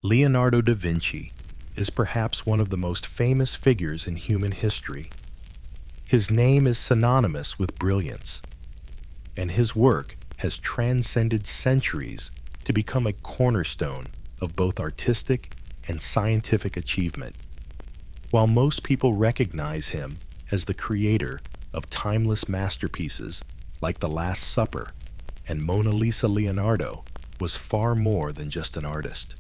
Leonardo da Vinci is perhaps one of the most famous figures in human history. His name is synonymous with brilliance, and his work has transcended centuries to become a cornerstone of both artistic and scientific achievement. While most people recognize him as the creator of timeless masterpieces like The Last Supper and Mona Lisa, Leonardo was far more than just an artist.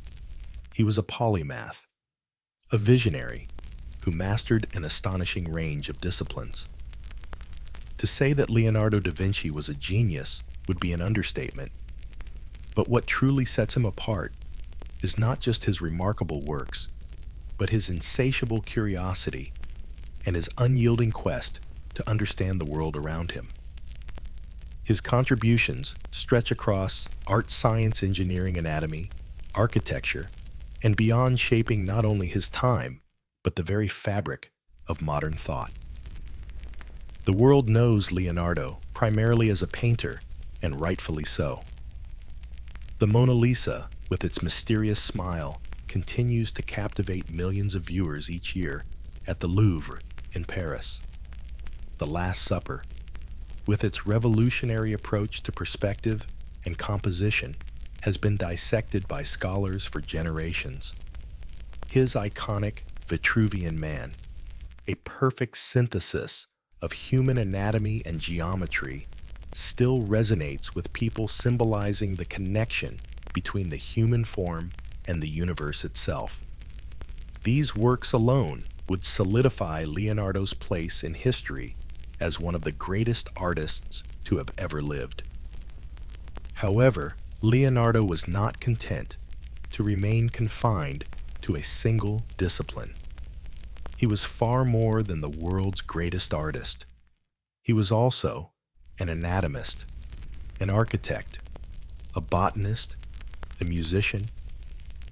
He was a polymath, a visionary who mastered an astonishing range of disciplines. To say that Leonardo da Vinci was a genius would be an understatement, but what truly sets him apart is not just his remarkable works, but his insatiable curiosity and his unyielding quest to understand the world around him. His contributions stretch across art, science, engineering, anatomy, architecture, and beyond, shaping not only his time, but the very fabric of modern thought. The world knows Leonardo primarily as a painter, and rightfully so. The Mona Lisa, with its mysterious smile, continues to captivate millions of viewers each year at the Louvre in Paris. The Last Supper, with its revolutionary approach to perspective and composition, has been dissected by scholars for generations. His iconic Vitruvian Man, a perfect synthesis of human anatomy and geometry, still resonates with people, symbolizing the connection between the human form and the universe itself. These works alone would solidify Leonardo's place in history as one of the greatest artists to have ever lived. However, Leonardo was not content to remain confined to a single discipline. He was far more than the world's greatest artist. He was also an anatomist, an architect, a botanist, a musician,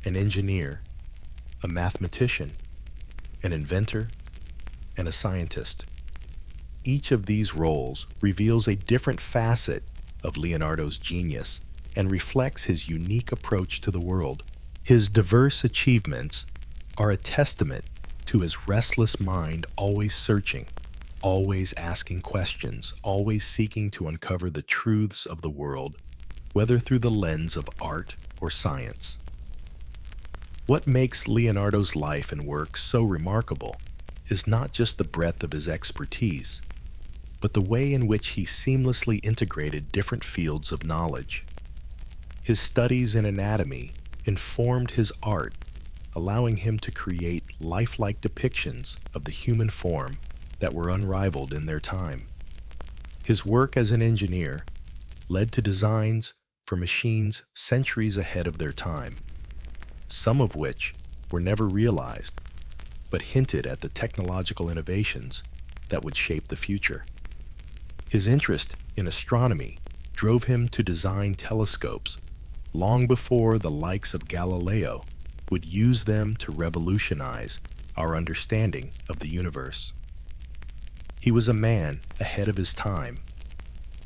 an engineer, a mathematician, an inventor, and a scientist. Each of these roles reveals a different facet of Leonardo's genius and reflects his unique approach to the world. His diverse achievements are a testament to his restless mind, always searching, always asking questions, always seeking to uncover the truths of the world, whether through the lens of art or science. What makes Leonardo's life and work so remarkable is not just the breadth of his expertise, but the way in which he seamlessly integrated different fields of knowledge. His studies in anatomy informed his art, allowing him to create lifelike depictions of the human form that were unrivaled in their time. His work as an engineer led to designs for machines centuries ahead of their time, some of which were never realized, but hinted at the technological innovations that would shape the future. His interest in astronomy drove him to design telescopes long before the likes of Galileo would use them to revolutionize our understanding of the universe. He was a man ahead of his time,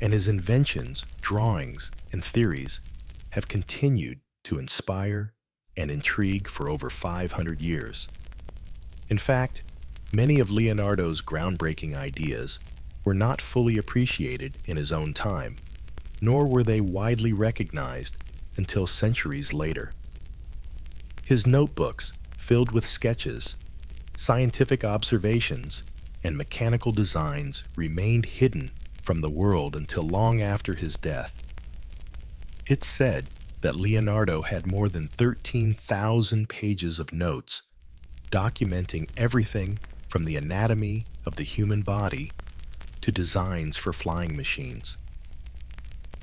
and his inventions, drawings, and theories have continued to inspire and intrigue for over 500 years. In fact, many of Leonardo's groundbreaking ideas were not fully appreciated in his own time, nor were they widely recognized until centuries later. His notebooks, filled with sketches, scientific observations, and mechanical designs, remained hidden from the world until long after his death. It's said that Leonardo had more than 13,000 pages of notes documenting everything from the anatomy of the human body to designs for flying machines.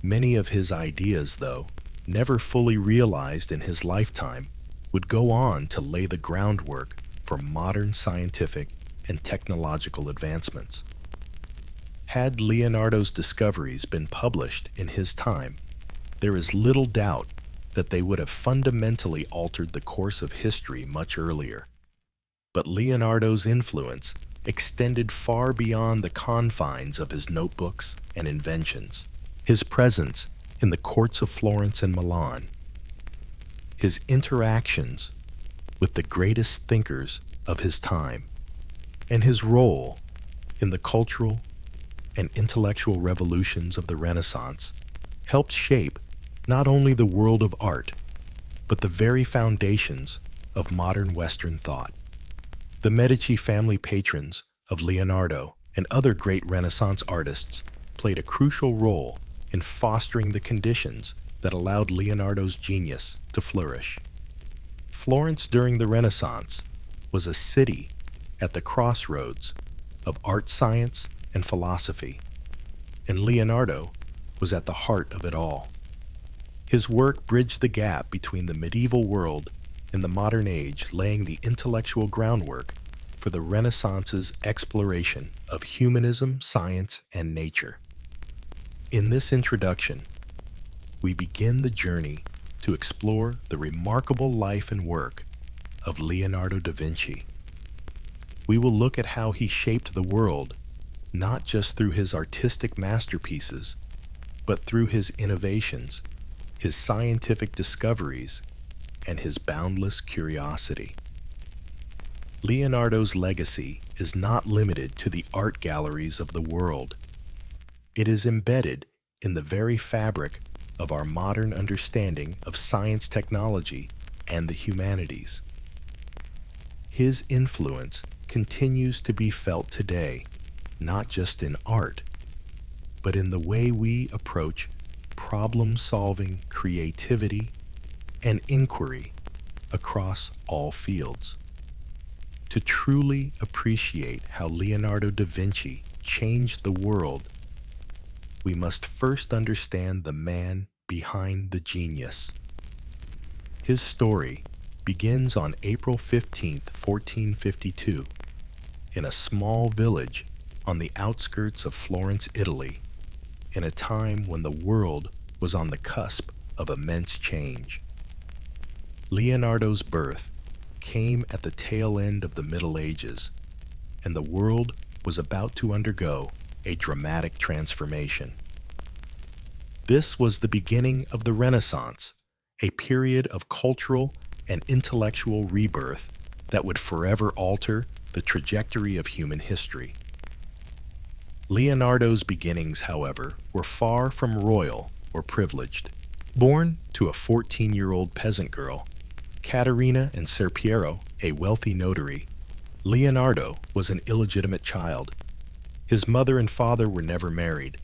Many of his ideas, though never fully realized in his lifetime, would go on to lay the groundwork for modern scientific and technological advancements. Had Leonardo's discoveries been published in his time, there is little doubt that they would have fundamentally altered the course of history much earlier. But Leonardo's influence extended far beyond the confines of his notebooks and inventions. His presence in the courts of Florence and Milan, his interactions with the greatest thinkers of his time, and his role in the cultural and intellectual revolutions of the Renaissance helped shape not only the world of art, but the very foundations of modern Western thought. The Medici family patrons of Leonardo and other great Renaissance artists played a crucial role in fostering the conditions that allowed Leonardo's genius to flourish. Florence during the Renaissance was a city at the crossroads of art, science, and philosophy, and Leonardo was at the heart of it all. His work bridged the gap between the medieval world and the modern age, laying the intellectual groundwork for the Renaissance's exploration of humanism, science, and nature. In this introduction, we begin the journey to explore the remarkable life and work of Leonardo da Vinci. We will look at how he shaped the world, not just through his artistic masterpieces, but through his innovations, his scientific discoveries, and his boundless curiosity. Leonardo's legacy is not limited to the art galleries of the world. It is embedded in the very fabric of our modern understanding of science, technology, and the humanities. His influence continues to be felt today, not just in art, but in the way we approach problem-solving, creativity, and inquiry across all fields. To truly appreciate how Leonardo da Vinci changed the world, we must first understand the man behind the genius. His story begins on April 15, 1452, in a small village on the outskirts of Florence, Italy, in a time when the world was on the cusp of immense change. Leonardo's birth came at the tail end of the Middle Ages, and the world was about to undergo a dramatic transformation. This was the beginning of the Renaissance, a period of cultural and intellectual rebirth that would forever alter the trajectory of human history. Leonardo's beginnings, however, were far from royal or privileged. Born to a 14-year-old peasant girl, Caterina and Ser Piero, a wealthy notary, Leonardo was an illegitimate child. His mother and father were never married,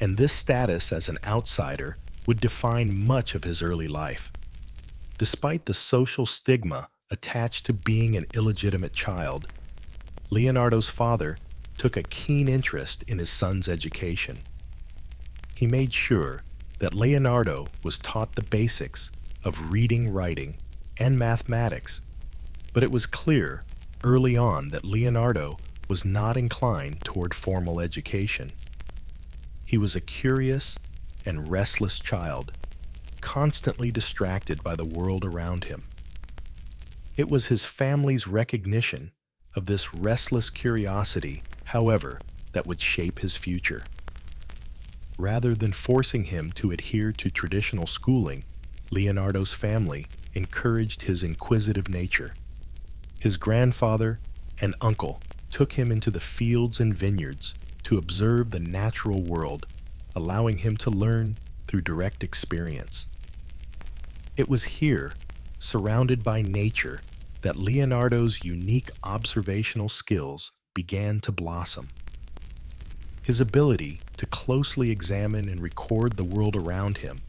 and this status as an outsider would define much of his early life. Despite the social stigma attached to being an illegitimate child, Leonardo's father took a keen interest in his son's education. He made sure that Leonardo was taught the basics of reading, writing, and mathematics, but it was clear early on that Leonardo was not inclined toward formal education. He was a curious and restless child, constantly distracted by the world around him. It was his family's recognition of this restless curiosity, however, that would shape his future. Rather than forcing him to adhere to traditional schooling, Leonardo's family encouraged his inquisitive nature. His grandfather and uncle took him into the fields and vineyards to observe the natural world, allowing him to learn through direct experience. It was here, surrounded by nature, that Leonardo's unique observational skills began to blossom. His ability to closely examine and record the world around him,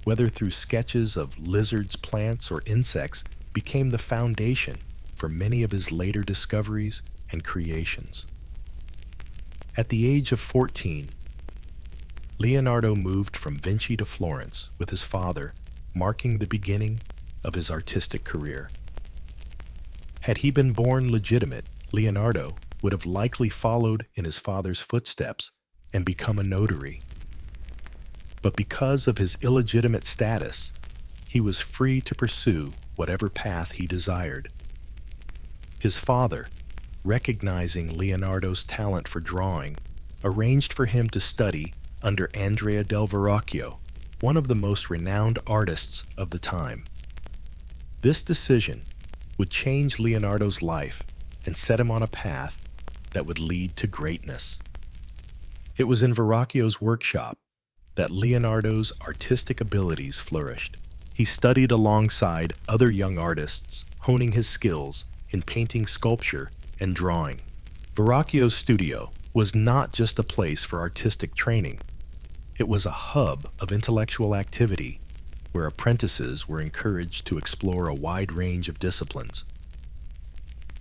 whether through sketches of lizards, plants, or insects, became the foundation for many of his later discoveries and creations. At the age of 14, Leonardo moved from Vinci to Florence with his father, marking the beginning of his artistic career. Had he been born legitimate, Leonardo would have likely followed in his father's footsteps and become a notary. But because of his illegitimate status, he was free to pursue whatever path he desired. His father, recognizing Leonardo's talent for drawing, arranged for him to study under Andrea del Verrocchio, one of the most renowned artists of the time. This decision would change Leonardo's life and set him on a path that would lead to greatness. It was in Verrocchio's workshop that Leonardo's artistic abilities flourished. He studied alongside other young artists, honing his skills in painting, sculpture, and drawing. Verrocchio's studio was not just a place for artistic training. It was a hub of intellectual activity where apprentices were encouraged to explore a wide range of disciplines.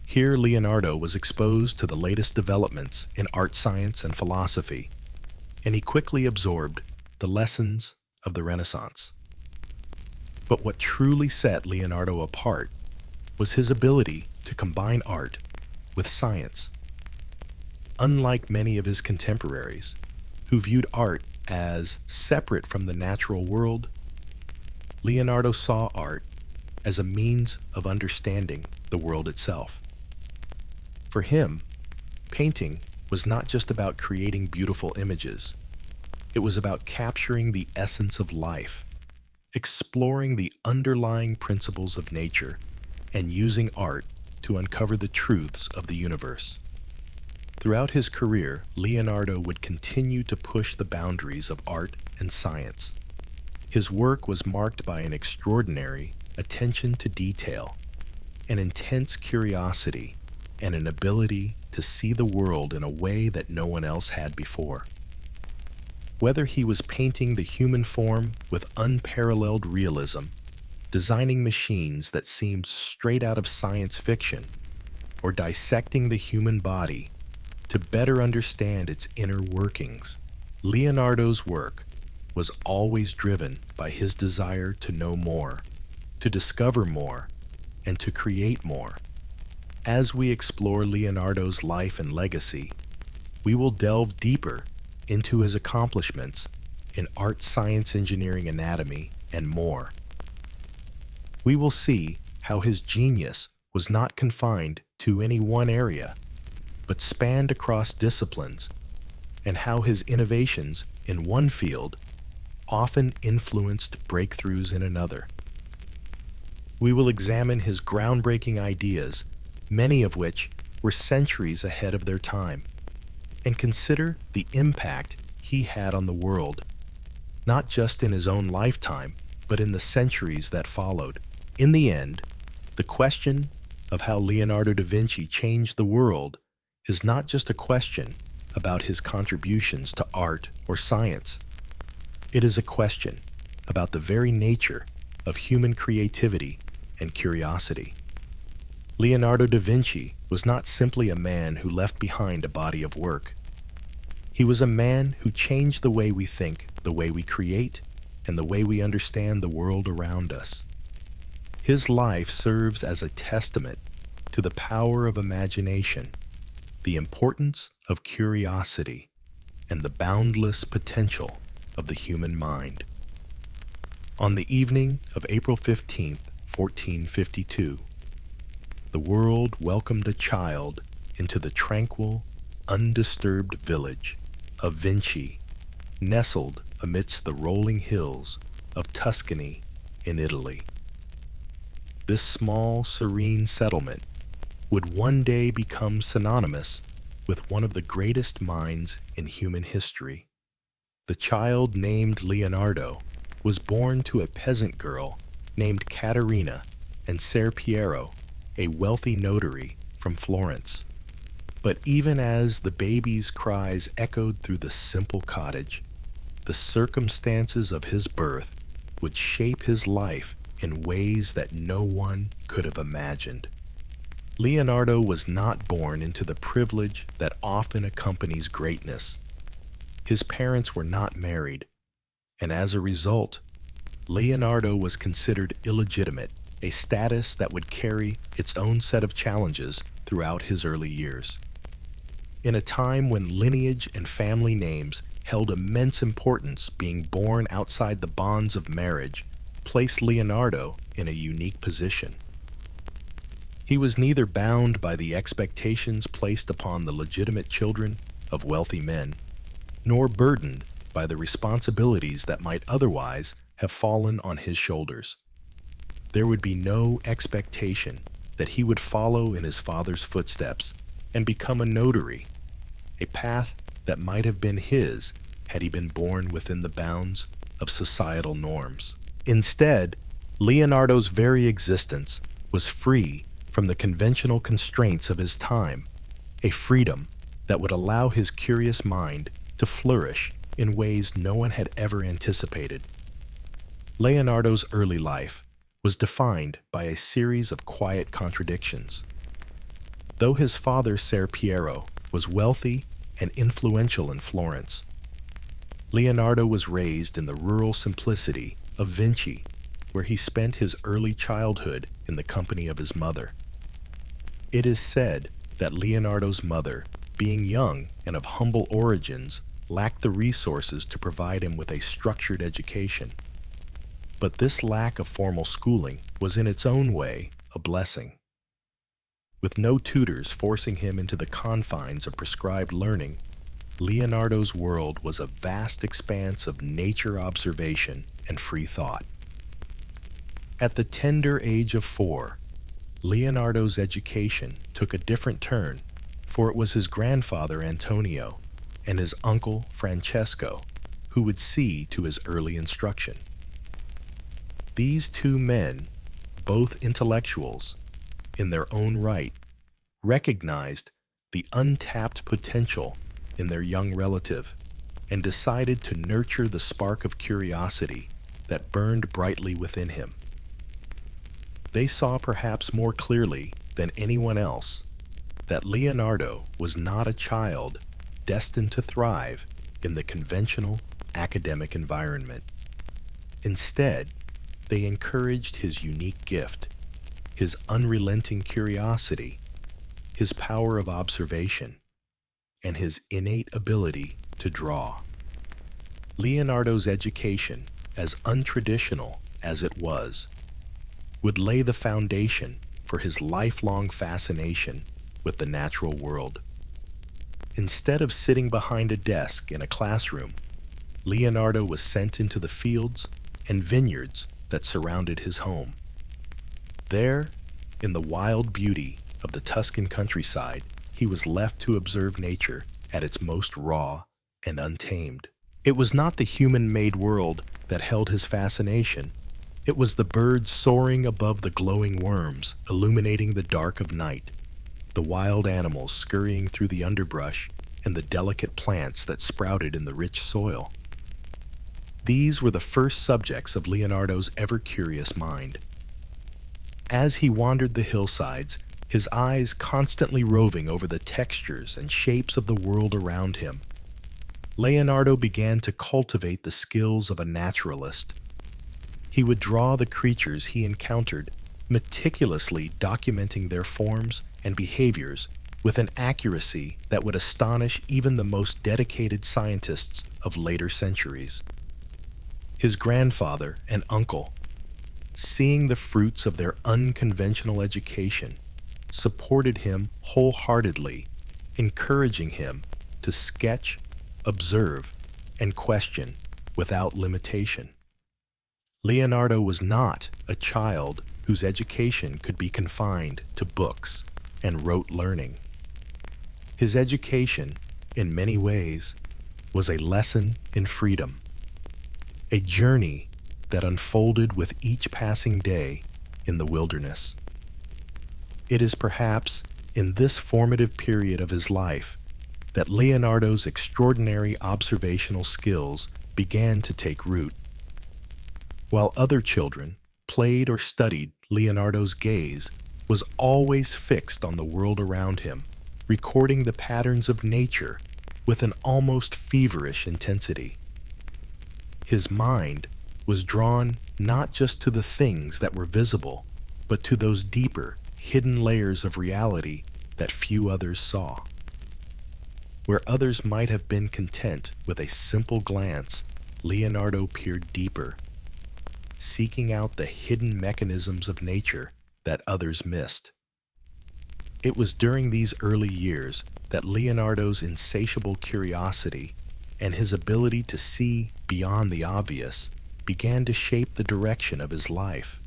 Here, Leonardo was exposed to the latest developments in art science and philosophy, and he quickly absorbed the lessons of the Renaissance. But what truly set Leonardo apart was his ability to combine art with science. Unlike many of his contemporaries, who viewed art as separate from the natural world, Leonardo saw art as a means of understanding the world itself. For him, painting was not just about creating beautiful images. It was about capturing the essence of life, exploring the underlying principles of nature, and using art to uncover the truths of the universe. Throughout his career, Leonardo would continue to push the boundaries of art and science. His work was marked by an extraordinary attention to detail, an intense curiosity, and an ability to see the world in a way that no one else had before. Whether he was painting the human form with unparalleled realism, designing machines that seemed straight out of science fiction, or dissecting the human body to better understand its inner workings, Leonardo's work was always driven by his desire to know more, to discover more, and to create more. As we explore Leonardo's life and legacy, we will delve deeper into his accomplishments in art, science, engineering, anatomy, and more. We will see how his genius was not confined to any one area, but spanned across disciplines, and how his innovations in one field often influenced breakthroughs in another. We will examine his groundbreaking ideas, many of which were centuries ahead of their time, and consider the impact he had on the world, not just in his own lifetime, but in the centuries that followed. In the end, the question of how Leonardo da Vinci changed the world is not just a question about his contributions to art or science. It is a question about the very nature of human creativity and curiosity. Leonardo da Vinci was not simply a man who left behind a body of work. He was a man who changed the way we think, the way we create, and the way we understand the world around us. His life serves as a testament to the power of imagination, the importance of curiosity, and the boundless potential of the human mind. On the evening of April 15th, 1452, the world welcomed a child into the tranquil, undisturbed village of Vinci, nestled amidst the rolling hills of Tuscany in Italy. This small, serene settlement would one day become synonymous with one of the greatest minds in human history. The child named Leonardo was born to a peasant girl named Caterina and Ser Piero, a wealthy notary from Florence. But even as the baby's cries echoed through the simple cottage, the circumstances of his birth would shape his life in ways that no one could have imagined. Leonardo was not born into the privilege that often accompanies greatness. His parents were not married, and as a result, Leonardo was considered illegitimate, a status that would carry its own set of challenges throughout his early years. In a time when lineage and family names held immense importance, being born outside the bonds of marriage placed Leonardo in a unique position. He was neither bound by the expectations placed upon the legitimate children of wealthy men, nor burdened by the responsibilities that might otherwise have fallen on his shoulders. There would be no expectation that he would follow in his father's footsteps and become a notary, a path that might have been his had he been born within the bounds of societal norms. Instead, Leonardo's very existence was free from the conventional constraints of his time, a freedom that would allow his curious mind to flourish in ways no one had ever anticipated. Leonardo's early life was defined by a series of quiet contradictions. Though his father, Ser Piero, was wealthy and influential in Florence, Leonardo was raised in the rural simplicity of Vinci, where he spent his early childhood in the company of his mother. It is said that Leonardo's mother, being young and of humble origins, lacked the resources to provide him with a structured education. But this lack of formal schooling was in its own way a blessing. With no tutors forcing him into the confines of prescribed learning, Leonardo's world was a vast expanse of nature observation and free thought. At the tender age of 4, Leonardo's education took a different turn, for it was his grandfather Antonio and his uncle Francesco who would see to his early instruction. These two men, both intellectuals in their own right, recognized the untapped potential in their young relative and decided to nurture the spark of curiosity that burned brightly within him. They saw perhaps more clearly than anyone else that Leonardo was not a child destined to thrive in the conventional academic environment. Instead, they encouraged his unique gift, his unrelenting curiosity, his power of observation, and his innate ability to draw. Leonardo's education, as untraditional as it was, would lay the foundation for his lifelong fascination with the natural world. Instead of sitting behind a desk in a classroom, Leonardo was sent into the fields and vineyards that surrounded his home. There, in the wild beauty of the Tuscan countryside, he was left to observe nature at its most raw and untamed. It was not the human-made world that held his fascination. It was the birds soaring above the glowing worms, illuminating the dark of night, the wild animals scurrying through the underbrush, and the delicate plants that sprouted in the rich soil. These were the first subjects of Leonardo's ever-curious mind. As he wandered the hillsides, his eyes constantly roving over the textures and shapes of the world around him, Leonardo began to cultivate the skills of a naturalist. He would draw the creatures he encountered, meticulously documenting their forms and behaviors with an accuracy that would astonish even the most dedicated scientists of later centuries. His grandfather and uncle, seeing the fruits of their unconventional education, supported him wholeheartedly, encouraging him to sketch, observe, and question without limitation. Leonardo was not a child whose education could be confined to books and rote learning. His education, in many ways, was a lesson in freedom, a journey that unfolded with each passing day in the wilderness. It is perhaps in this formative period of his life that Leonardo's extraordinary observational skills began to take root. While other children played or studied, Leonardo's gaze was always fixed on the world around him, recording the patterns of nature with an almost feverish intensity. His mind was drawn not just to the things that were visible, but to those deeper, hidden layers of reality that few others saw. Where others might have been content with a simple glance, Leonardo peered deeper, seeking out the hidden mechanisms of nature that others missed. It was during these early years that Leonardo's insatiable curiosity and his ability to see beyond the obvious began to shape the direction of his life.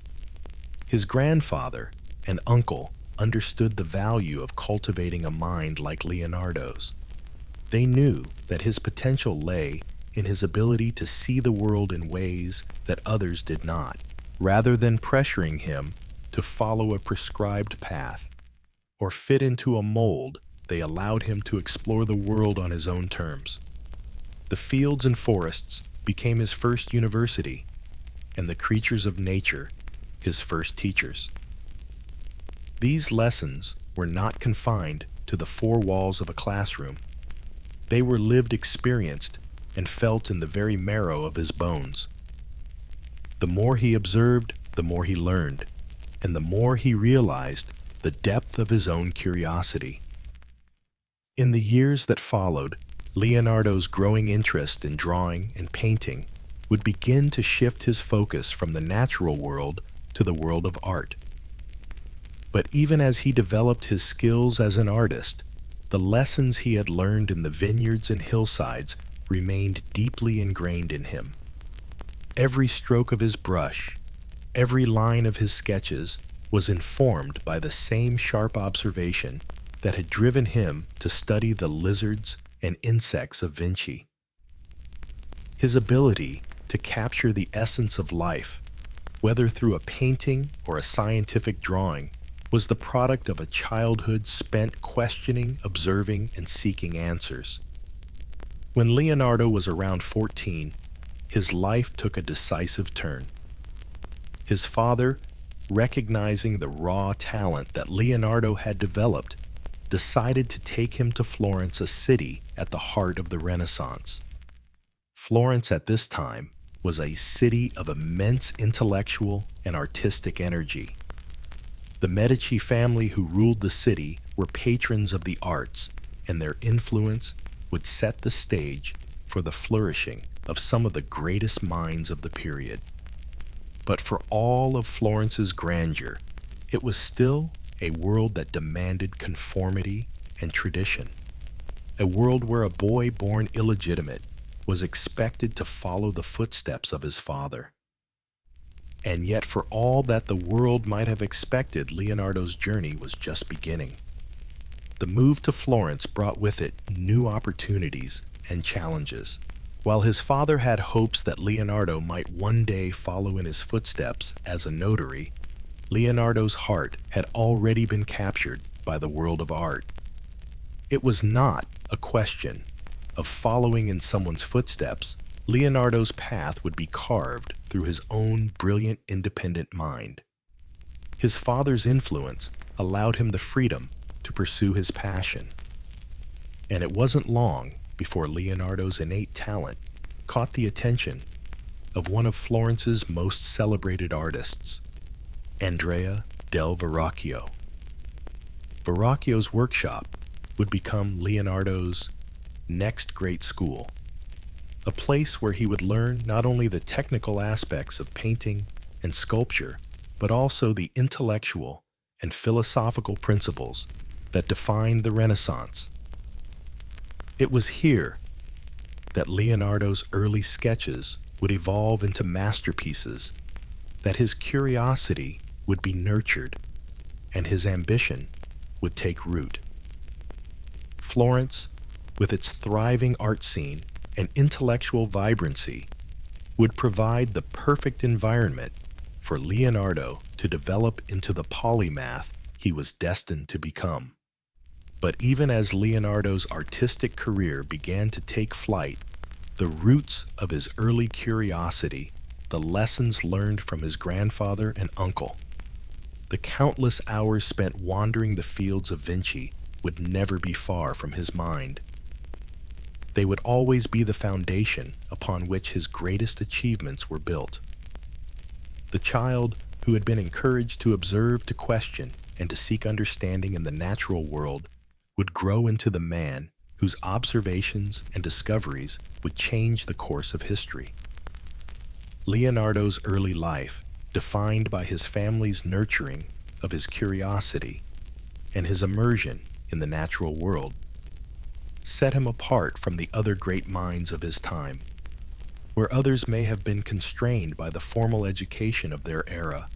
His grandfather and uncle understood the value of cultivating a mind like Leonardo's. They knew that his potential lay in his ability to see the world in ways that others did not, rather than pressuring him to follow a prescribed path or fit into a mold. They allowed him to explore the world on his own terms. The fields and forests became his first university, and the creatures of nature his first teachers. These lessons were not confined to the four walls of a classroom. They were lived, experienced, and felt in the very marrow of his bones. The more he observed, the more he learned, and the more he realized the depth of his own curiosity. In the years that followed, Leonardo's growing interest in drawing and painting would begin to shift his focus from the natural world to the world of art. But even as he developed his skills as an artist, the lessons he had learned in the vineyards and hillsides remained deeply ingrained in him. Every stroke of his brush, every line of his sketches was informed by the same sharp observation that had driven him to study the lizards and insects of Vinci. His ability to capture the essence of life, whether through a painting or a scientific drawing, was the product of a childhood spent questioning, observing, and seeking answers. When Leonardo was around 14, his life took a decisive turn. His father, recognizing the raw talent that Leonardo had developed, decided to take him to Florence, a city at the heart of the Renaissance. Florence at this time was a city of immense intellectual and artistic energy. The Medici family who ruled the city were patrons of the arts, and their influence would set the stage for the flourishing of some of the greatest minds of the period. But for all of Florence's grandeur, it was still a world that demanded conformity and tradition. A world where a boy born illegitimate was expected to follow the footsteps of his father. And yet, for all that the world might have expected, Leonardo's journey was just beginning. The move to Florence brought with it new opportunities and challenges. While his father had hopes that Leonardo might one day follow in his footsteps as a notary, Leonardo's heart had already been captured by the world of art. It was not a question of following in someone's footsteps. Leonardo's path would be carved through his own brilliant, independent mind. His father's influence allowed him the freedom to pursue his passion. And it wasn't long before Leonardo's innate talent caught the attention of one of Florence's most celebrated artists, Andrea del Verrocchio. Verrocchio's workshop would become Leonardo's next great school, a place where he would learn not only the technical aspects of painting and sculpture, but also the intellectual and philosophical principles that defined the Renaissance. It was here that Leonardo's early sketches would evolve into masterpieces, that his curiosity would be nurtured, and his ambition would take root. Florence, with its thriving art scene and intellectual vibrancy, would provide the perfect environment for Leonardo to develop into the polymath he was destined to become. But even as Leonardo's artistic career began to take flight, the roots of his early curiosity, the lessons learned from his grandfather and uncle, the countless hours spent wandering the fields of Vinci would never be far from his mind. They would always be the foundation upon which his greatest achievements were built. The child who had been encouraged to observe, to question, and to seek understanding in the natural world would grow into the man whose observations and discoveries would change the course of history. Leonardo's early life, defined by his family's nurturing of his curiosity and his immersion in the natural world, set him apart from the other great minds of his time. Where others may have been constrained by the formal education of their era,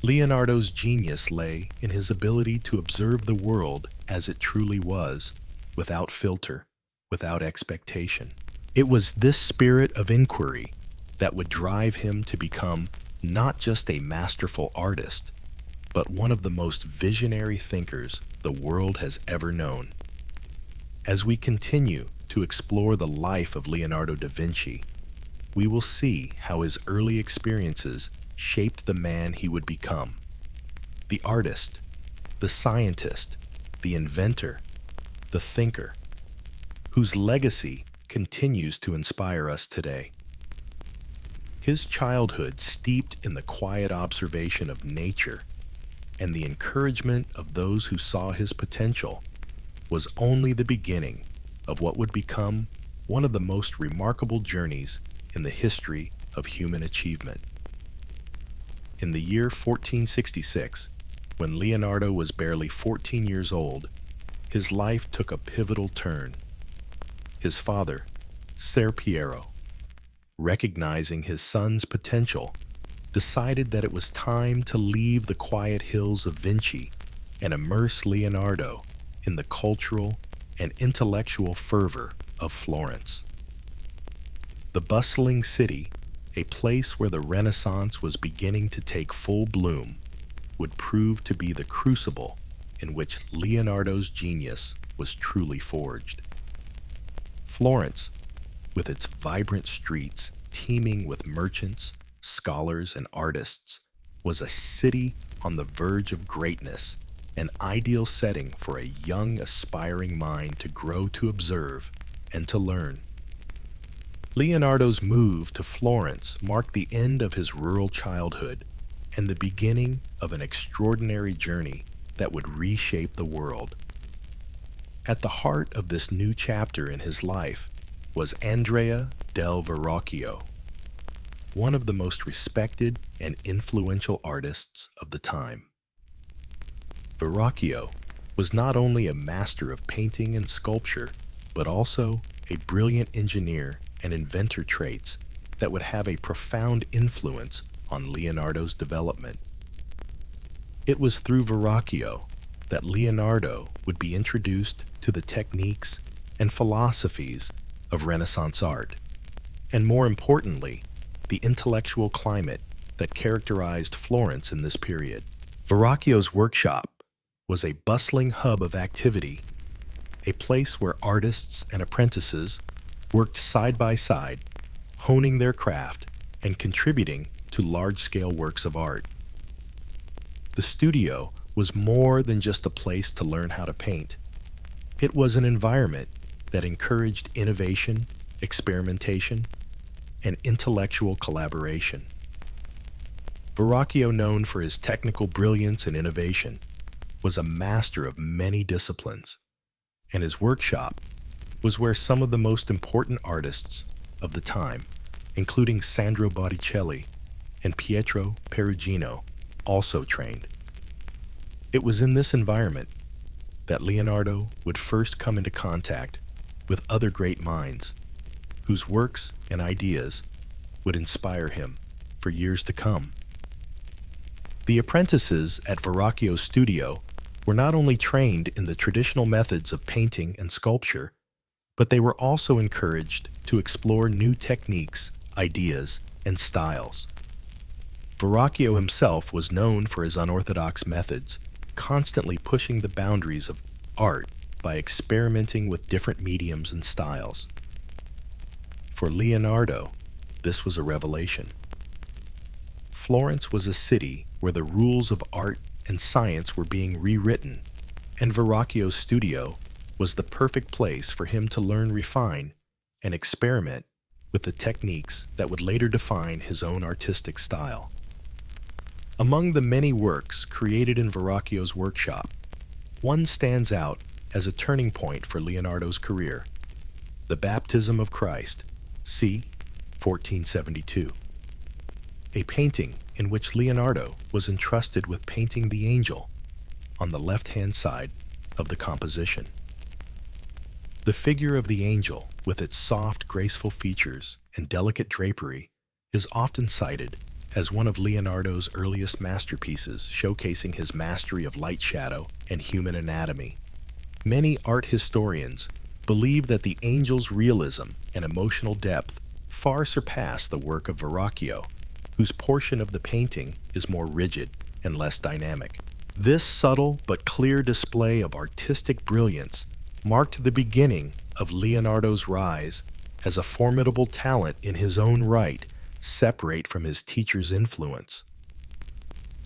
Leonardo's genius lay in his ability to observe the world as it truly was, without filter, without expectation. It was this spirit of inquiry that would drive him to become not just a masterful artist, but one of the most visionary thinkers the world has ever known. As we continue to explore the life of Leonardo da Vinci, we will see how his early experiences shaped the man he would become. The artist, the scientist, the inventor, the thinker, whose legacy continues to inspire us today. His childhood steeped in the quiet observation of nature and the encouragement of those who saw his potential was only the beginning of what would become one of the most remarkable journeys in the history of human achievement. In the year 1466, when Leonardo was barely 14 years old, his life took a pivotal turn. His father, Ser Piero, recognizing his son's potential, decided that it was time to leave the quiet hills of Vinci and immerse Leonardo in the cultural and intellectual fervor of Florence. The bustling city, a place where the Renaissance was beginning to take full bloom, would prove to be the crucible in which Leonardo's genius was truly forged. Florence, with its vibrant streets teeming with merchants, scholars, and artists, was a city on the verge of greatness, an ideal setting for a young, aspiring mind to grow to observe and to learn. Leonardo's move to Florence marked the end of his rural childhood and the beginning of an extraordinary journey that would reshape the world. At the heart of this new chapter in his life was Andrea del Verrocchio, one of the most respected and influential artists of the time. Verrocchio was not only a master of painting and sculpture, but also a brilliant engineer and inventor traits that would have a profound influence on Leonardo's development. It was through Verrocchio that Leonardo would be introduced to the techniques and philosophies of Renaissance art, and more importantly, the intellectual climate that characterized Florence in this period. Verrocchio's workshop was a bustling hub of activity, a place where artists and apprentices worked side by side, honing their craft and contributing to large-scale works of art. The studio was more than just a place to learn how to paint. It was an environment that encouraged innovation, experimentation, and intellectual collaboration. Verrocchio, known for his technical brilliance and innovation, was a master of many disciplines, and his workshop was where some of the most important artists of the time, including Sandro Botticelli and Pietro Perugino, also trained. It was in this environment that Leonardo would first come into contact with other great minds, whose works and ideas would inspire him for years to come. The apprentices at Verrocchio's studio were not only trained in the traditional methods of painting and sculpture, but they were also encouraged to explore new techniques, ideas, and styles. Verrocchio himself was known for his unorthodox methods, constantly pushing the boundaries of art by experimenting with different mediums and styles. For Leonardo, this was a revelation. Florence was a city where the rules of art and science were being rewritten, and Verrocchio's studio was the perfect place for him to learn, refine, and experiment with the techniques that would later define his own artistic style. Among the many works created in Verrocchio's workshop, one stands out as a turning point for Leonardo's career: the Baptism of Christ, c. 1472. A painting in which Leonardo was entrusted with painting the angel on the left-hand side of the composition. The figure of the angel, with its soft, graceful features and delicate drapery, is often cited as one of Leonardo's earliest masterpieces, showcasing his mastery of light shadow and human anatomy. Many art historians believe that the angel's realism and emotional depth far surpass the work of Verrocchio, whose portion of the painting is more rigid and less dynamic. This subtle but clear display of artistic brilliance marked the beginning of Leonardo's rise as a formidable talent in his own right, separate from his teacher's influence.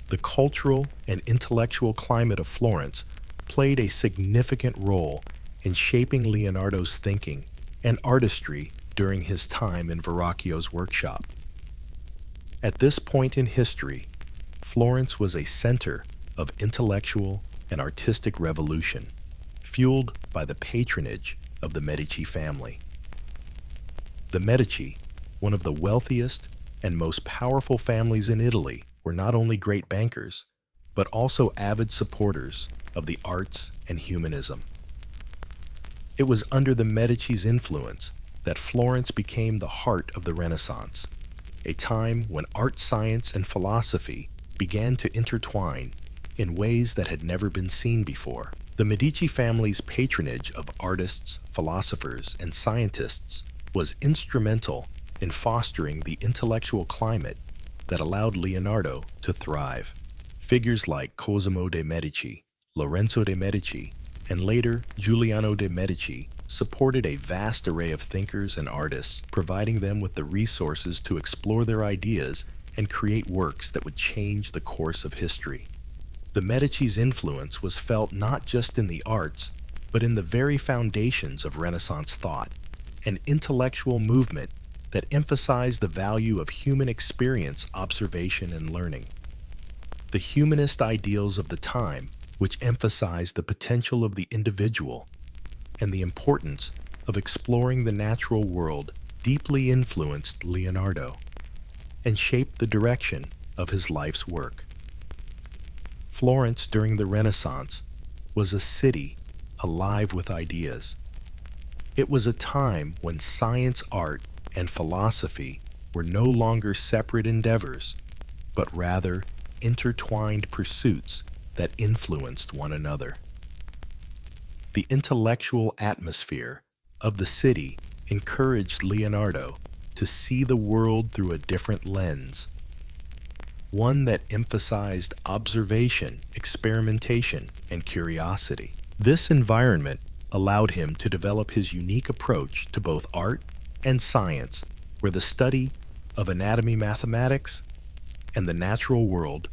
The cultural and intellectual climate of Florence played a significant role in shaping Leonardo's thinking and artistry during his time in Verrocchio's workshop. At this point in history, Florence was a center of intellectual and artistic revolution, fueled by the patronage of the Medici family. The Medici, one of the wealthiest and most powerful families in Italy, were not only great bankers, but also avid supporters of the arts and humanism. It was under the Medici's influence that Florence became the heart of the Renaissance, a time when art, science, and philosophy began to intertwine in ways that had never been seen before. The Medici family's patronage of artists, philosophers, and scientists was instrumental in fostering the intellectual climate that allowed Leonardo to thrive. Figures like Cosimo de' Medici, Lorenzo de' Medici, and later Giuliano de' Medici supported a vast array of thinkers and artists, providing them with the resources to explore their ideas and create works that would change the course of history. The Medici's influence was felt not just in the arts, but in the very foundations of Renaissance thought, an intellectual movement that emphasized the value of human experience, observation, and learning. The humanist ideals of the time, which emphasized the potential of the individual and the importance of exploring the natural world, deeply influenced Leonardo and shaped the direction of his life's work. Florence during the Renaissance was a city alive with ideas. It was a time when science, art, and philosophy were no longer separate endeavors, but rather intertwined pursuits that influenced one another. The intellectual atmosphere of the city encouraged Leonardo to see the world through a different lens, one that emphasized observation, experimentation, and curiosity. This environment allowed him to develop his unique approach to both art and science, where the study of anatomy, mathematics, and the natural world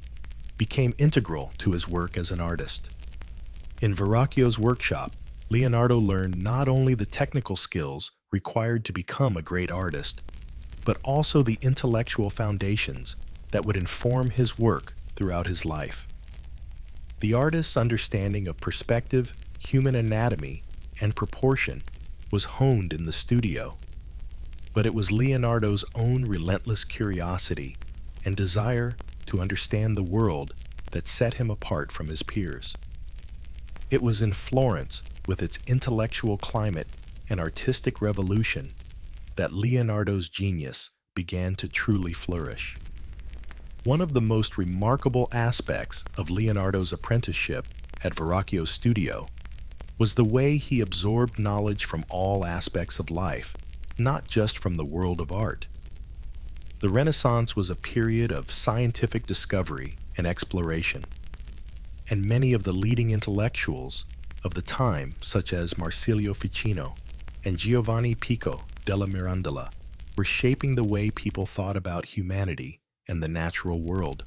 became integral to his work as an artist. In Verrocchio's workshop, Leonardo learned not only the technical skills required to become a great artist, but also the intellectual foundations that would inform his work throughout his life. The artist's understanding of perspective, human anatomy, and proportion was honed in the studio, but it was Leonardo's own relentless curiosity and desire to understand the world that set him apart from his peers. It was in Florence, with its intellectual climate and artistic revolution, that Leonardo's genius began to truly flourish. One of the most remarkable aspects of Leonardo's apprenticeship at Verrocchio's studio was the way he absorbed knowledge from all aspects of life, not just from the world of art. The Renaissance was a period of scientific discovery and exploration, and many of the leading intellectuals of the time, such as Marsilio Ficino and Giovanni Pico della Mirandola, were shaping the way people thought about humanity and the natural world.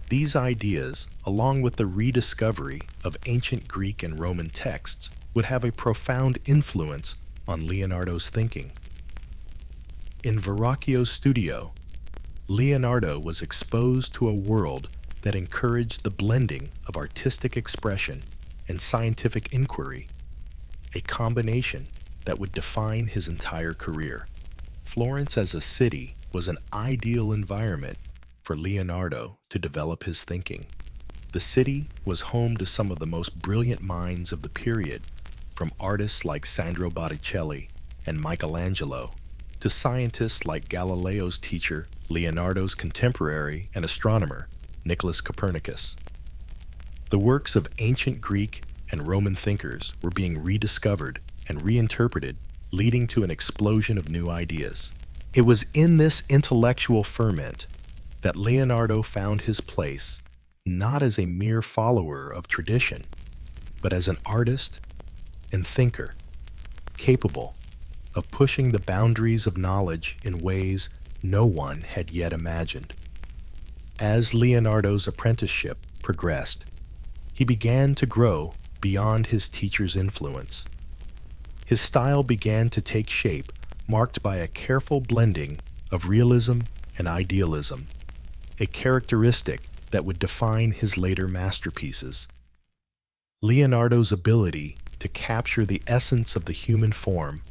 These ideas, along with the rediscovery of ancient Greek and Roman texts, would have a profound influence on Leonardo's thinking. In Verrocchio's studio, Leonardo was exposed to a world that encouraged the blending of artistic expression and scientific inquiry, a combination that would define his entire career. Florence as a city was an ideal environment for Leonardo to develop his thinking. The city was home to some of the most brilliant minds of the period, from artists like Sandro Botticelli and Michelangelo to to scientists like Galileo's teacher, Leonardo's contemporary and astronomer, Nicholas Copernicus. The works of ancient Greek and Roman thinkers were being rediscovered and reinterpreted, leading to an explosion of new ideas. It was in this intellectual ferment that Leonardo found his place, not as a mere follower of tradition, but as an artist and thinker, capable of pushing the boundaries of knowledge in ways no one had yet imagined. As Leonardo's apprenticeship progressed, he began to grow beyond his teacher's influence. His style began to take shape, marked by a careful blending of realism and idealism, a characteristic that would define his later masterpieces. Leonardo's ability to capture the essence of the human form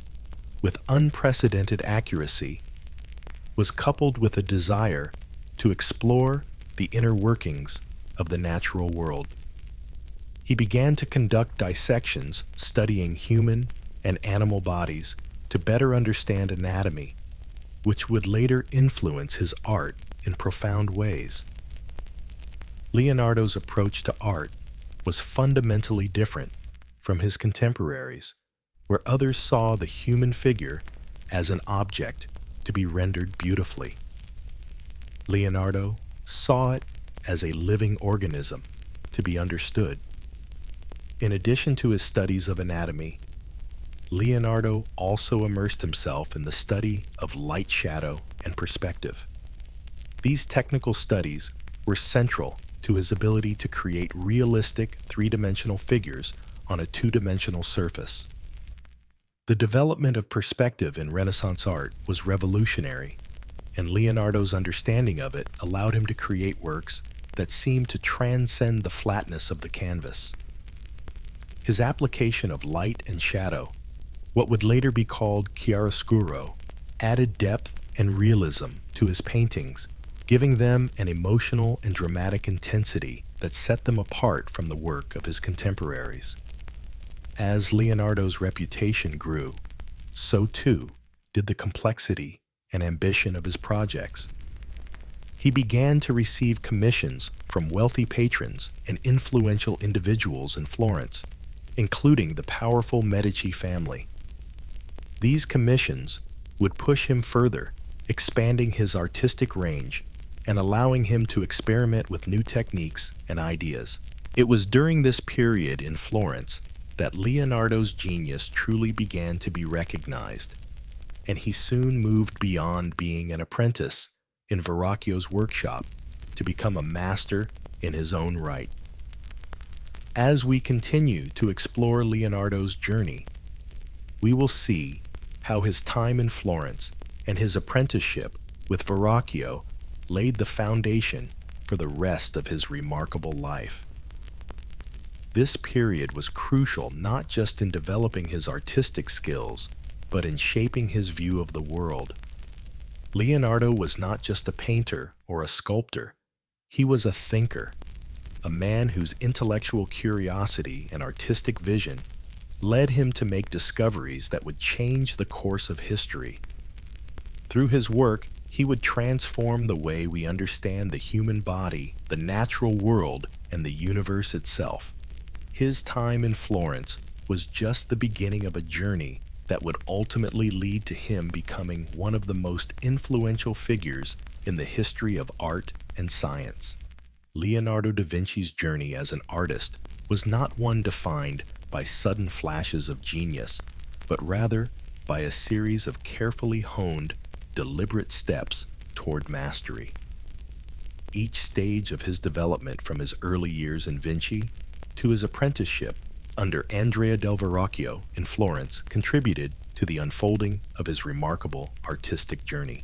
with unprecedented accuracy was coupled with a desire to explore the inner workings of the natural world. He began to conduct dissections studying human and animal bodies to better understand anatomy, which would later influence his art in profound ways. Leonardo's approach to art was fundamentally different from his contemporaries, where others saw the human figure as an object to be rendered beautifully. Leonardo saw it as a living organism to be understood. In addition to his studies of anatomy, Leonardo also immersed himself in the study of light, shadow, and perspective. These technical studies were central to his ability to create realistic three-dimensional figures on a two-dimensional surface. The development of perspective in Renaissance art was revolutionary, and Leonardo's understanding of it allowed him to create works that seemed to transcend the flatness of the canvas. His application of light and shadow, what would later be called chiaroscuro, added depth and realism to his paintings, giving them an emotional and dramatic intensity that set them apart from the work of his contemporaries. As Leonardo's reputation grew, so too did the complexity and ambition of his projects. He began to receive commissions from wealthy patrons and influential individuals in Florence, including the powerful Medici family. These commissions would push him further, expanding his artistic range and allowing him to experiment with new techniques and ideas. It was during this period in Florence that Leonardo's genius truly began to be recognized, and he soon moved beyond being an apprentice in Verrocchio's workshop to become a master in his own right. As we continue to explore Leonardo's journey, we will see how his time in Florence and his apprenticeship with Verrocchio laid the foundation for the rest of his remarkable life. This period was crucial not just in developing his artistic skills, but in shaping his view of the world. Leonardo was not just a painter or a sculptor, he was a thinker, a man whose intellectual curiosity and artistic vision led him to make discoveries that would change the course of history. Through his work, he would transform the way we understand the human body, the natural world, and the universe itself. His time in Florence was just the beginning of a journey that would ultimately lead to him becoming one of the most influential figures in the history of art and science. Leonardo da Vinci's journey as an artist was not one defined by sudden flashes of genius, but rather by a series of carefully honed, deliberate steps toward mastery. Each stage of his development, from his early years in Vinci to his apprenticeship under Andrea del Verrocchio in Florence, contributed to the unfolding of his remarkable artistic journey.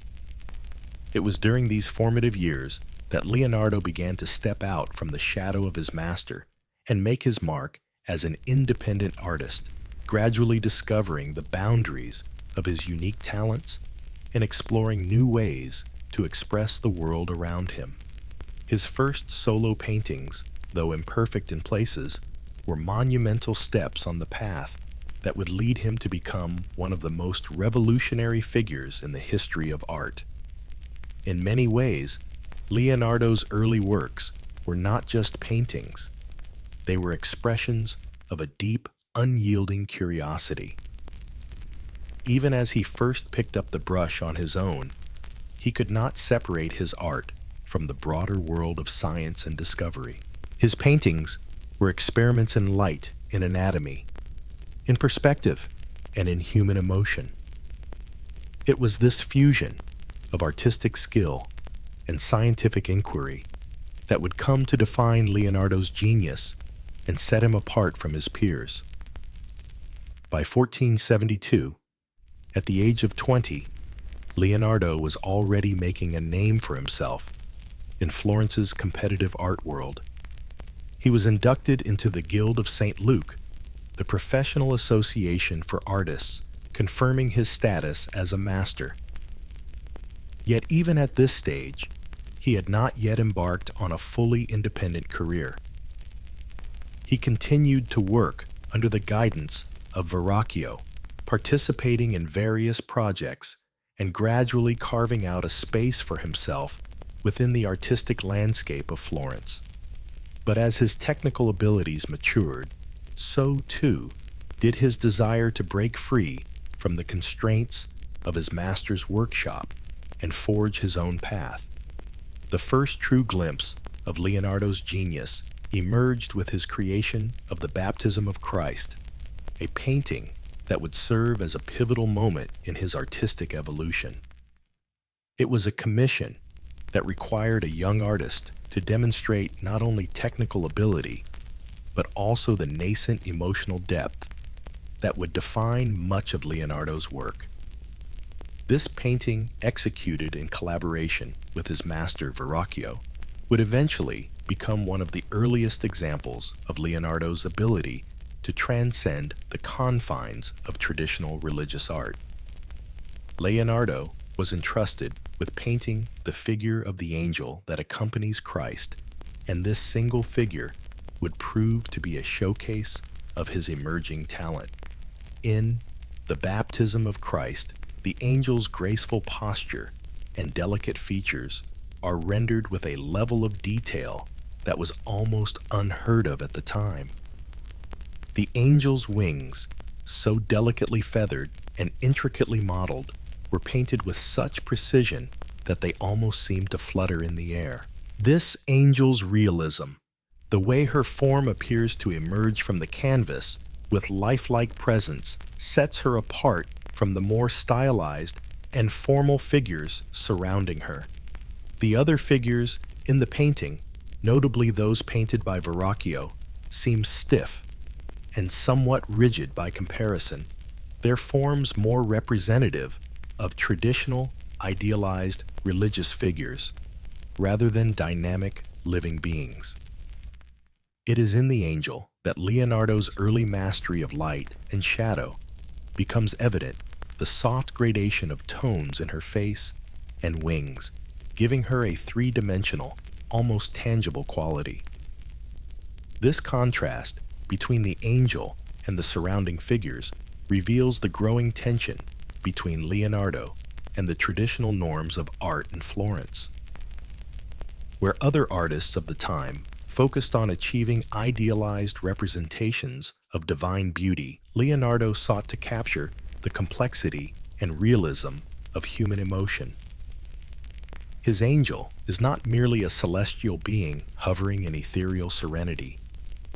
It was during these formative years that Leonardo began to step out from the shadow of his master and make his mark as an independent artist, gradually discovering the boundaries of his unique talents and exploring new ways to express the world around him. His first solo paintings, though imperfect in places, were monumental steps on the path that would lead him to become one of the most revolutionary figures in the history of art. In many ways, Leonardo's early works were not just paintings. They were expressions of a deep, unyielding curiosity. Even as he first picked up the brush on his own, he could not separate his art from the broader world of science and discovery. His paintings were experiments in light, in anatomy, in perspective, and in human emotion. It was this fusion of artistic skill and scientific inquiry that would come to define Leonardo's genius and set him apart from his peers. By 1472, at the age of 20, Leonardo was already making a name for himself in Florence's competitive art world. He was inducted into the Guild of St. Luke, the professional association for artists, confirming his status as a master. Yet even at this stage, he had not yet embarked on a fully independent career. He continued to work under the guidance of Verrocchio, participating in various projects and gradually carving out a space for himself within the artistic landscape of Florence. But as his technical abilities matured, so too did his desire to break free from the constraints of his master's workshop and forge his own path. The first true glimpse of Leonardo's genius emerged with his creation of the Baptism of Christ, a painting that would serve as a pivotal moment in his artistic evolution. It was a commission that required a young artist to demonstrate not only technical ability, but also the nascent emotional depth that would define much of Leonardo's work. This painting, executed in collaboration with his master Verrocchio, would eventually become one of the earliest examples of Leonardo's ability to transcend the confines of traditional religious art. Leonardo was entrusted with painting the figure of the angel that accompanies Christ, and this single figure would prove to be a showcase of his emerging talent. In the Baptism of Christ, the angel's graceful posture and delicate features are rendered with a level of detail that was almost unheard of at the time. The angel's wings, so delicately feathered and intricately modeled, were painted with such precision that they almost seemed to flutter in the air. This angel's realism, the way her form appears to emerge from the canvas with lifelike presence, sets her apart from the more stylized and formal figures surrounding her. The other figures in the painting, notably those painted by Verrocchio, seem stiff and somewhat rigid by comparison, their forms more representative of traditional, idealized religious figures, rather than dynamic, living beings. It is in the angel that Leonardo's early mastery of light and shadow becomes evident, the soft gradation of tones in her face and wings, giving her a three-dimensional, almost tangible quality. This contrast between the angel and the surrounding figures reveals the growing tension between Leonardo and the traditional norms of art in Florence. Where other artists of the time focused on achieving idealized representations of divine beauty, Leonardo sought to capture the complexity and realism of human emotion. His angel is not merely a celestial being hovering in ethereal serenity,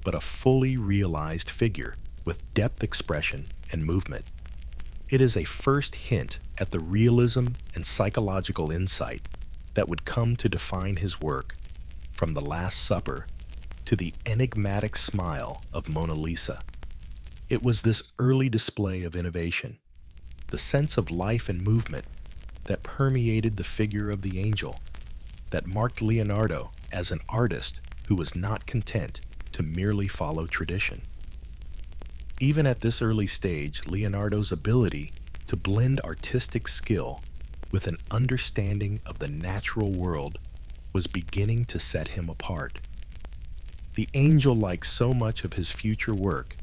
but a fully realized figure with depth, expression, and movement. It is a first hint at the realism and psychological insight that would come to define his work, from the Last Supper to the enigmatic smile of Mona Lisa. It was this early display of innovation, the sense of life and movement that permeated the figure of the angel, that marked Leonardo as an artist who was not content to merely follow tradition. Even at this early stage, Leonardo's ability to blend artistic skill with an understanding of the natural world was beginning to set him apart. The angel, like so much of his future work,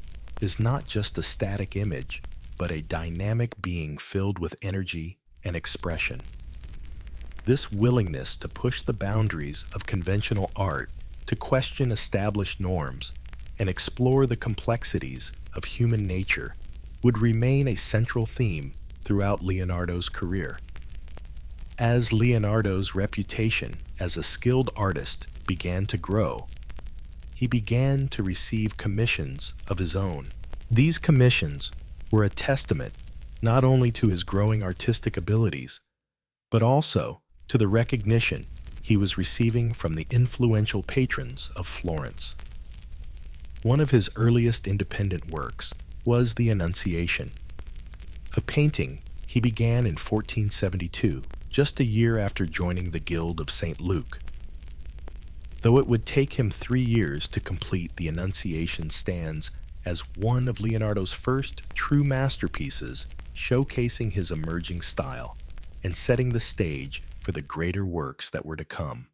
is not just a static image, but a dynamic being filled with energy and expression. This willingness to push the boundaries of conventional art, to question established norms, and explore the complexities of human nature would remain a central theme throughout Leonardo's career. As Leonardo's reputation as a skilled artist began to grow, he began to receive commissions of his own. These commissions were a testament not only to his growing artistic abilities, but also to the recognition he was receiving from the influential patrons of Florence. One of his earliest independent works was the Annunciation, a painting he began in 1472, just a year after joining the Guild of St. Luke. Though it would take him 3 years to complete, the Annunciation stands as one of Leonardo's first true masterpieces, showcasing his emerging style and setting the stage for the greater works that were to come.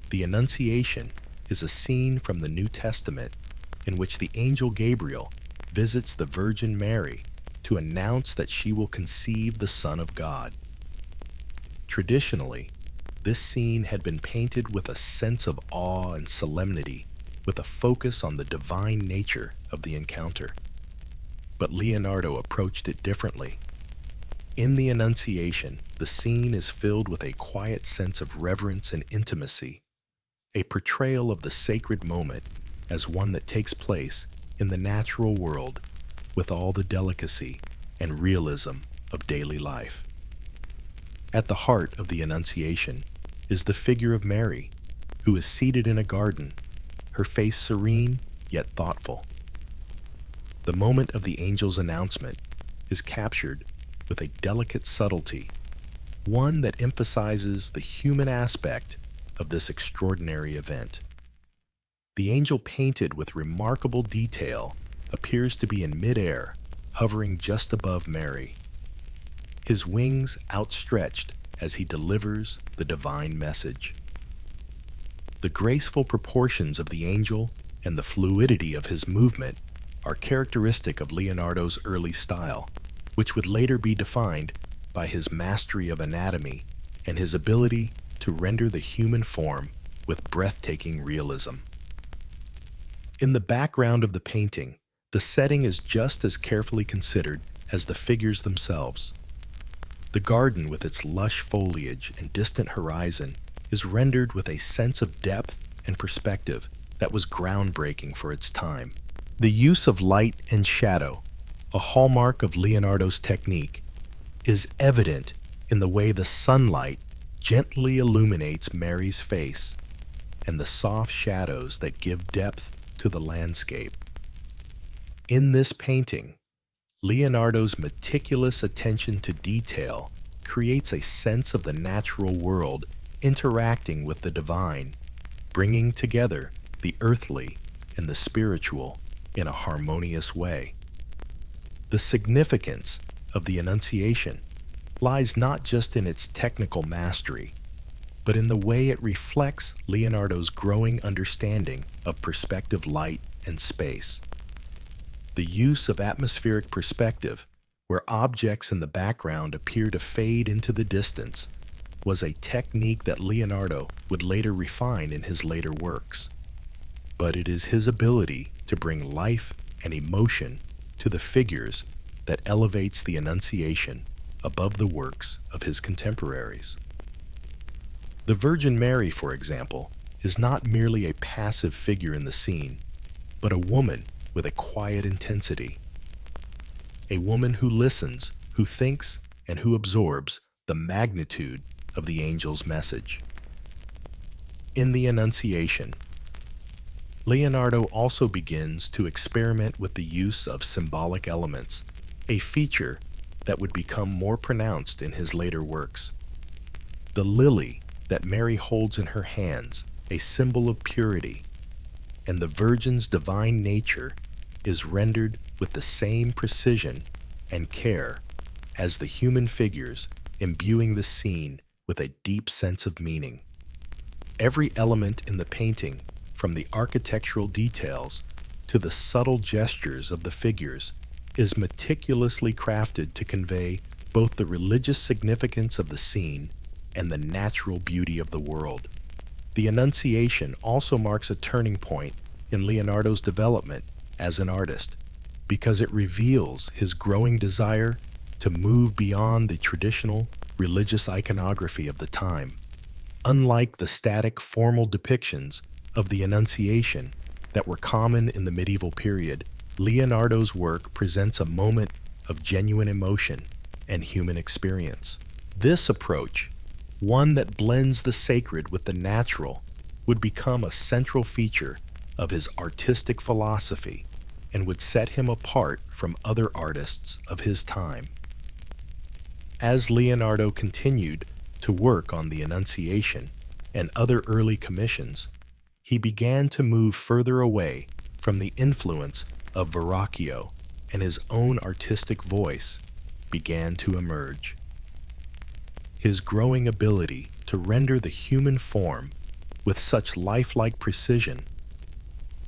The Annunciation is a scene from the New Testament in which the angel Gabriel visits the Virgin Mary to announce that she will conceive the Son of God. Traditionally, this scene had been painted with a sense of awe and solemnity, with a focus on the divine nature of the encounter. But Leonardo approached it differently. In the Annunciation, the scene is filled with a quiet sense of reverence and intimacy, a portrayal of the sacred moment as one that takes place in the natural world with all the delicacy and realism of daily life. At the heart of the Annunciation is the figure of Mary, who is seated in a garden, her face serene yet thoughtful. The moment of the angel's announcement is captured with a delicate subtlety, one that emphasizes the human aspect of this extraordinary event. The angel, painted with remarkable detail, appears to be in midair, hovering just above Mary, his wings outstretched as he delivers the divine message. The graceful proportions of the angel and the fluidity of his movement are characteristic of Leonardo's early style, which would later be defined by his mastery of anatomy and his ability to render the human form with breathtaking realism. In the background of the painting, the setting is just as carefully considered as the figures themselves. The garden, with its lush foliage and distant horizon, is rendered with a sense of depth and perspective that was groundbreaking for its time. The use of light and shadow, a hallmark of Leonardo's technique, is evident in the way the sunlight gently illuminates Mary's face and the soft shadows that give depth to the landscape. In this painting, Leonardo's meticulous attention to detail creates a sense of the natural world interacting with the divine, bringing together the earthly and the spiritual in a harmonious way. The significance of the Annunciation lies not just in its technical mastery, but in the way it reflects Leonardo's growing understanding of perspective, light, and space. The use of atmospheric perspective, where objects in the background appear to fade into the distance, was a technique that Leonardo would later refine in his later works. But it is his ability to bring life and emotion to the figures that elevates the Annunciation above the works of his contemporaries. The Virgin Mary, for example, is not merely a passive figure in the scene, but a woman with a quiet intensity. A woman who listens, who thinks, and who absorbs the magnitude of the angel's message. In the Annunciation, Leonardo also begins to experiment with the use of symbolic elements, a feature that would become more pronounced in his later works. The lily that Mary holds in her hands, a symbol of purity, and the Virgin's divine nature is rendered with the same precision and care as the human figures, imbuing the scene with a deep sense of meaning. Every element in the painting, from the architectural details to the subtle gestures of the figures, is meticulously crafted to convey both the religious significance of the scene and the natural beauty of the world. The Annunciation also marks a turning point in Leonardo's development as an artist, because it reveals his growing desire to move beyond the traditional religious iconography of the time. Unlike the static formal depictions of the Annunciation that were common in the medieval period, Leonardo's work presents a moment of genuine emotion and human experience. This approach, one that blends the sacred with the natural, would become a central feature of his artistic philosophy and would set him apart from other artists of his time. As Leonardo continued to work on the Annunciation and other early commissions, he began to move further away from the influence of Verrocchio, and his own artistic voice began to emerge. His growing ability to render the human form with such lifelike precision,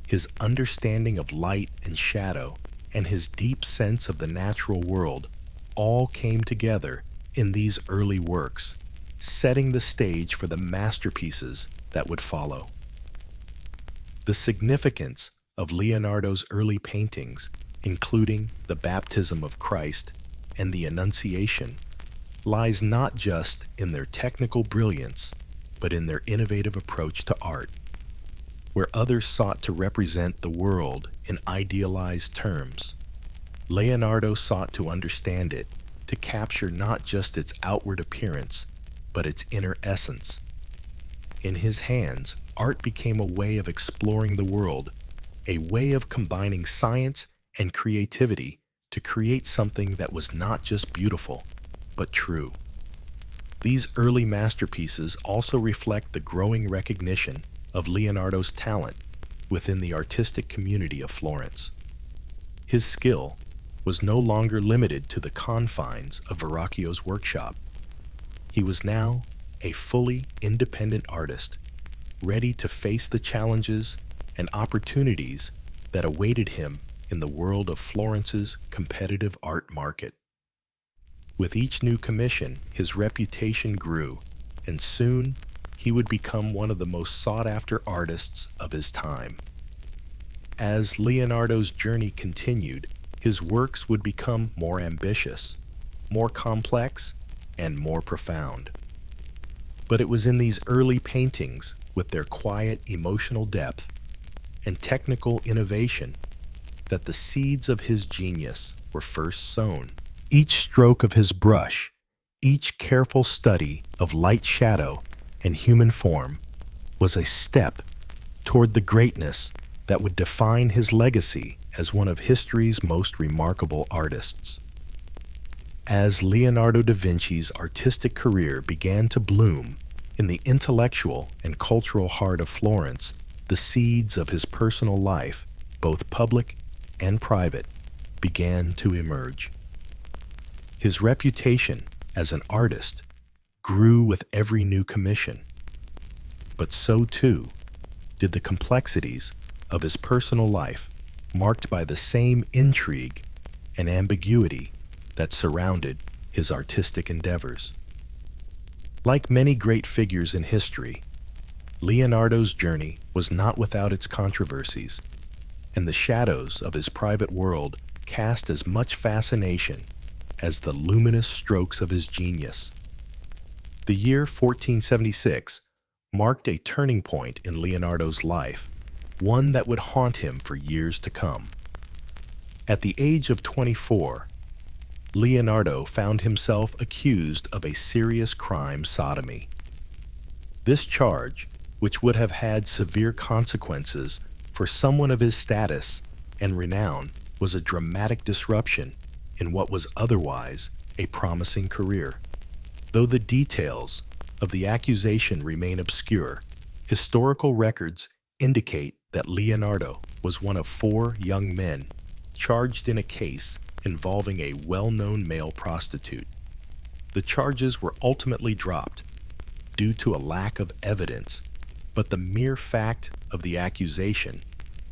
his understanding of light and shadow, and his deep sense of the natural world all came together in these early works, setting the stage for the masterpieces that would follow. The significance of Leonardo's early paintings, including the Baptism of Christ and the Annunciation, lies not just in their technical brilliance, but in their innovative approach to art. Where others sought to represent the world in idealized terms, Leonardo sought to understand it, to capture not just its outward appearance, but its inner essence. In his hands, art became a way of exploring the world, a way of combining science and creativity to create something that was not just beautiful, but true. These early masterpieces also reflect the growing recognition of Leonardo's talent within the artistic community of Florence. His skill was no longer limited to the confines of Verrocchio's workshop. He was now a fully independent artist, ready to face the challenges and opportunities that awaited him in the world of Florence's competitive art market. With each new commission, his reputation grew, and soon he would become one of the most sought-after artists of his time. As Leonardo's journey continued, his works would become more ambitious, more complex, and more profound. But it was in these early paintings, with their quiet emotional depth and technical innovation, that the seeds of his genius were first sown. Each stroke of his brush, each careful study of light, shadow, and human form was a step toward the greatness that would define his legacy as one of history's most remarkable artists. As Leonardo da Vinci's artistic career began to bloom in the intellectual and cultural heart of Florence, the seeds of his personal life, both public and private, began to emerge. His reputation as an artist grew with every new commission, but so too did the complexities of his personal life, marked by the same intrigue and ambiguity that surrounded his artistic endeavors. Like many great figures in history, Leonardo's journey was not without its controversies, and the shadows of his private world cast as much fascination as the luminous strokes of his genius. The year 1476 marked a turning point in Leonardo's life, one that would haunt him for years to come. At the age of 24, Leonardo found himself accused of a serious crime, sodomy. This charge, which would have had severe consequences for someone of his status and renown, was a dramatic disruption in what was otherwise a promising career. Though the details of the accusation remain obscure, historical records indicate that Leonardo was one of 4 young men charged in a case involving a well-known male prostitute. The charges were ultimately dropped due to a lack of evidence, but the mere fact of the accusation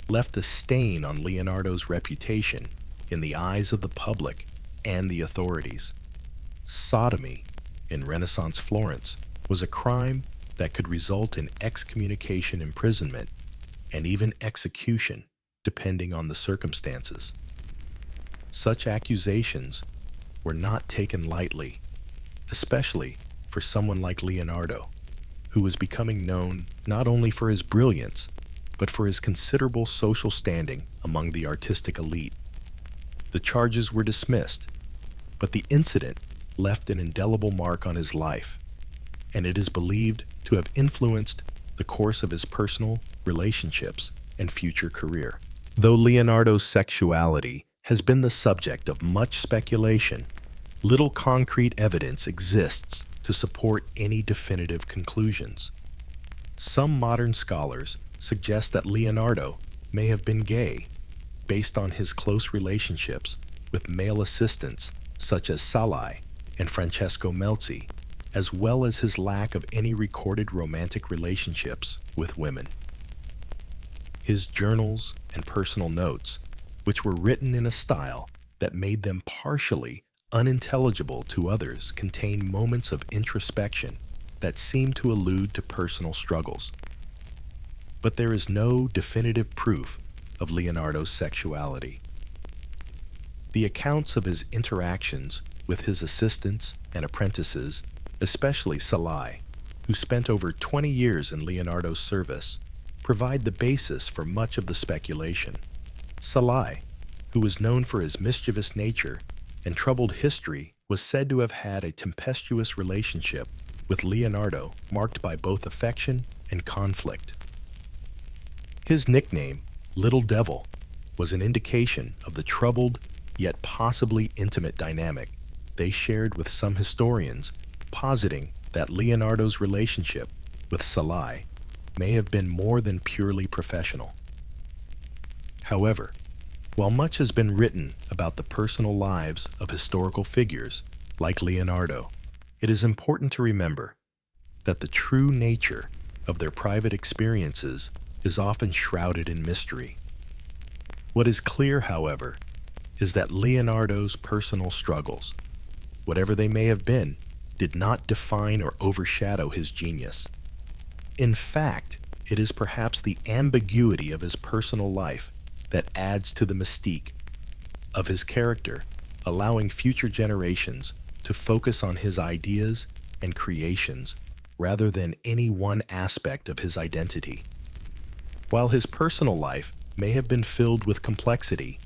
left a stain on Leonardo's reputation in the eyes of the public and the authorities. Sodomy in Renaissance Florence was a crime that could result in excommunication, imprisonment, and even execution, depending on the circumstances. Such accusations were not taken lightly, especially for someone like Leonardo, who was becoming known not only for his brilliance, but for his considerable social standing among the artistic elite. The charges were dismissed, but the incident left an indelible mark on his life, and it is believed to have influenced the course of his personal relationships and future career. Though Leonardo's sexuality has been the subject of much speculation, little concrete evidence exists to support any definitive conclusions. Some modern scholars suggest that Leonardo may have been gay, based on his close relationships with male assistants such as Salai and Francesco Melzi, as well as his lack of any recorded romantic relationships with women. His journals and personal notes, which were written in a style that made them partially unintelligible to others, contain moments of introspection that seem to allude to personal struggles. But there is no definitive proof of Leonardo's sexuality. The accounts of his interactions with his assistants and apprentices, especially Salai, who spent over 20 years in Leonardo's service, provide the basis for much of the speculation. Salai, who was known for his mischievous nature and troubled history, was said to have had a tempestuous relationship with Leonardo marked by both affection and conflict. His nickname, Little Devil, was an indication of the troubled yet possibly intimate dynamic they shared, with some historians positing that Leonardo's relationship with Salai may have been more than purely professional. However, while much has been written about the personal lives of historical figures like Leonardo, it is important to remember that the true nature of their private experiences is often shrouded in mystery. What is clear, however, is that Leonardo's personal struggles, whatever they may have been, did not define or overshadow his genius. In fact, it is perhaps the ambiguity of his personal life that adds to the mystique of his character, allowing future generations to focus on his ideas and creations rather than any one aspect of his identity. While his personal life may have been filled with complexity,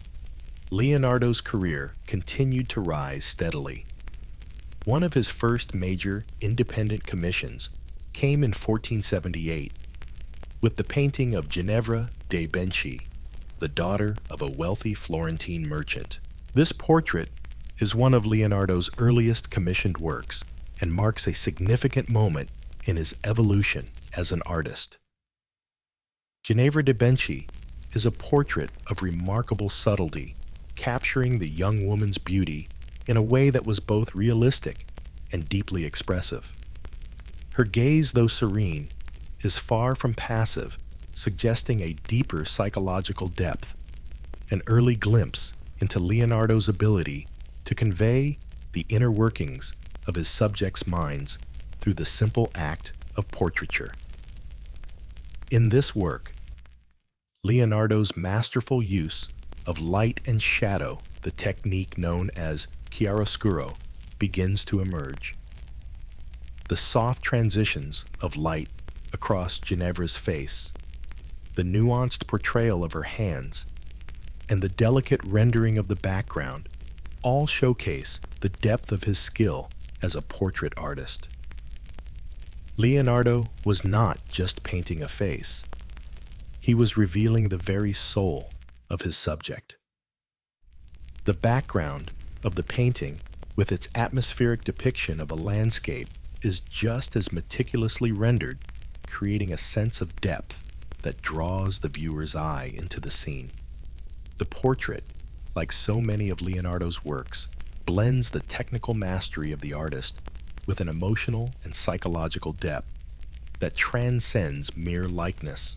Leonardo's career continued to rise steadily. One of his first major independent commissions came in 1478 with the painting of Ginevra da Vinci, the daughter of a wealthy Florentine merchant. This portrait is one of Leonardo's earliest commissioned works and marks a significant moment in his evolution as an artist. Ginevra da Vinci is a portrait of remarkable subtlety, capturing the young woman's beauty in a way that was both realistic and deeply expressive. Her gaze, though serene, is far from passive, suggesting a deeper psychological depth, an early glimpse into Leonardo's ability to convey the inner workings of his subjects' minds through the simple act of portraiture. In this work, Leonardo's masterful use of light and shadow, the technique known as chiaroscuro, begins to emerge. The soft transitions of light across Ginevra's face, the nuanced portrayal of her hands, and the delicate rendering of the background all showcase the depth of his skill as a portrait artist. Leonardo was not just painting a face. He was revealing the very soul of his subject. The background of the painting, with its atmospheric depiction of a landscape, is just as meticulously rendered, creating a sense of depth that draws the viewer's eye into the scene. The portrait, like so many of Leonardo's works, blends the technical mastery of the artist with an emotional and psychological depth that transcends mere likeness.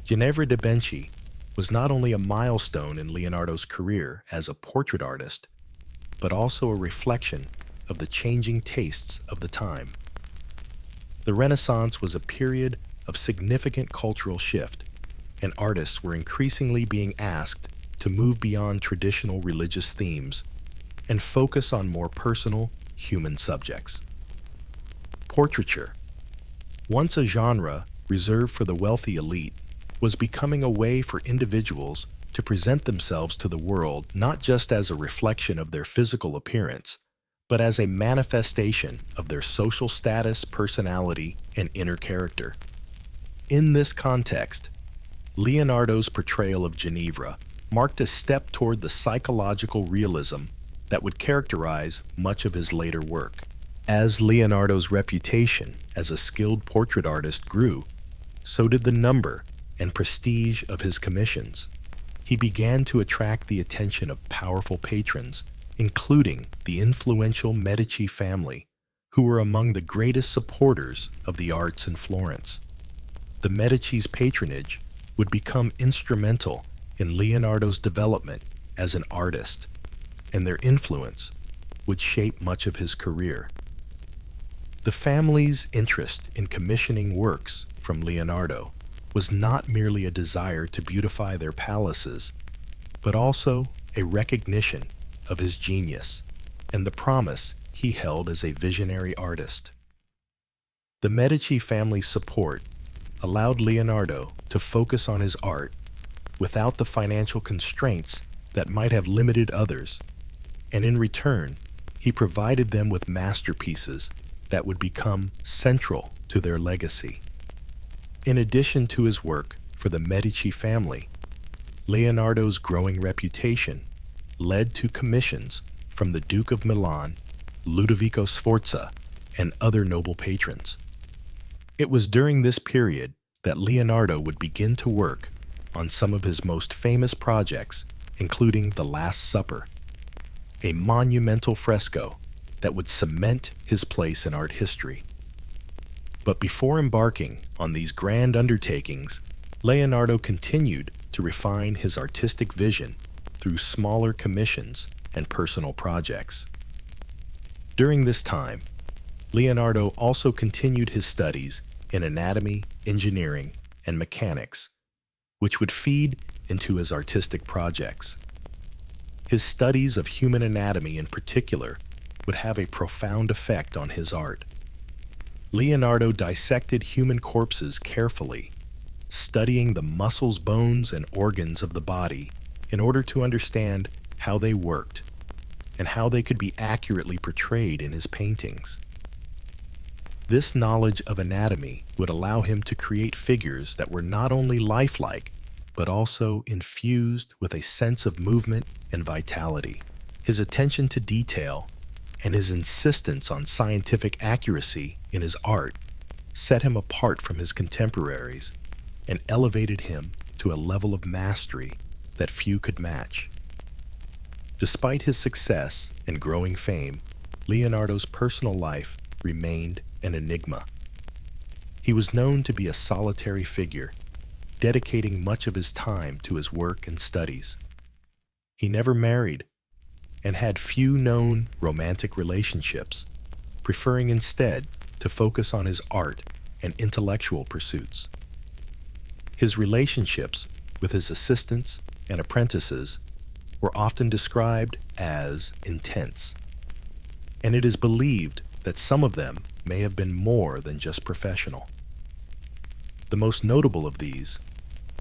Ginevra da Vinci was not only a milestone in Leonardo's career as a portrait artist, but also a reflection of the changing tastes of the time. The Renaissance was a period of significant cultural shift, and artists were increasingly being asked to move beyond traditional religious themes and focus on more personal, human subjects. Portraiture, once a genre reserved for the wealthy elite, was becoming a way for individuals to present themselves to the world not just as a reflection of their physical appearance, but as a manifestation of their social status, personality, and inner character. In this context, Leonardo's portrayal of Ginevra marked a step toward the psychological realism that would characterize much of his later work. As Leonardo's reputation as a skilled portrait artist grew, so did the number and prestige of his commissions. He began to attract the attention of powerful patrons, including the influential Medici family, who were among the greatest supporters of the arts in Florence. The Medici's patronage would become instrumental in Leonardo's development as an artist, and their influence would shape much of his career. The family's interest in commissioning works from Leonardo was not merely a desire to beautify their palaces, but also a recognition of his genius and the promise he held as a visionary artist. The Medici family's support allowed Leonardo to focus on his art without the financial constraints that might have limited others, and in return, he provided them with masterpieces that would become central to their legacy. In addition to his work for the Medici family, Leonardo's growing reputation led to commissions from the Duke of Milan, Ludovico Sforza, and other noble patrons. It was during this period that Leonardo would begin to work on some of his most famous projects, including The Last Supper, a monumental fresco that would cement his place in art history. But before embarking on these grand undertakings, Leonardo continued to refine his artistic vision through smaller commissions and personal projects. During this time, Leonardo also continued his studies in anatomy, engineering, and mechanics, which would feed into his artistic projects. His studies of human anatomy in particular would have a profound effect on his art. Leonardo dissected human corpses carefully, studying the muscles, bones, and organs of the body in order to understand how they worked and how they could be accurately portrayed in his paintings. This knowledge of anatomy would allow him to create figures that were not only lifelike, but also infused with a sense of movement and vitality. His attention to detail and his insistence on scientific accuracy in his art set him apart from his contemporaries and elevated him to a level of mastery that few could match. Despite his success and growing fame, Leonardo's personal life remained an enigma. He was known to be a solitary figure, dedicating much of his time to his work and studies. He never married and had few known romantic relationships, preferring instead to focus on his art and intellectual pursuits. His relationships with his assistants and apprentices were often described as intense, and it is believed that some of them may have been more than just professional. The most notable of these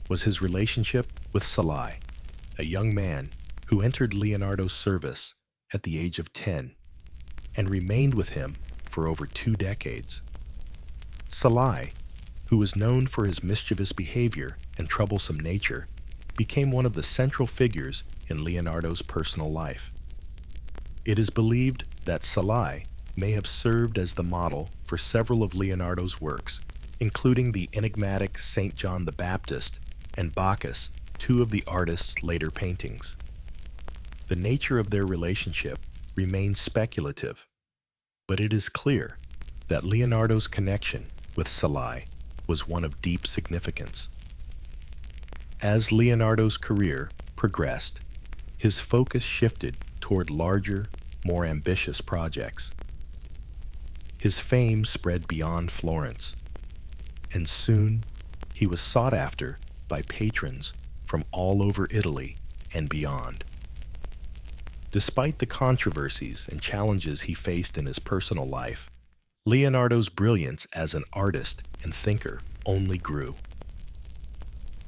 was his relationship with Salai, a young man who entered Leonardo's service at the age of 10 and remained with him for over 2 decades. Salai, who was known for his mischievous behavior and troublesome nature, became one of the central figures in Leonardo's personal life. It is believed that Salai may have served as the model for several of Leonardo's works, including the enigmatic Saint John the Baptist and Bacchus, 2 of the artist's later paintings. The nature of their relationship remains speculative, but it is clear that Leonardo's connection with Salai was one of deep significance. As Leonardo's career progressed, his focus shifted toward larger, more ambitious projects. His fame spread beyond Florence, and soon he was sought after by patrons from all over Italy and beyond. Despite the controversies and challenges he faced in his personal life, Leonardo's brilliance as an artist and thinker only grew.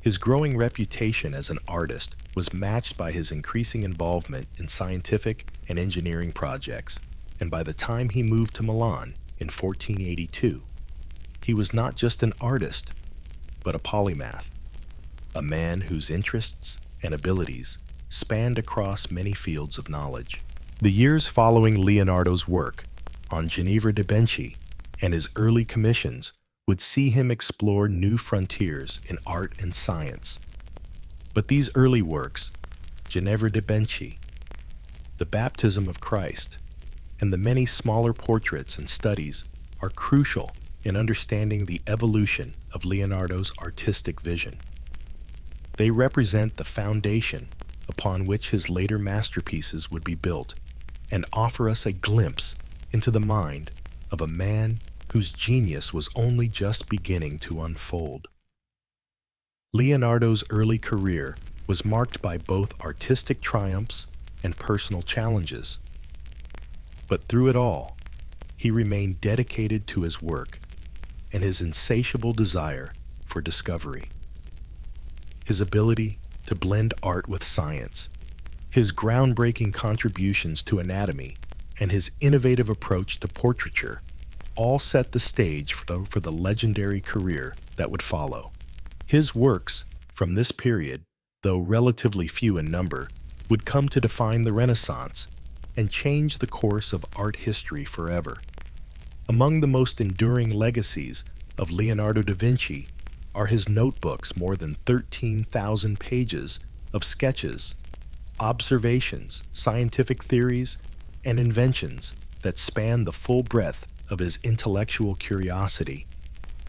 His growing reputation as an artist was matched by his increasing involvement in scientific and engineering projects, and by the time he moved to Milan in 1482, he was not just an artist, but a polymath, a man whose interests and abilities spanned across many fields of knowledge. The years following Leonardo's work on Ginevra da Vinci and his early commissions would see him explore new frontiers in art and science. But these early works, Ginevra da Vinci, the Baptism of Christ, and the many smaller portraits and studies are crucial in understanding the evolution of Leonardo's artistic vision. They represent the foundation upon which his later masterpieces would be built and offer us a glimpse into the mind of a man whose genius was only just beginning to unfold. Leonardo's early career was marked by both artistic triumphs and personal challenges. But through it all, he remained dedicated to his work and his insatiable desire for discovery. His ability to blend art with science, his groundbreaking contributions to anatomy, and his innovative approach to portraiture all set the stage for the legendary career that would follow. His works from this period, though relatively few in number, would come to define the Renaissance and change the course of art history forever. Among the most enduring legacies of Leonardo da Vinci are his notebooks, more than 13,000 pages of sketches, observations, scientific theories, and inventions that span the full breadth of his intellectual curiosity.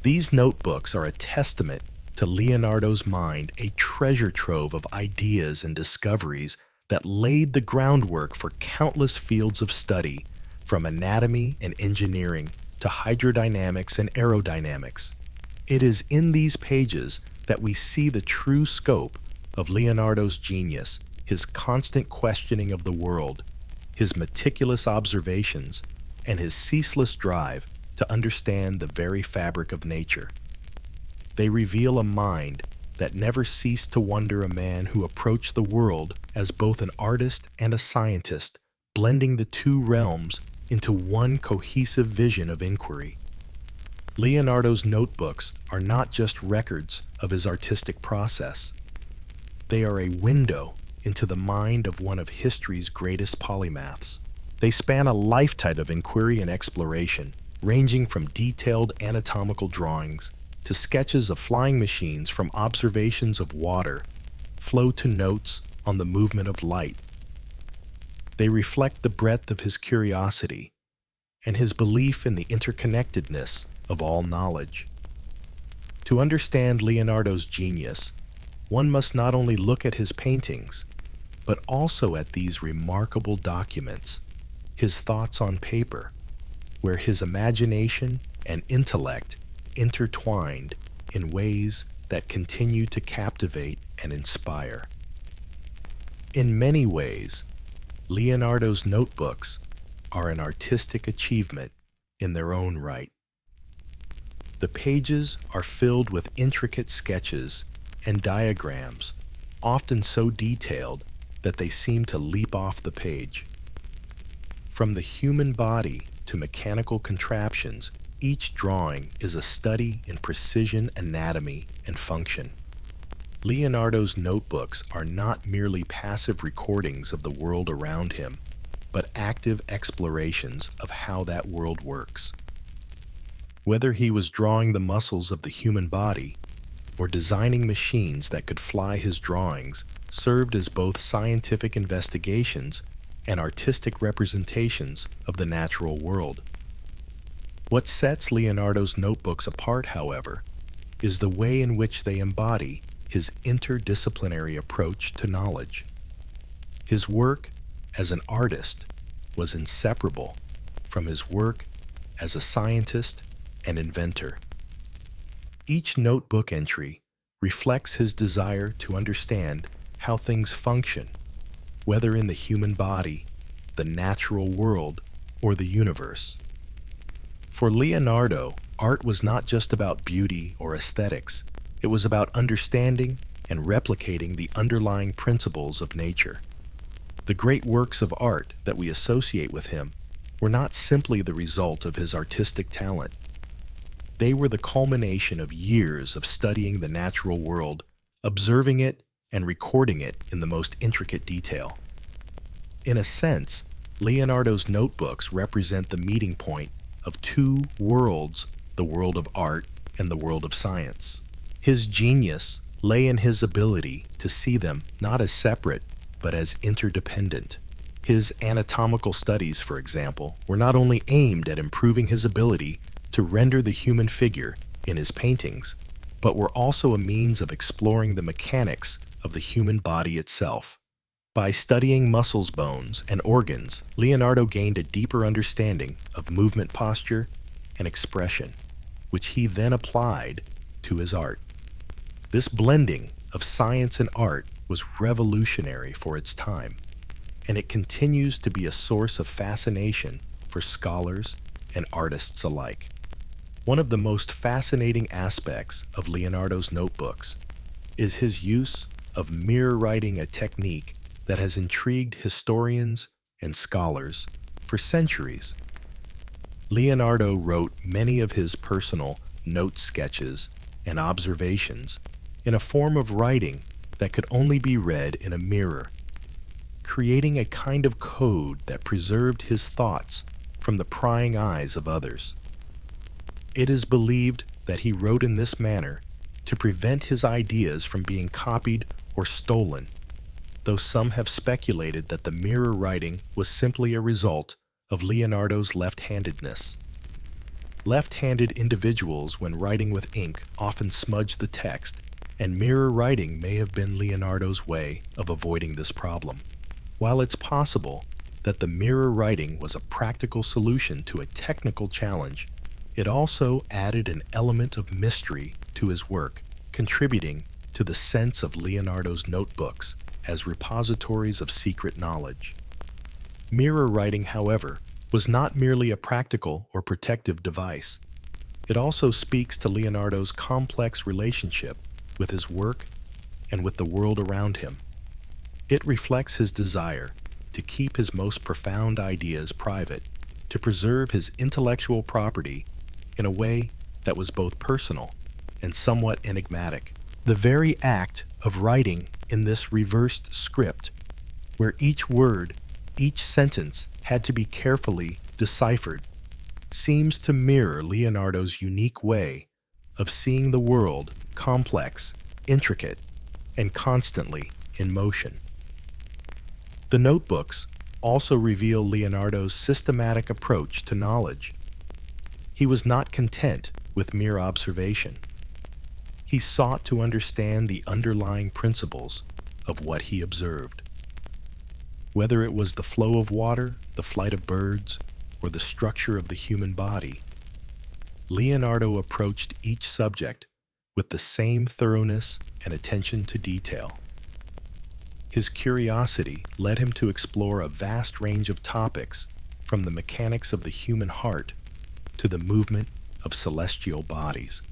These notebooks are a testament to Leonardo's mind, a treasure trove of ideas and discoveries that laid the groundwork for countless fields of study, from anatomy and engineering to hydrodynamics and aerodynamics. It is in these pages that we see the true scope of Leonardo's genius, his constant questioning of the world, his meticulous observations, and his ceaseless drive to understand the very fabric of nature. They reveal a mind that never ceased to wonder, a man who approached the world as both an artist and a scientist, blending the two realms into one cohesive vision of inquiry. Leonardo's notebooks are not just records of his artistic process. They are a window into the mind of one of history's greatest polymaths. They span a lifetime of inquiry and exploration, ranging from detailed anatomical drawings to sketches of flying machines, from observations of water flow to notes on the movement of light. They reflect the breadth of his curiosity and his belief in the interconnectedness of all knowledge. To understand Leonardo's genius, one must not only look at his paintings, but also at these remarkable documents, his thoughts on paper, where his imagination and intellect intertwined in ways that continue to captivate and inspire. In many ways, Leonardo's notebooks are an artistic achievement in their own right. The pages are filled with intricate sketches and diagrams, often so detailed that they seem to leap off the page. From the human body to mechanical contraptions, each drawing is a study in precision, anatomy, and function. Leonardo's notebooks are not merely passive recordings of the world around him, but active explorations of how that world works. Whether he was drawing the muscles of the human body or designing machines that could fly, his drawings served as both scientific investigations and artistic representations of the natural world. What sets Leonardo's notebooks apart, however, is the way in which they embody his interdisciplinary approach to knowledge. His work as an artist was inseparable from his work as a scientist and inventor. Each notebook entry reflects his desire to understand how things function, whether in the human body, the natural world, or the universe. For Leonardo, art was not just about beauty or aesthetics. It was about understanding and replicating the underlying principles of nature. The great works of art that we associate with him were not simply the result of his artistic talent. They were the culmination of years of studying the natural world, observing it, and recording it in the most intricate detail. In a sense, Leonardo's notebooks represent the meeting point of two worlds, the world of art and the world of science. His genius lay in his ability to see them not as separate, but as interdependent. His anatomical studies, for example, were not only aimed at improving his ability to render the human figure in his paintings, but were also a means of exploring the mechanics of the human body itself. By studying muscles, bones, and organs, Leonardo gained a deeper understanding of movement, posture, and expression, which he then applied to his art. This blending of science and art was revolutionary for its time, and it continues to be a source of fascination for scholars and artists alike. One of the most fascinating aspects of Leonardo's notebooks is his use of mirror writing, a technique that has intrigued historians and scholars for centuries. Leonardo wrote many of his personal note sketches and observations in a form of writing that could only be read in a mirror, creating a kind of code that preserved his thoughts from the prying eyes of others. It is believed that he wrote in this manner to prevent his ideas from being copied or stolen, though some have speculated that the mirror writing was simply a result of Leonardo's left-handedness. Left-handed individuals, when writing with ink, often smudge the text, and mirror writing may have been Leonardo's way of avoiding this problem. While it's possible that the mirror writing was a practical solution to a technical challenge, it also added an element of mystery to his work, contributing to the sense of Leonardo's notebooks as repositories of secret knowledge. Mirror writing, however, was not merely a practical or protective device. It also speaks to Leonardo's complex relationship with his work and with the world around him. It reflects his desire to keep his most profound ideas private, to preserve his intellectual property in a way that was both personal and somewhat enigmatic. The very act of writing in this reversed script, where each word, each sentence had to be carefully deciphered, seems to mirror Leonardo's unique way of seeing the world, complex, intricate, and constantly in motion. The notebooks also reveal Leonardo's systematic approach to knowledge. He was not content with mere observation. He sought to understand the underlying principles of what he observed. Whether it was the flow of water, the flight of birds, or the structure of the human body, Leonardo approached each subject with the same thoroughness and attention to detail. His curiosity led him to explore a vast range of topics, from the mechanics of the human heart to the movement of celestial bodies.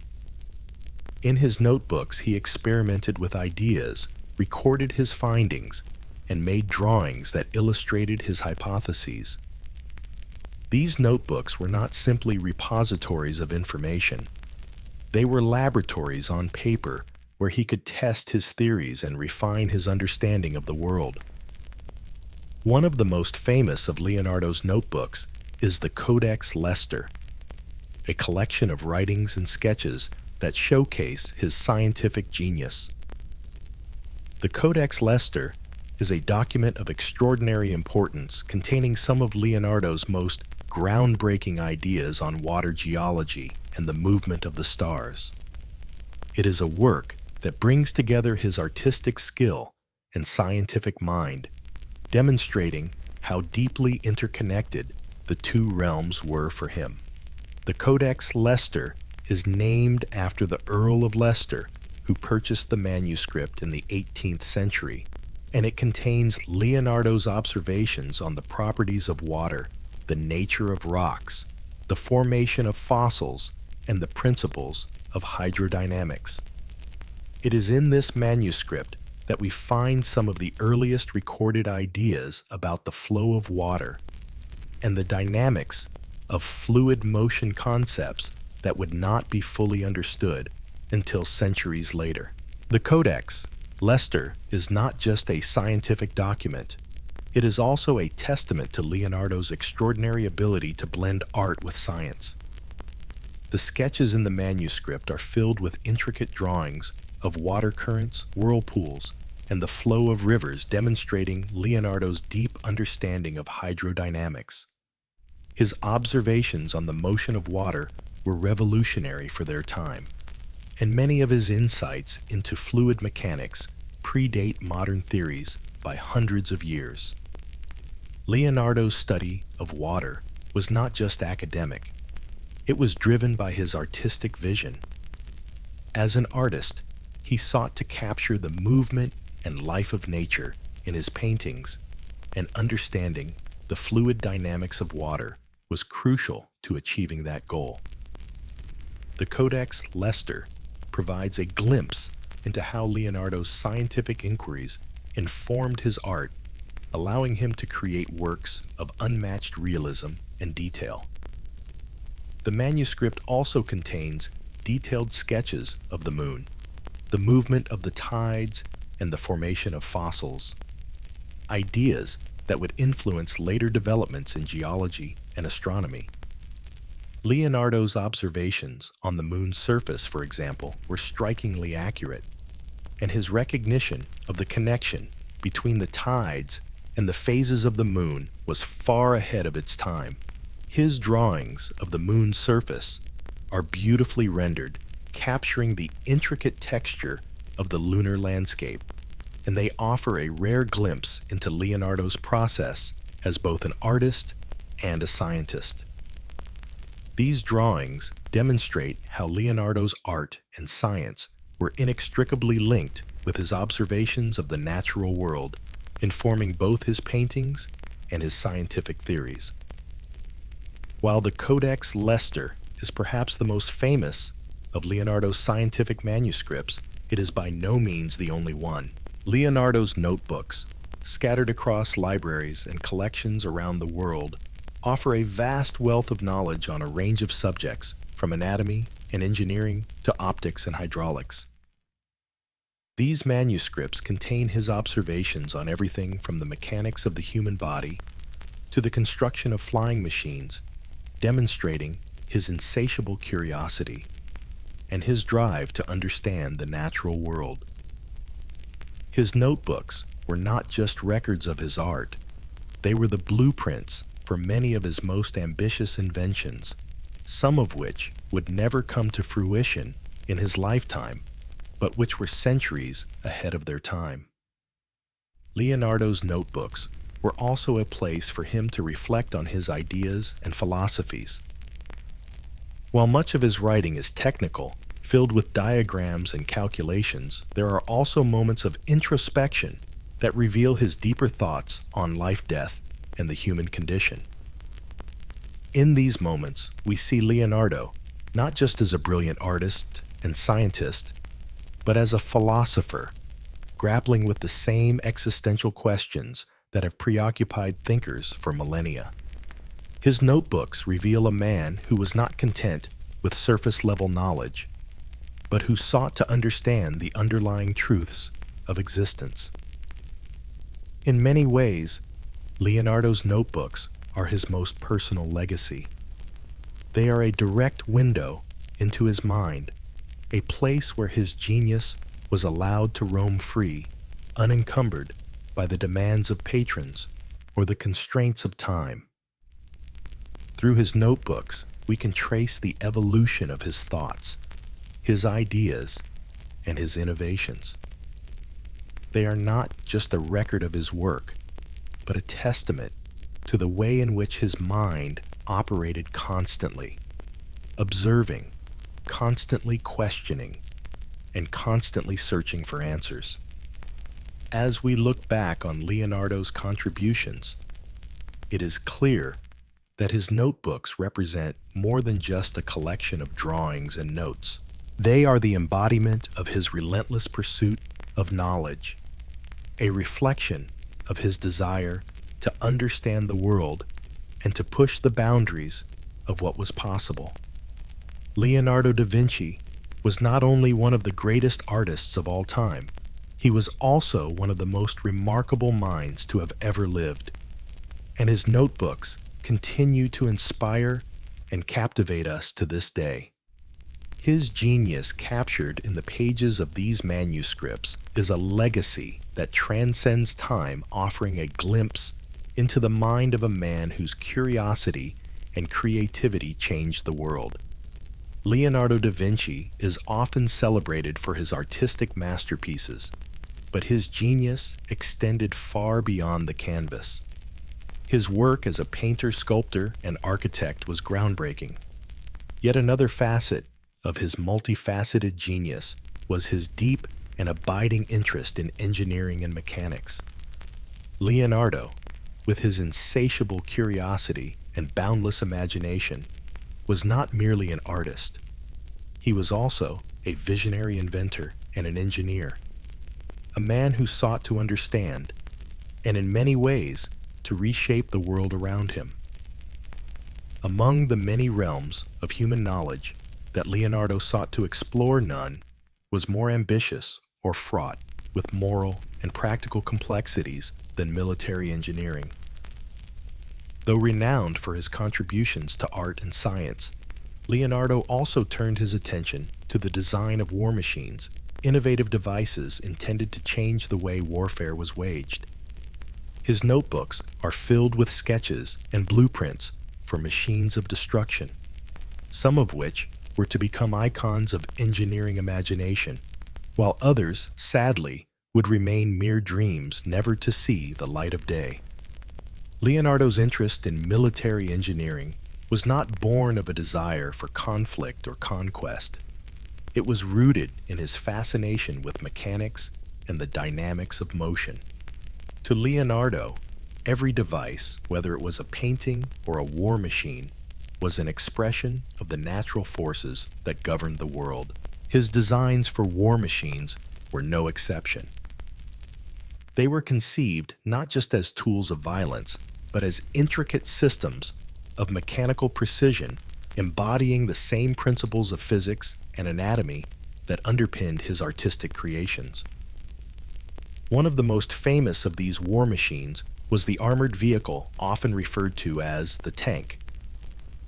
In his notebooks, he experimented with ideas, recorded his findings, and made drawings that illustrated his hypotheses. These notebooks were not simply repositories of information. They were laboratories on paper where he could test his theories and refine his understanding of the world. One of the most famous of Leonardo's notebooks is the Codex Leicester, a collection of writings and sketches that showcase his scientific genius. The Codex Leicester is a document of extraordinary importance containing some of Leonardo's most groundbreaking ideas on water geology and the movement of the stars. It is a work that brings together his artistic skill and scientific mind, demonstrating how deeply interconnected the two realms were for him. The Codex Leicester is named after the Earl of Leicester, who purchased the manuscript in the 18th century, and it contains Leonardo's observations on the properties of water, the nature of rocks, the formation of fossils, and the principles of hydrodynamics. It is in this manuscript that we find some of the earliest recorded ideas about the flow of water and the dynamics of fluid motion concepts that would not be fully understood until centuries later. The Codex Leicester is not just a scientific document, it is also a testament to Leonardo's extraordinary ability to blend art with science. The sketches in the manuscript are filled with intricate drawings of water currents, whirlpools, and the flow of rivers, demonstrating Leonardo's deep understanding of hydrodynamics. His observations on the motion of water were revolutionary for their time, and many of his insights into fluid mechanics predate modern theories by hundreds of years. Leonardo's study of water was not just academic, it was driven by his artistic vision. As an artist, he sought to capture the movement and life of nature in his paintings, and understanding the fluid dynamics of water was crucial to achieving that goal. The Codex Leicester provides a glimpse into how Leonardo's scientific inquiries informed his art, allowing him to create works of unmatched realism and detail. The manuscript also contains detailed sketches of the moon, the movement of the tides, and the formation of fossils, ideas that would influence later developments in geology and astronomy. Leonardo's observations on the moon's surface, for example, were strikingly accurate, and his recognition of the connection between the tides and the phases of the moon was far ahead of its time. His drawings of the moon's surface are beautifully rendered, capturing the intricate texture of the lunar landscape, and they offer a rare glimpse into Leonardo's process as both an artist and a scientist. These drawings demonstrate how Leonardo's art and science were inextricably linked with his observations of the natural world, informing both his paintings and his scientific theories. While the Codex Leicester is perhaps the most famous of Leonardo's scientific manuscripts, it is by no means the only one. Leonardo's notebooks, scattered across libraries and collections around the world, offer a vast wealth of knowledge on a range of subjects, from anatomy and engineering to optics and hydraulics. These manuscripts contain his observations on everything from the mechanics of the human body to the construction of flying machines, demonstrating his insatiable curiosity and his drive to understand the natural world. His notebooks were not just records of his art, they were the blueprints for many of his most ambitious inventions, some of which would never come to fruition in his lifetime, but which were centuries ahead of their time. Leonardo's notebooks were also a place for him to reflect on his ideas and philosophies. While much of his writing is technical, filled with diagrams and calculations, there are also moments of introspection that reveal his deeper thoughts on life, death, and the human condition. In these moments, we see Leonardo not just as a brilliant artist and scientist, but as a philosopher, grappling with the same existential questions that have preoccupied thinkers for millennia. His notebooks reveal a man who was not content with surface-level knowledge, but who sought to understand the underlying truths of existence. In many ways, Leonardo's notebooks are his most personal legacy. They are a direct window into his mind, a place where his genius was allowed to roam free, unencumbered by the demands of patrons or the constraints of time. Through his notebooks, we can trace the evolution of his thoughts, his ideas, and his innovations. They are not just a record of his work, but a testament to the way in which his mind operated constantly, observing, constantly questioning, and constantly searching for answers. As we look back on Leonardo's contributions, it is clear that his notebooks represent more than just a collection of drawings and notes. They are the embodiment of his relentless pursuit of knowledge, a reflection of his desire to understand the world and to push the boundaries of what was possible. Leonardo da Vinci was not only one of the greatest artists of all time, he was also one of the most remarkable minds to have ever lived, and his notebooks continue to inspire and captivate us to this day. His genius captured in the pages of these manuscripts is a legacy that transcends time, offering a glimpse into the mind of a man whose curiosity and creativity changed the world. Leonardo da Vinci is often celebrated for his artistic masterpieces, but his genius extended far beyond the canvas. His work as a painter, sculptor, and architect was groundbreaking. Yet another facet of his multifaceted genius was his deep and abiding interest in engineering and mechanics. Leonardo, with his insatiable curiosity and boundless imagination, was not merely an artist. He was also a visionary inventor and an engineer, a man who sought to understand, and in many ways, to reshape the world around him. Among the many realms of human knowledge that Leonardo sought to explore, none was more ambitious or fraught with moral and practical complexities than military engineering. Though renowned for his contributions to art and science, Leonardo also turned his attention to the design of war machines, innovative devices intended to change the way warfare was waged. His notebooks are filled with sketches and blueprints for machines of destruction, some of which were to become icons of engineering imagination, while others, sadly, would remain mere dreams never to see the light of day. Leonardo's interest in military engineering was not born of a desire for conflict or conquest. It was rooted in his fascination with mechanics and the dynamics of motion. To Leonardo, every device, whether it was a painting or a war machine, was an expression of the natural forces that governed the world. His designs for war machines were no exception. They were conceived not just as tools of violence, but as intricate systems of mechanical precision, embodying the same principles of physics and anatomy that underpinned his artistic creations. One of the most famous of these war machines was the armored vehicle often referred to as the tank.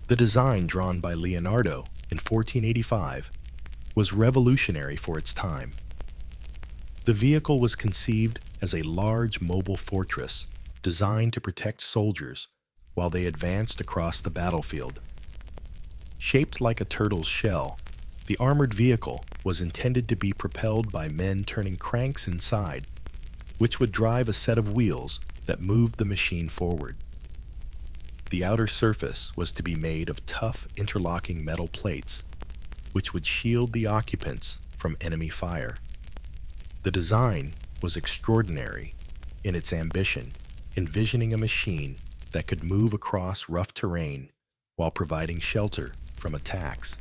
The design drawn by Leonardo in 1485 was revolutionary for its time. The vehicle was conceived as a large mobile fortress designed to protect soldiers while they advanced across the battlefield. Shaped like a turtle's shell, the armored vehicle was intended to be propelled by men turning cranks inside, which would drive a set of wheels that moved the machine forward. The outer surface was to be made of tough interlocking metal plates, which would shield the occupants from enemy fire. The design was extraordinary in its ambition, envisioning a machine that could move across rough terrain while providing shelter from attacks.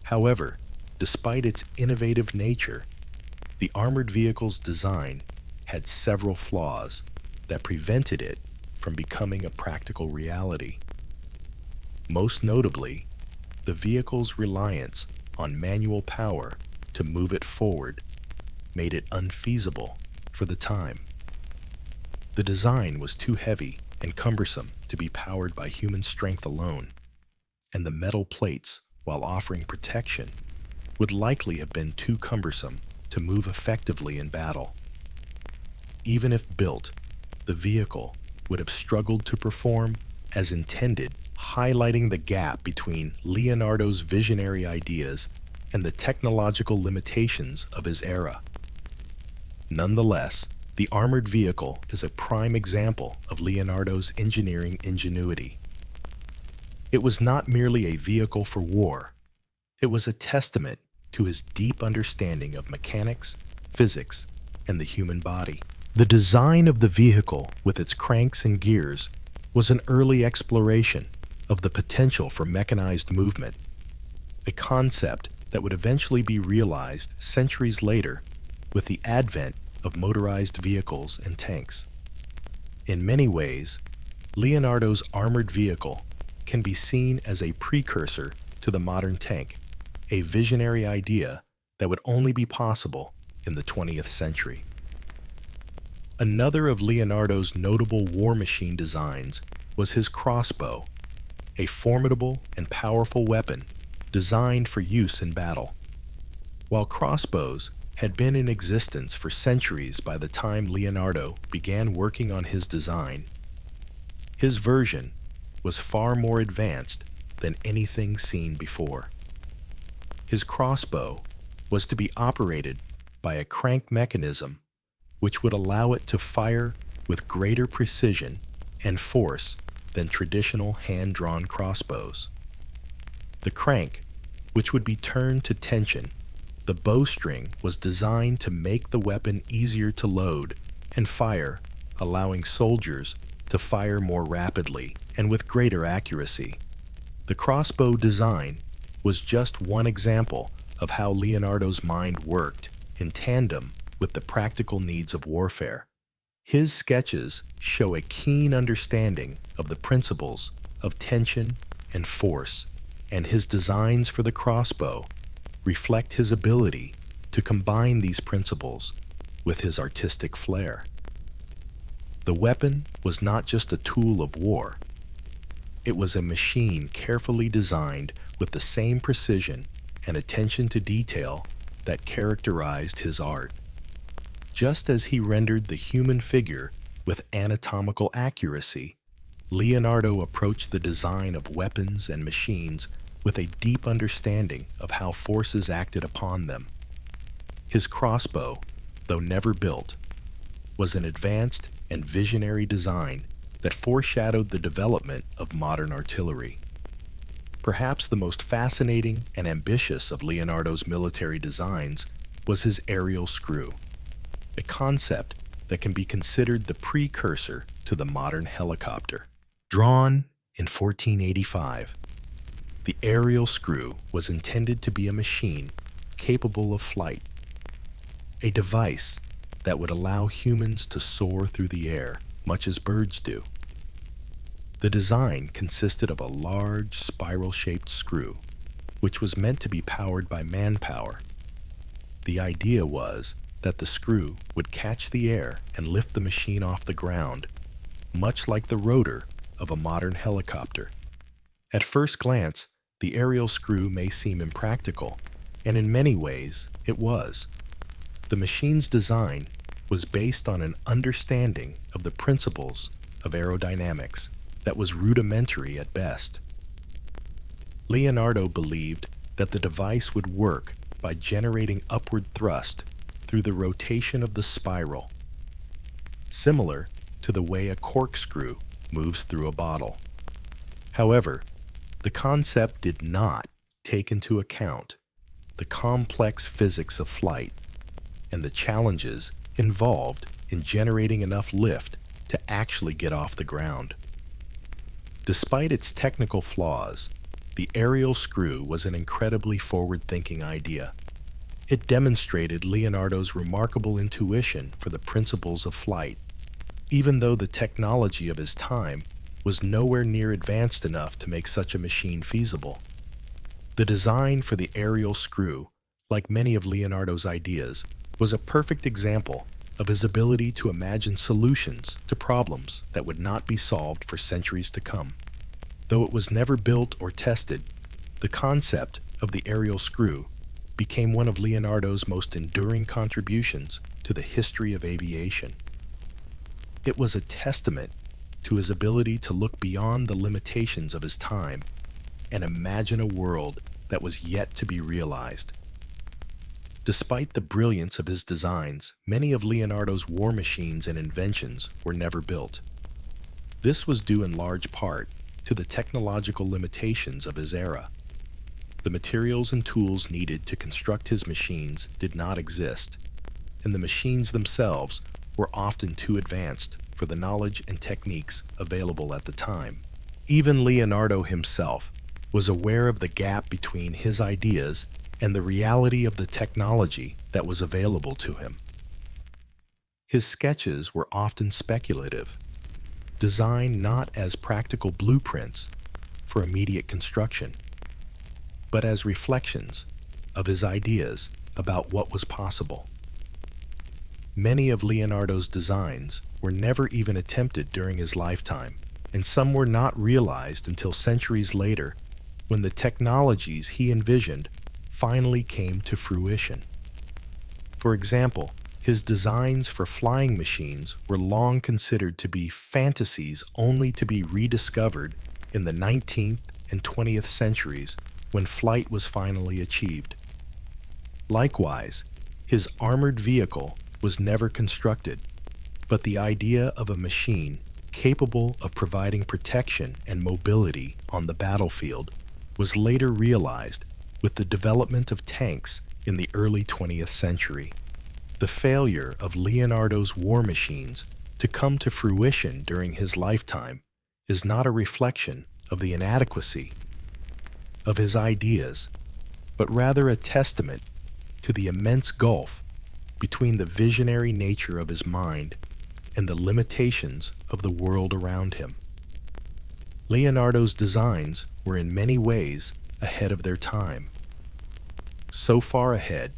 However, despite its innovative nature, the armored vehicle's design had several flaws that prevented it from becoming a practical reality. Most notably, the vehicle's reliance on manual power to move it forward made it unfeasible for the time. The design was too heavy and cumbersome to be powered by human strength alone, and the metal plates, while offering protection, would likely have been too cumbersome to move effectively in battle. Even if built, the vehicle would have struggled to perform as intended, highlighting the gap between Leonardo's visionary ideas and the technological limitations of his era. Nonetheless, the armored vehicle is a prime example of Leonardo's engineering ingenuity. It was not merely a vehicle for war, it was a testament to his deep understanding of mechanics, physics, and the human body. The design of the vehicle, with its cranks and gears, was an early exploration of the potential for mechanized movement, a concept that would eventually be realized centuries later with the advent of motorized vehicles and tanks. In many ways, Leonardo's armored vehicle can be seen as a precursor to the modern tank, a visionary idea that would only be possible in the 20th century. Another of Leonardo's notable war machine designs was his crossbow, a formidable and powerful weapon designed for use in battle. While crossbows had been in existence for centuries by the time Leonardo began working on his design, his version was far more advanced than anything seen before. His crossbow was to be operated by a crank mechanism which would allow it to fire with greater precision and force than traditional hand-drawn crossbows. The crank, which would be turned to tension, the bowstring was designed to make the weapon easier to load and fire, allowing soldiers to fire more rapidly and with greater accuracy. The crossbow design was just one example of how Leonardo's mind worked in tandem with the practical needs of warfare. His sketches show a keen understanding of the principles of tension and force, and his designs for the crossbow reflect his ability to combine these principles with his artistic flair. The weapon was not just a tool of war. It was a machine carefully designed with the same precision and attention to detail that characterized his art. Just as he rendered the human figure with anatomical accuracy, Leonardo approached the design of weapons and machines with a deep understanding of how forces acted upon them. His crossbow, though never built, was an advanced and visionary design that foreshadowed the development of modern artillery. Perhaps the most fascinating and ambitious of Leonardo's military designs was his aerial screw, a concept that can be considered the precursor to the modern helicopter. Drawn in 1485, the aerial screw was intended to be a machine capable of flight, a device that would allow humans to soar through the air, much as birds do. The design consisted of a large spiral-shaped screw, which was meant to be powered by manpower. The idea was that the screw would catch the air and lift the machine off the ground, much like the rotor of a modern helicopter. At first glance, the aerial screw may seem impractical, and in many ways, it was. The machine's design was based on an understanding of the principles of aerodynamics that was rudimentary at best. Leonardo believed that the device would work by generating upward thrust through the rotation of the spiral, similar to the way a corkscrew moves through a bottle. However, the concept did not take into account the complex physics of flight and the challenges involved in generating enough lift to actually get off the ground. Despite its technical flaws, the aerial screw was an incredibly forward-thinking idea. It demonstrated Leonardo's remarkable intuition for the principles of flight, even though the technology of his time was nowhere near advanced enough to make such a machine feasible. The design for the aerial screw, like many of Leonardo's ideas, was a perfect example of his ability to imagine solutions to problems that would not be solved for centuries to come. Though it was never built or tested, the concept of the aerial screw became one of Leonardo's most enduring contributions to the history of aviation. It was a testament to his ability to look beyond the limitations of his time and imagine a world that was yet to be realized. Despite the brilliance of his designs, many of Leonardo's war machines and inventions were never built. This was due in large part to the technological limitations of his era. The materials and tools needed to construct his machines did not exist, and the machines themselves were often too advanced for the knowledge and techniques available at the time. Even Leonardo himself was aware of the gap between his ideas and the reality of the technology that was available to him. His sketches were often speculative, designed not as practical blueprints for immediate construction, but as reflections of his ideas about what was possible. Many of Leonardo's designs were never even attempted during his lifetime, and some were not realized until centuries later, when the technologies he envisioned finally came to fruition. For example, his designs for flying machines were long considered to be fantasies only to be rediscovered in the 19th and 20th centuries when flight was finally achieved. Likewise, his armored vehicle was never constructed, but the idea of a machine capable of providing protection and mobility on the battlefield was later realized with the development of tanks in the early 20th century. The failure of Leonardo's war machines to come to fruition during his lifetime is not a reflection of the inadequacy of his ideas, but rather a testament to the immense gulf between the visionary nature of his mind and the limitations of the world around him. Leonardo's designs were in many ways ahead of their time, so far ahead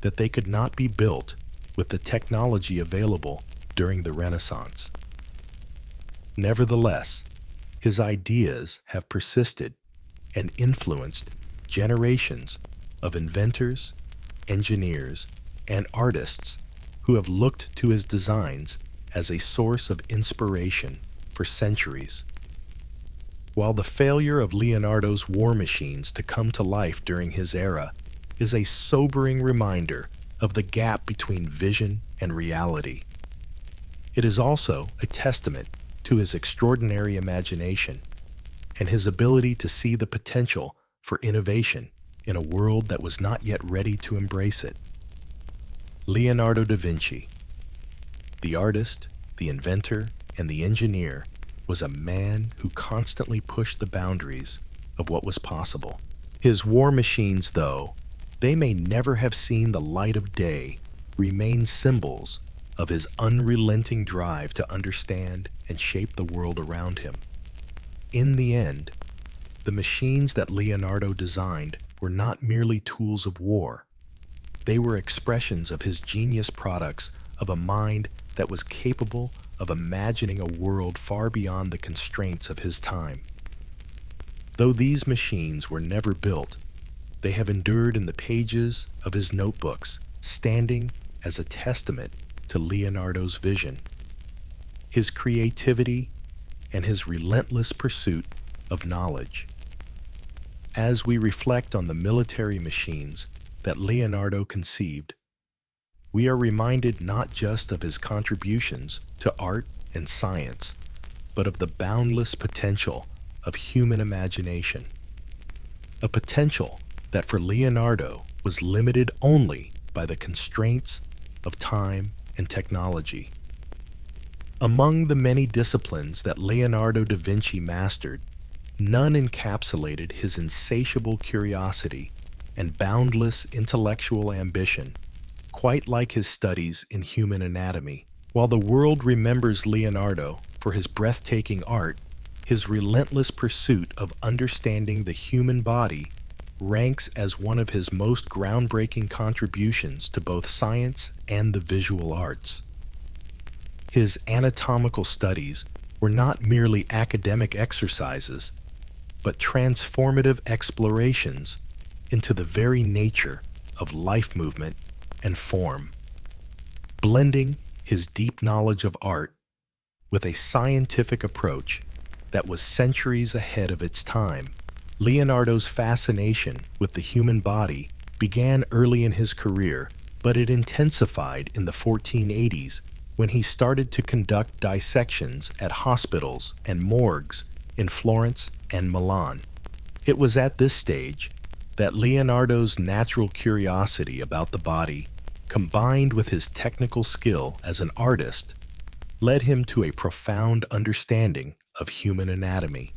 that they could not be built with the technology available during the Renaissance. Nevertheless, his ideas have persisted and influenced generations of inventors, engineers, and artists who have looked to his designs as a source of inspiration for centuries. While the failure of Leonardo's war machines to come to life during his era is a sobering reminder of the gap between vision and reality, it is also a testament to his extraordinary imagination and his ability to see the potential for innovation in a world that was not yet ready to embrace it. Leonardo da Vinci, the artist, the inventor, and the engineer, was a man who constantly pushed the boundaries of what was possible. His war machines, though they may never have seen the light of day, remain symbols of his unrelenting drive to understand and shape the world around him. In the end, the machines that Leonardo designed were not merely tools of war. They were expressions of his genius, products of a mind that was capable of imagining a world far beyond the constraints of his time. Though these machines were never built, they have endured in the pages of his notebooks, standing as a testament to Leonardo's vision, his creativity, and his relentless pursuit of knowledge. As we reflect on the military machines that Leonardo conceived, we are reminded not just of his contributions to art and science, but of the boundless potential of human imagination. A potential that for Leonardo was limited only by the constraints of time and technology. Among the many disciplines that Leonardo da Vinci mastered, none encapsulated his insatiable curiosity and boundless intellectual ambition quite like his studies in human anatomy. While the world remembers Leonardo for his breathtaking art, his relentless pursuit of understanding the human body ranks as one of his most groundbreaking contributions to both science and the visual arts. His anatomical studies were not merely academic exercises, but transformative explorations into the very nature of life movement and form. Blending his deep knowledge of art with a scientific approach that was centuries ahead of its time, Leonardo's fascination with the human body began early in his career, but it intensified in the 1480s when he started to conduct dissections at hospitals and morgues in Florence and Milan. It was at this stage that Leonardo's natural curiosity about the body, combined with his technical skill as an artist, led him to a profound understanding of human anatomy.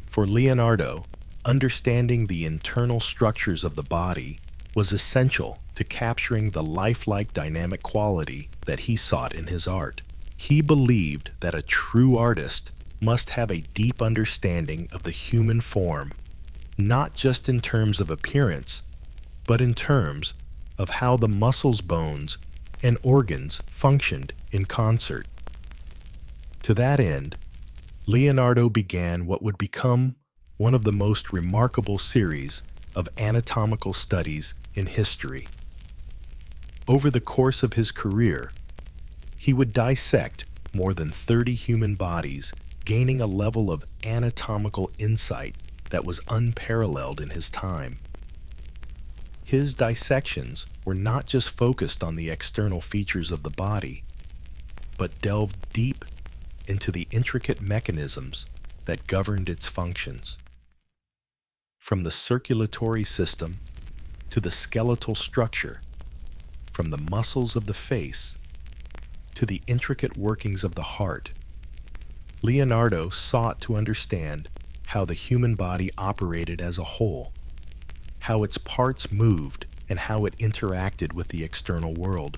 For Leonardo, understanding the internal structures of the body was essential to capturing the lifelike dynamic quality that he sought in his art. He believed that a true artist must have a deep understanding of the human form, not just in terms of appearance, but in terms of how the muscles, bones, and organs functioned in concert. To that end, Leonardo began what would become one of the most remarkable series of anatomical studies in history. Over the course of his career, he would dissect more than 30 human bodies, gaining a level of anatomical insight that was unparalleled in his time. His dissections were not just focused on the external features of the body, but delved deep into the intricate mechanisms that governed its functions. From the circulatory system to the skeletal structure, from the muscles of the face to the intricate workings of the heart, Leonardo sought to understand how the human body operated as a whole, how its parts moved, and how it interacted with the external world.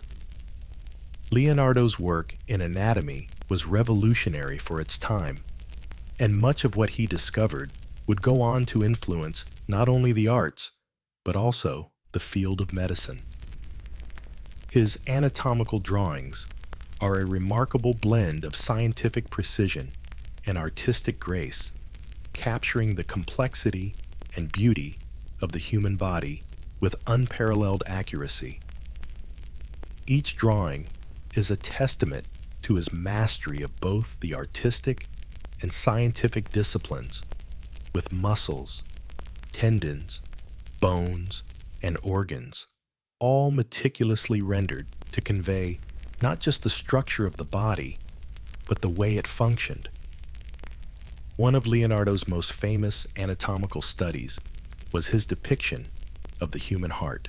Leonardo's work in anatomy was revolutionary for its time, and much of what he discovered would go on to influence not only the arts, but also the field of medicine. His anatomical drawings are a remarkable blend of scientific precision and artistic grace, capturing the complexity and beauty of the human body with unparalleled accuracy. Each drawing is a testament to his mastery of both the artistic and scientific disciplines, with muscles, tendons, bones, and organs, all meticulously rendered to convey not just the structure of the body, but the way it functioned. One of Leonardo's most famous anatomical studies was his depiction of the human heart.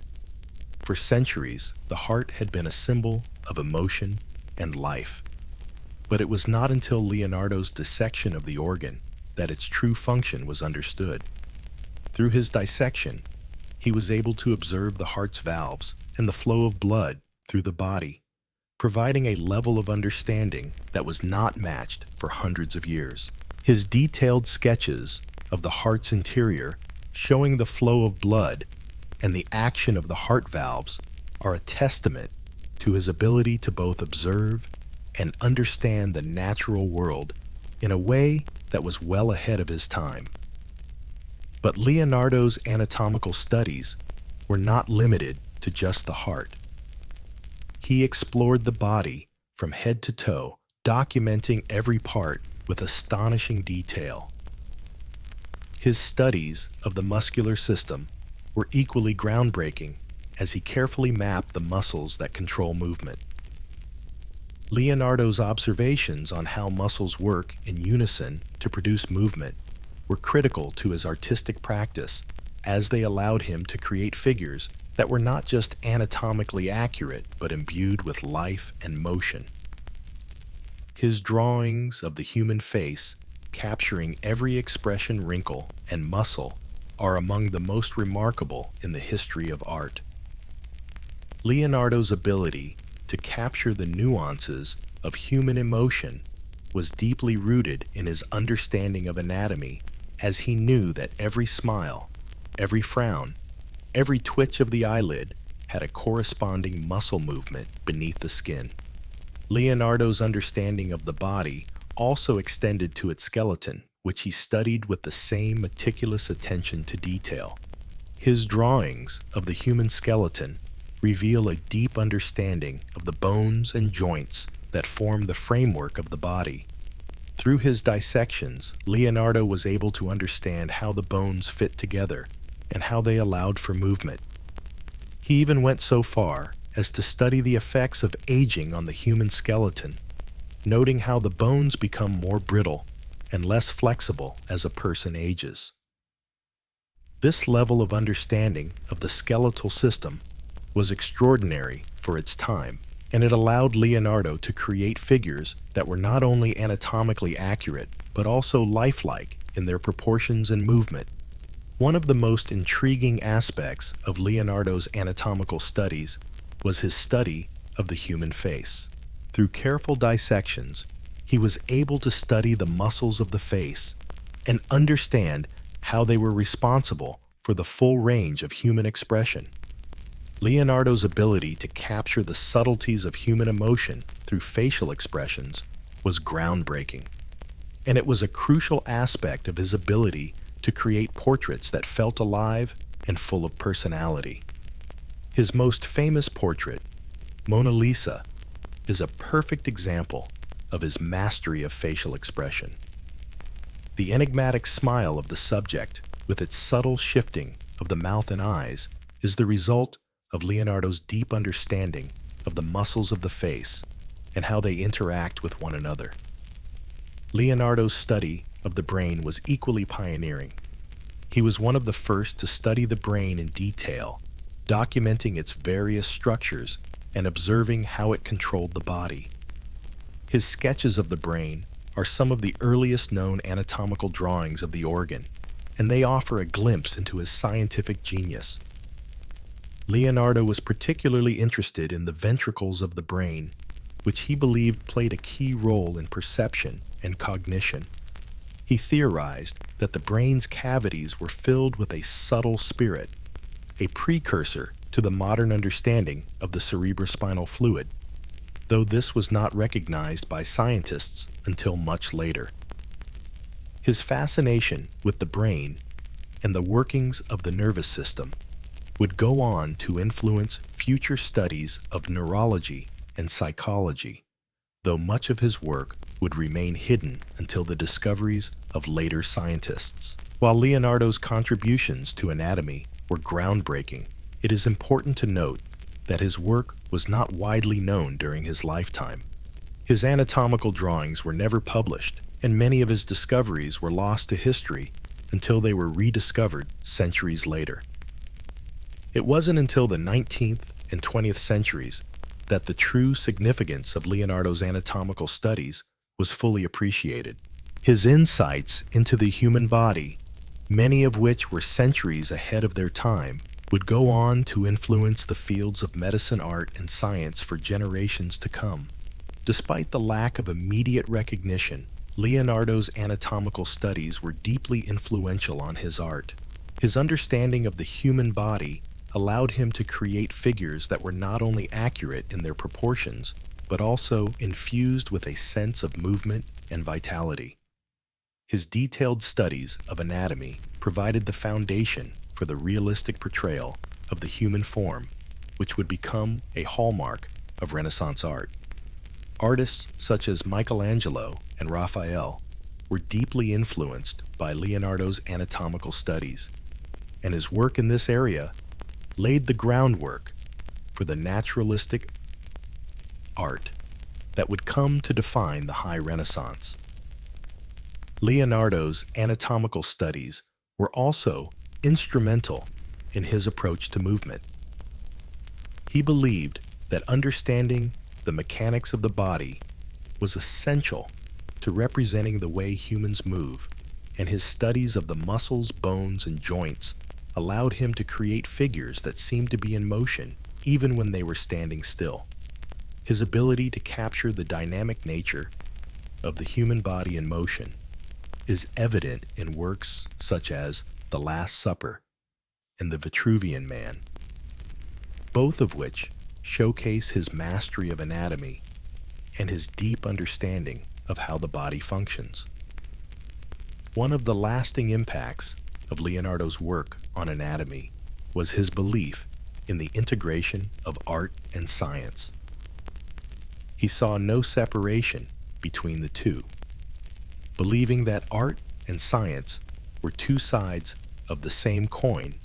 For centuries, the heart had been a symbol of emotion and life, but it was not until Leonardo's dissection of the organ that its true function was understood. Through his dissection, he was able to observe the heart's valves and the flow of blood through the body, providing a level of understanding that was not matched for hundreds of years. His detailed sketches of the heart's interior, showing the flow of blood and the action of the heart valves, are a testament to his ability to both observe and understand the natural world in a way that was well ahead of his time. But Leonardo's anatomical studies were not limited to just the heart. He explored the body from head to toe, documenting every part with astonishing detail. His studies of the muscular system were equally groundbreaking as he carefully mapped the muscles that control movement. Leonardo's observations on how muscles work in unison to produce movement were critical to his artistic practice, as they allowed him to create figures that were not just anatomically accurate but imbued with life and motion. His drawings of the human face, capturing every expression, wrinkle, and muscle, are among the most remarkable in the history of art. Leonardo's ability to capture the nuances of human emotion was deeply rooted in his understanding of anatomy, as he knew that every smile, every frown, every twitch of the eyelid had a corresponding muscle movement beneath the skin. Leonardo's understanding of the body also extended to its skeleton, which he studied with the same meticulous attention to detail. His drawings of the human skeleton reveal a deep understanding of the bones and joints that form the framework of the body. Through his dissections, Leonardo was able to understand how the bones fit together and how they allowed for movement. He even went so far as to study the effects of aging on the human skeleton, noting how the bones become more brittle and less flexible as a person ages. This level of understanding of the skeletal system was extraordinary for its time, and it allowed Leonardo to create figures that were not only anatomically accurate, but also lifelike in their proportions and movement. One of the most intriguing aspects of Leonardo's anatomical studies was his study of the human face. Through careful dissections, he was able to study the muscles of the face and understand how they were responsible for the full range of human expression. Leonardo's ability to capture the subtleties of human emotion through facial expressions was groundbreaking, and it was a crucial aspect of his ability to create portraits that felt alive and full of personality. His most famous portrait, Mona Lisa, is a perfect example of his mastery of facial expression. The enigmatic smile of the subject, with its subtle shifting of the mouth and eyes, is the result of Leonardo's deep understanding of the muscles of the face and how they interact with one another. Leonardo's study of the brain was equally pioneering. He was one of the first to study the brain in detail, documenting its various structures and observing how it controlled the body. His sketches of the brain are some of the earliest known anatomical drawings of the organ, and they offer a glimpse into his scientific genius. Leonardo was particularly interested in the ventricles of the brain, which he believed played a key role in perception and cognition. He theorized that the brain's cavities were filled with a subtle spirit, a precursor to the modern understanding of the cerebrospinal fluid, though this was not recognized by scientists until much later. His fascination with the brain and the workings of the nervous system would go on to influence future studies of neurology and psychology, though much of his work would remain hidden until the discoveries of later scientists. While Leonardo's contributions to anatomy were groundbreaking, it is important to note that his work was not widely known during his lifetime. His anatomical drawings were never published, and many of his discoveries were lost to history until they were rediscovered centuries later. It wasn't until the 19th and 20th centuries that the true significance of Leonardo's anatomical studies was fully appreciated. His insights into the human body, many of which were centuries ahead of their time, would go on to influence the fields of medicine, art, and science for generations to come. Despite the lack of immediate recognition, Leonardo's anatomical studies were deeply influential on his art. His understanding of the human body allowed him to create figures that were not only accurate in their proportions, but also infused with a sense of movement and vitality. His detailed studies of anatomy provided the foundation for the realistic portrayal of the human form, which would become a hallmark of Renaissance art. Artists such as Michelangelo and Raphael were deeply influenced by Leonardo's anatomical studies, and his work in this area laid the groundwork for the naturalistic art that would come to define the High Renaissance. Leonardo's anatomical studies were also instrumental in his approach to movement. He believed that understanding the mechanics of the body was essential to representing the way humans move, and his studies of the muscles, bones, and joints allowed him to create figures that seemed to be in motion even when they were standing still. His ability to capture the dynamic nature of the human body in motion is evident in works such as The Last Supper and The Vitruvian Man, both of which showcase his mastery of anatomy and his deep understanding of how the body functions. One of the lasting impacts of Leonardo's work on anatomy was his belief in the integration of art and science. He saw no separation between the two, believing that art and science were two sides of the same coin,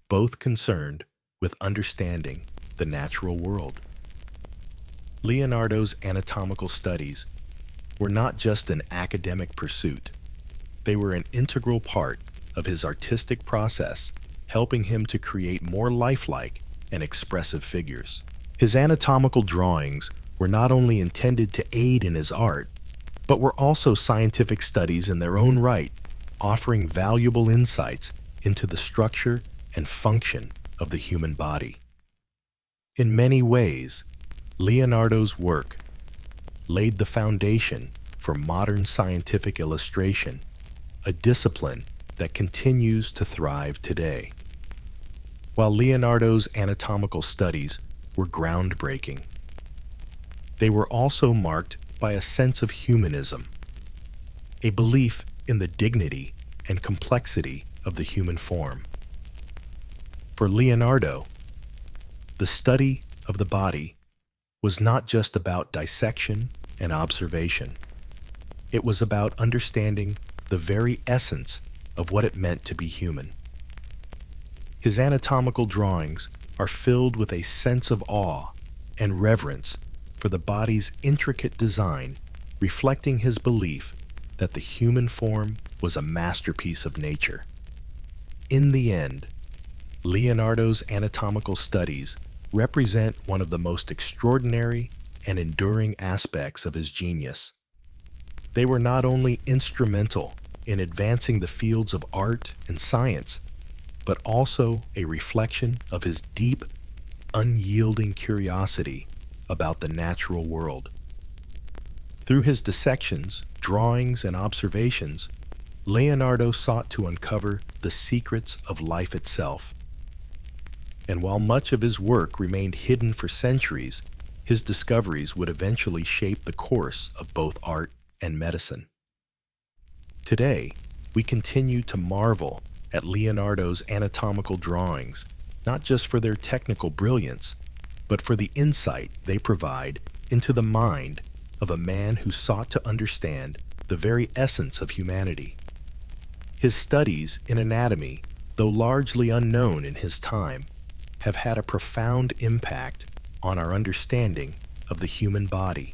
both concerned with understanding the natural world. Leonardo's anatomical studies were not just an academic pursuit. They were an integral part of his artistic process, helping him to create more lifelike and expressive figures. His anatomical drawings were not only intended to aid in his art, but were also scientific studies in their own right, offering valuable insights into the structure and function of the human body. In many ways, Leonardo's work laid the foundation for modern scientific illustration, a discipline that continues to thrive today. While Leonardo's anatomical studies were groundbreaking, they were also marked by a sense of humanism, a belief in the dignity and complexity of the human form. For Leonardo, the study of the body was not just about dissection and observation. It was about understanding the very essence of what it meant to be human. His anatomical drawings are filled with a sense of awe and reverence for the body's intricate design, reflecting his belief that the human form was a masterpiece of nature. In the end, Leonardo's anatomical studies represent one of the most extraordinary and enduring aspects of his genius. They were not only instrumental in advancing the fields of art and science, but also a reflection of his deep, unyielding curiosity about the natural world. Through his dissections, drawings, and observations, Leonardo sought to uncover the secrets of life itself. And while much of his work remained hidden for centuries, his discoveries would eventually shape the course of both art and medicine. Today, we continue to marvel at Leonardo's anatomical drawings, not just for their technical brilliance, but for the insight they provide into the mind of a man who sought to understand the very essence of humanity. His studies in anatomy, though largely unknown in his time, have had a profound impact on our understanding of the human body,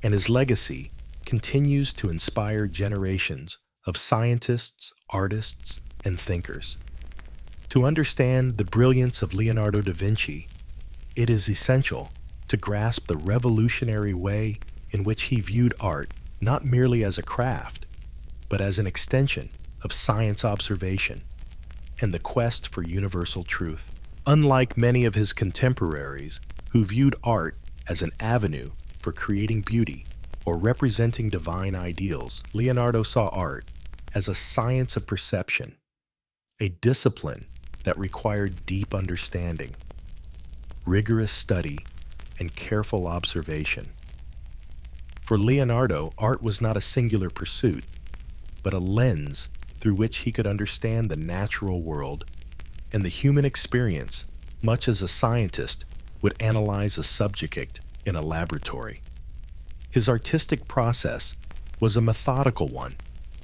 and his legacy continues to inspire generations of scientists, artists, and thinkers. To understand the brilliance of Leonardo da Vinci, it is essential to grasp the revolutionary way in which he viewed art not merely as a craft, but as an extension of science observation and the quest for universal truth. Unlike many of his contemporaries who viewed art as an avenue for creating beauty or representing divine ideals, Leonardo saw art as a science of perception, a discipline that required deep understanding, rigorous study, and careful observation. For Leonardo, art was not a singular pursuit, but a lens through which he could understand the natural world and the human experience, much as a scientist would analyze a subject in a laboratory. His artistic process was a methodical one,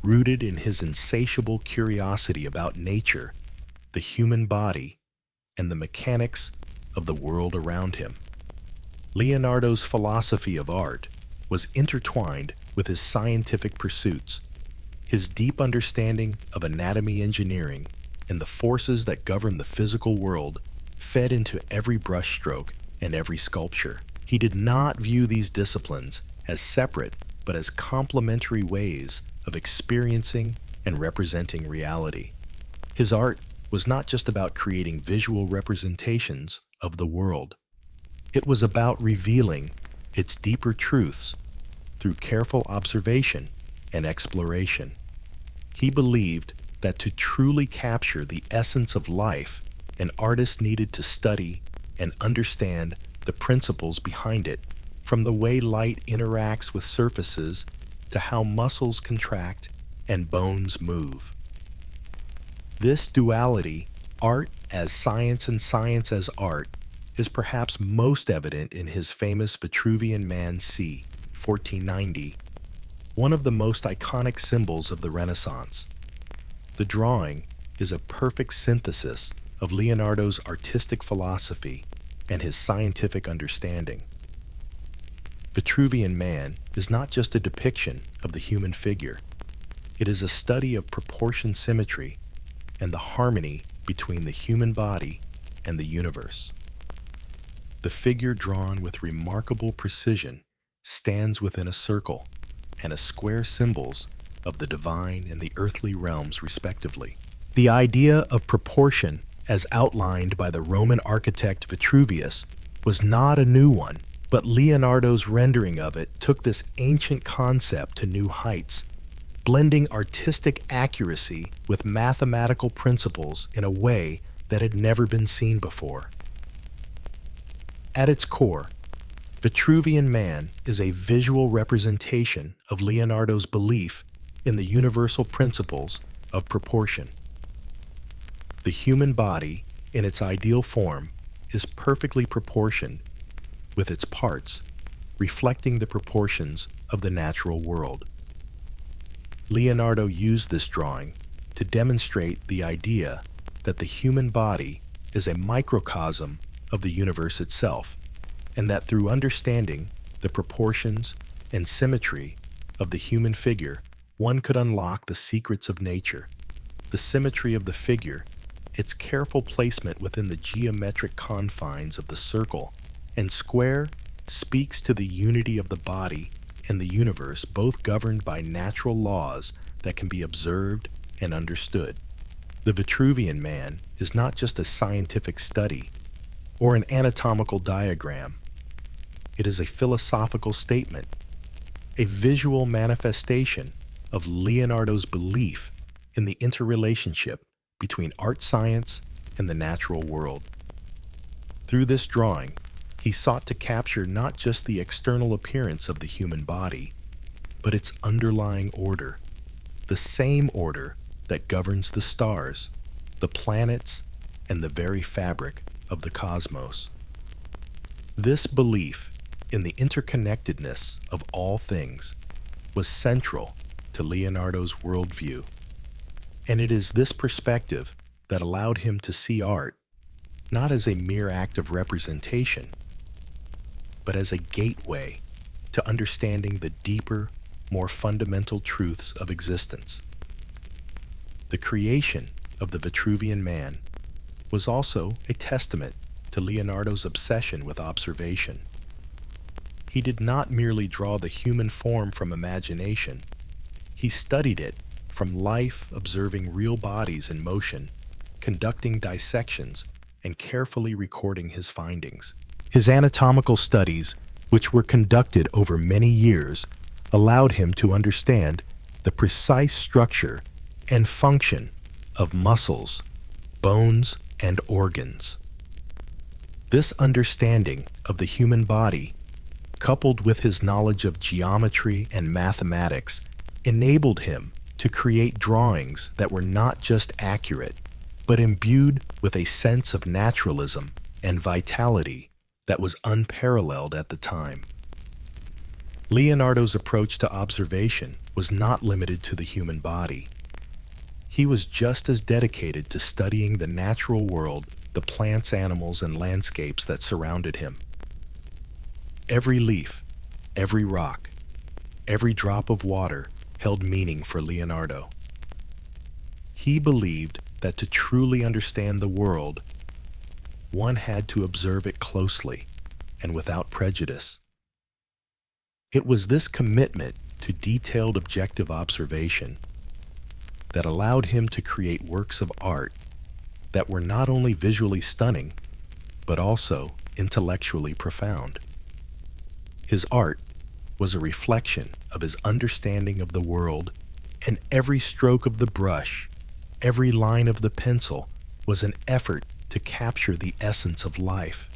rooted in his insatiable curiosity about nature, the human body, and the mechanics of the world around him. Leonardo's philosophy of art was intertwined with his scientific pursuits. His deep understanding of anatomy engineering and the forces that govern the physical world fed into every brushstroke and every sculpture. He did not view these disciplines as separate, but as complementary ways of experiencing and representing reality. His art was not just about creating visual representations of the world. It was about revealing its deeper truths through careful observation and exploration. He believed that to truly capture the essence of life, an artist needed to study and understand the principles behind it, from the way light interacts with surfaces to how muscles contract and bones move. This duality, art as science and science as art, is perhaps most evident in his famous Vitruvian Man C, 1490, one of the most iconic symbols of the Renaissance. The drawing is a perfect synthesis of Leonardo's artistic philosophy and his scientific understanding. Vitruvian Man is not just a depiction of the human figure. It is a study of proportion symmetry and the harmony between the human body and the universe. The figure, drawn with remarkable precision, stands within a circle and a square, symbols of the divine and the earthly realms respectively. The idea of proportion, as outlined by the Roman architect Vitruvius, was not a new one, but Leonardo's rendering of it took this ancient concept to new heights, blending artistic accuracy with mathematical principles in a way that had never been seen before. At its core, Vitruvian Man is a visual representation of Leonardo's belief in the universal principles of proportion. The human body, in its ideal form, is perfectly proportioned, with its parts reflecting the proportions of the natural world. Leonardo used this drawing to demonstrate the idea that the human body is a microcosm of the universe itself, and that through understanding the proportions and symmetry of the human figure, one could unlock the secrets of nature. The symmetry of the figure, its careful placement within the geometric confines of the circle and square, speaks to the unity of the body and the universe, both governed by natural laws that can be observed and understood. The Vitruvian Man is not just a scientific study or an anatomical diagram. It is a philosophical statement, a visual manifestation of Leonardo's belief in the interrelationship between art, science, and the natural world. Through this drawing, he sought to capture not just the external appearance of the human body, but its underlying order, the same order that governs the stars, the planets, and the very fabric of the cosmos. This belief in the interconnectedness of all things was central to Leonardo's worldview, and it is this perspective that allowed him to see art not as a mere act of representation, but as a gateway to understanding the deeper, more fundamental truths of existence. The creation of the Vitruvian Man was also a testament to Leonardo's obsession with observation. He did not merely draw the human form from imagination. He studied it from life, observing real bodies in motion, conducting dissections, and carefully recording his findings. His anatomical studies, which were conducted over many years, allowed him to understand the precise structure and function of muscles, bones, and organs. This understanding of the human body, coupled with his knowledge of geometry and mathematics, enabled him to create drawings that were not just accurate, but imbued with a sense of naturalism and vitality that was unparalleled at the time. Leonardo's approach to observation was not limited to the human body. He was just as dedicated to studying the natural world, the plants, animals, and landscapes that surrounded him. Every leaf, every rock, every drop of water held meaning for Leonardo. He believed that to truly understand the world, one had to observe it closely and without prejudice. It was this commitment to detailed objective observation that allowed him to create works of art that were not only visually stunning, but also intellectually profound. His art was a reflection of his understanding of the world, and every stroke of the brush, every line of the pencil was an effort to capture the essence of life.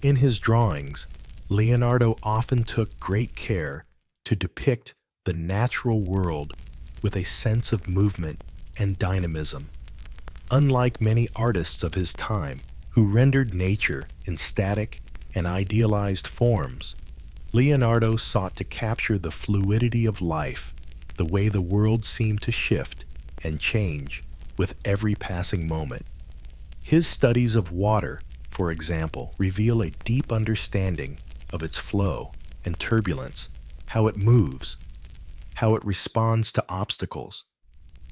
In his drawings, Leonardo often took great care to depict the natural world with a sense of movement and dynamism. Unlike many artists of his time who rendered nature in static and idealized forms, Leonardo sought to capture the fluidity of life, the way the world seemed to shift and change with every passing moment. His studies of water, for example, reveal a deep understanding of its flow and turbulence, how it moves, how it responds to obstacles,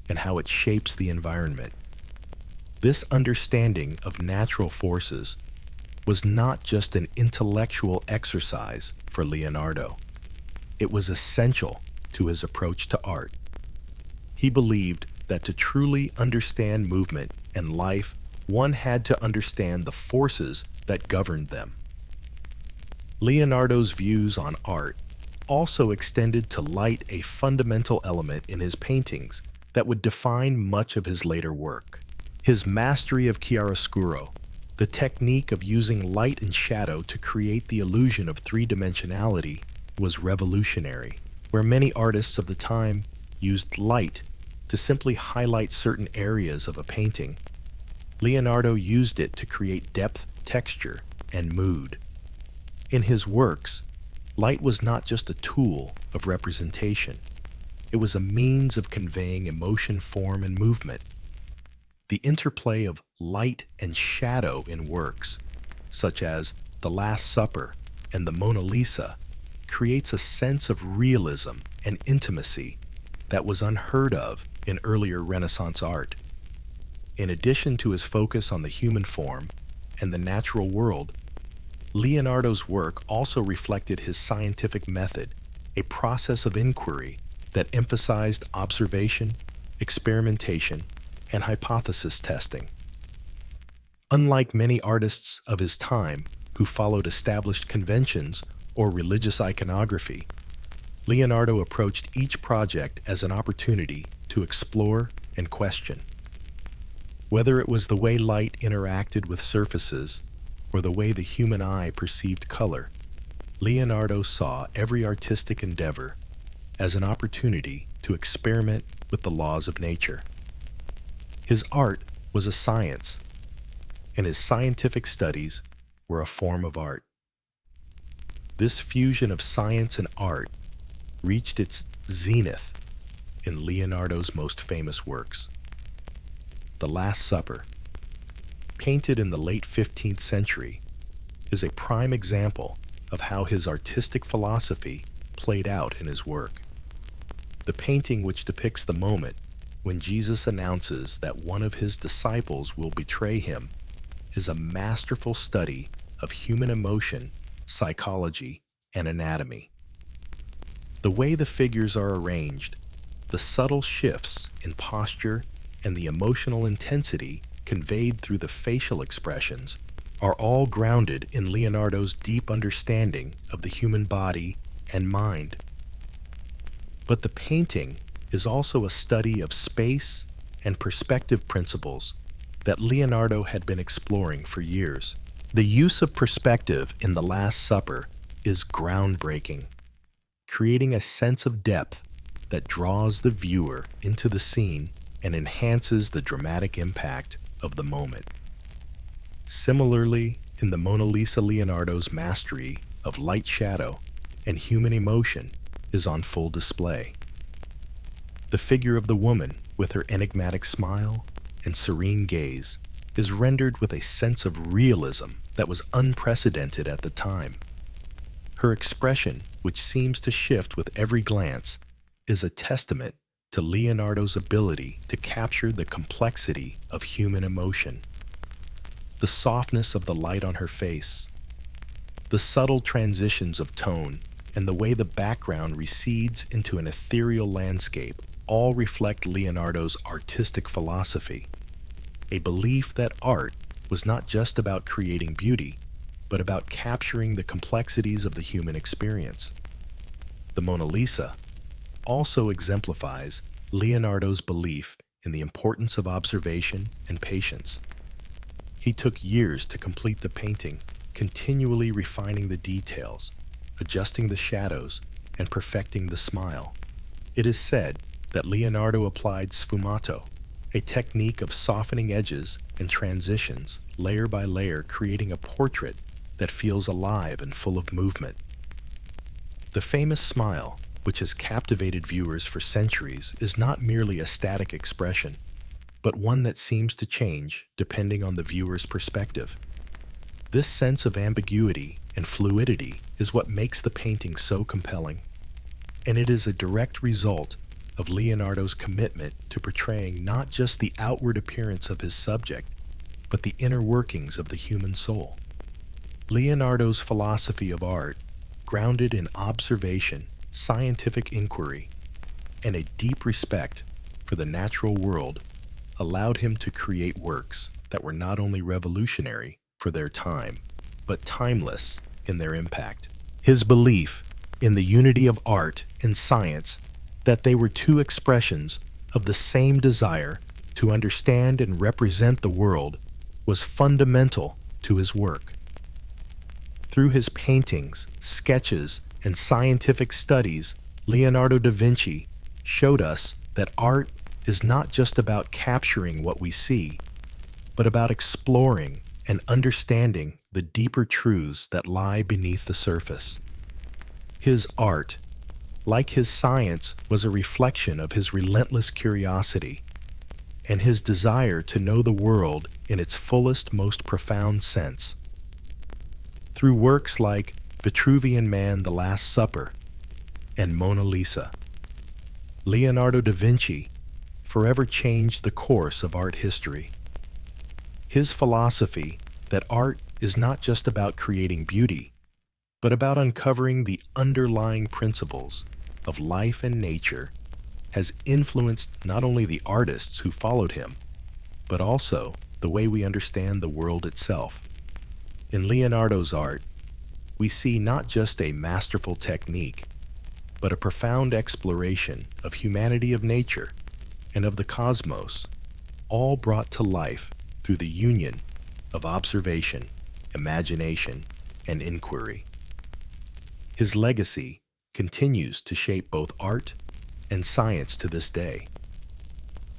and how it shapes the environment. This understanding of natural forces was not just an intellectual exercise for Leonardo. It was essential to his approach to art. He believed that to truly understand movement and life, one had to understand the forces that governed them. Leonardo's views on art also extended to light, a fundamental element in his paintings that would define much of his later work. His mastery of chiaroscuro, the technique of using light and shadow to create the illusion of three-dimensionality, was revolutionary. Where many artists of the time used light to simply highlight certain areas of a painting, Leonardo used it to create depth, texture, and mood. In his works, light was not just a tool of representation. It was a means of conveying emotion, form, and movement. The interplay of light and shadow in works, such as The Last Supper and the Mona Lisa, creates a sense of realism and intimacy that was unheard of in earlier Renaissance art. In addition to his focus on the human form and the natural world, Leonardo's work also reflected his scientific method, a process of inquiry that emphasized observation, experimentation, and hypothesis testing. Unlike many artists of his time who followed established conventions or religious iconography, Leonardo approached each project as an opportunity to explore and question. Whether it was the way light interacted with surfaces or the way the human eye perceived color, Leonardo saw every artistic endeavor as an opportunity to experiment with the laws of nature. His art was a science, and his scientific studies were a form of art. This fusion of science and art reached its zenith in Leonardo's most famous works. The Last Supper, painted in the late 15th century, is a prime example of how his artistic philosophy played out in his work. The painting, which depicts the moment when Jesus announces that one of his disciples will betray him, is a masterful study of human emotion, psychology, and anatomy. The way the figures are arranged, the subtle shifts in posture, and the emotional intensity conveyed through the facial expressions are all grounded in Leonardo's deep understanding of the human body and mind. But the painting is also a study of space and perspective principles that Leonardo had been exploring for years. The use of perspective in The Last Supper is groundbreaking, creating a sense of depth that draws the viewer into the scene and enhances the dramatic impact of the moment. Similarly, in the Mona Lisa, Leonardo's mastery of light, shadow, and human emotion is on full display. The figure of the woman, with her enigmatic smile and serene gaze, is rendered with a sense of realism that was unprecedented at the time. Her expression, which seems to shift with every glance, is a testament to Leonardo's ability to capture the complexity of human emotion. The softness of the light on her face, the subtle transitions of tone, and the way the background recedes into an ethereal landscape all reflect Leonardo's artistic philosophy, a belief that art was not just about creating beauty, but about capturing the complexities of the human experience. The Mona Lisa also exemplifies Leonardo's belief in the importance of observation and patience. He took years to complete the painting, continually refining the details, adjusting the shadows, and perfecting the smile. It is said that Leonardo applied sfumato, a technique of softening edges and transitions, layer by layer, creating a portrait that feels alive and full of movement. The famous smile, which has captivated viewers for centuries, is not merely a static expression. but one that seems to change depending on the viewer's perspective. This sense of ambiguity and fluidity is what makes the painting so compelling, and it is a direct result of Leonardo's commitment to portraying not just the outward appearance of his subject, but the inner workings of the human soul. Leonardo's philosophy of art, grounded in observation, scientific inquiry, and a deep respect for the natural world, allowed him to create works that were not only revolutionary for their time, but timeless in their impact. His belief in the unity of art and science, that they were two expressions of the same desire to understand and represent the world, was fundamental to his work. Through his paintings, sketches, and scientific studies, Leonardo da Vinci showed us that art is not just about capturing what we see, but about exploring and understanding the deeper truths that lie beneath the surface. His art, like his science, was a reflection of his relentless curiosity and his desire to know the world in its fullest, most profound sense. Through works like Vitruvian Man, The Last Supper, and Mona Lisa, Leonardo da Vinci forever changed the course of art history. His philosophy that art is not just about creating beauty, but about uncovering the underlying principles of life and nature, has influenced not only the artists who followed him, but also the way we understand the world itself. In Leonardo's art, we see not just a masterful technique, but a profound exploration of humanity, of nature, and of the cosmos, all brought to life through the union of observation, imagination, and inquiry. His legacy continues to shape both art and science to this day,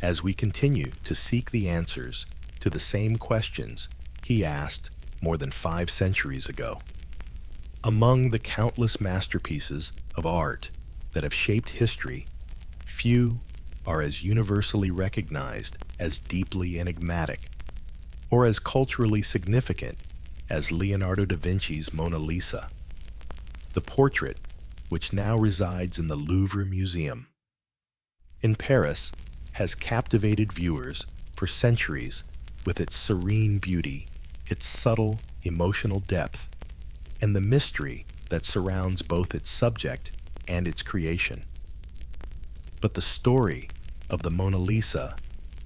as we continue to seek the answers to the same questions he asked more than 5 centuries ago. Among the countless masterpieces of art that have shaped history, few are as universally recognized, as deeply enigmatic, or as culturally significant as Leonardo da Vinci's Mona Lisa, the portrait which now resides in the Louvre Museum in Paris, has captivated viewers for centuries with its serene beauty, its subtle emotional depth, and the mystery that surrounds both its subject and its creation. But the story of the Mona Lisa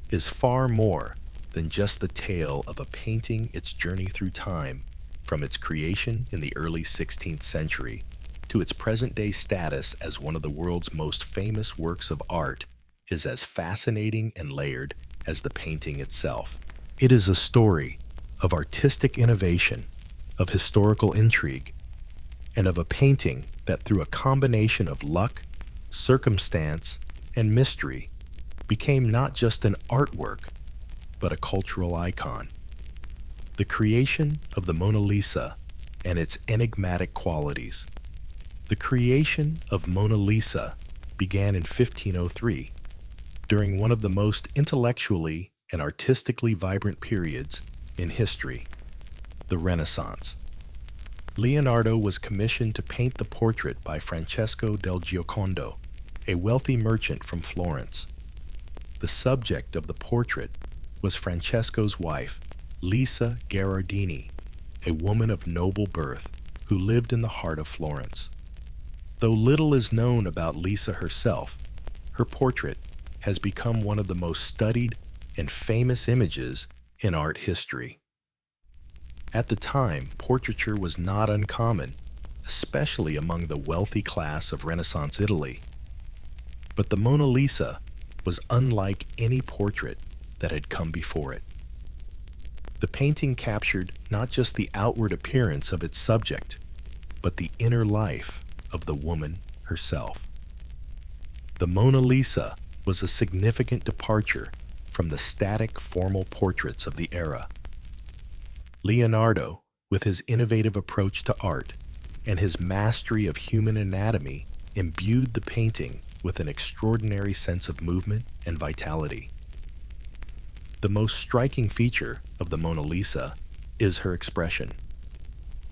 is far more than just the tale of a painting, its journey through time, from its creation in the early 16th century to its present-day status as one of the world's most famous works of art, is as fascinating and layered as the painting itself. It is a story of artistic innovation, of historical intrigue, and of a painting that, through a combination of luck, circumstance, and mystery, became not just an artwork, but a cultural icon. The creation of the Mona Lisa and its enigmatic qualities. The creation of Mona Lisa began in 1503, during one of the most intellectually and artistically vibrant periods in history, the Renaissance. Leonardo was commissioned to paint the portrait by Francesco del Giocondo, a wealthy merchant from Florence. The subject of the portrait was Francesco's wife, Lisa Gherardini, a woman of noble birth who lived in the heart of Florence. Though little is known about Lisa herself, her portrait has become one of the most studied and famous images in art history. At the time, portraiture was not uncommon, especially among the wealthy class of Renaissance Italy. But the Mona Lisa was unlike any portrait that had come before it. The painting captured not just the outward appearance of its subject, but the inner life of the woman herself. The Mona Lisa was a significant departure from the static, formal portraits of the era. Leonardo, with his innovative approach to art and his mastery of human anatomy, imbued the painting with an extraordinary sense of movement and vitality. The most striking feature of the Mona Lisa is her expression.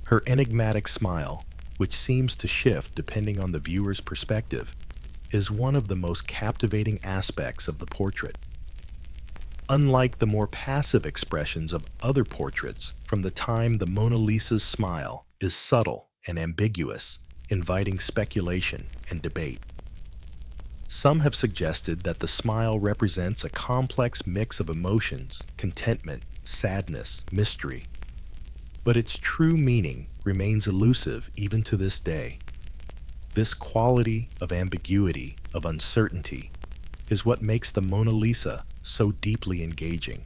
Her enigmatic smile, which seems to shift depending on the viewer's perspective, is one of the most captivating aspects of the portrait. Unlike the more passive expressions of other portraits from the time, the Mona Lisa's smile is subtle and ambiguous, inviting speculation and debate. Some have suggested that the smile represents a complex mix of emotions, contentment, sadness, mystery. But its true meaning remains elusive even to this day. This quality of ambiguity, of uncertainty, is what makes the Mona Lisa so deeply engaging.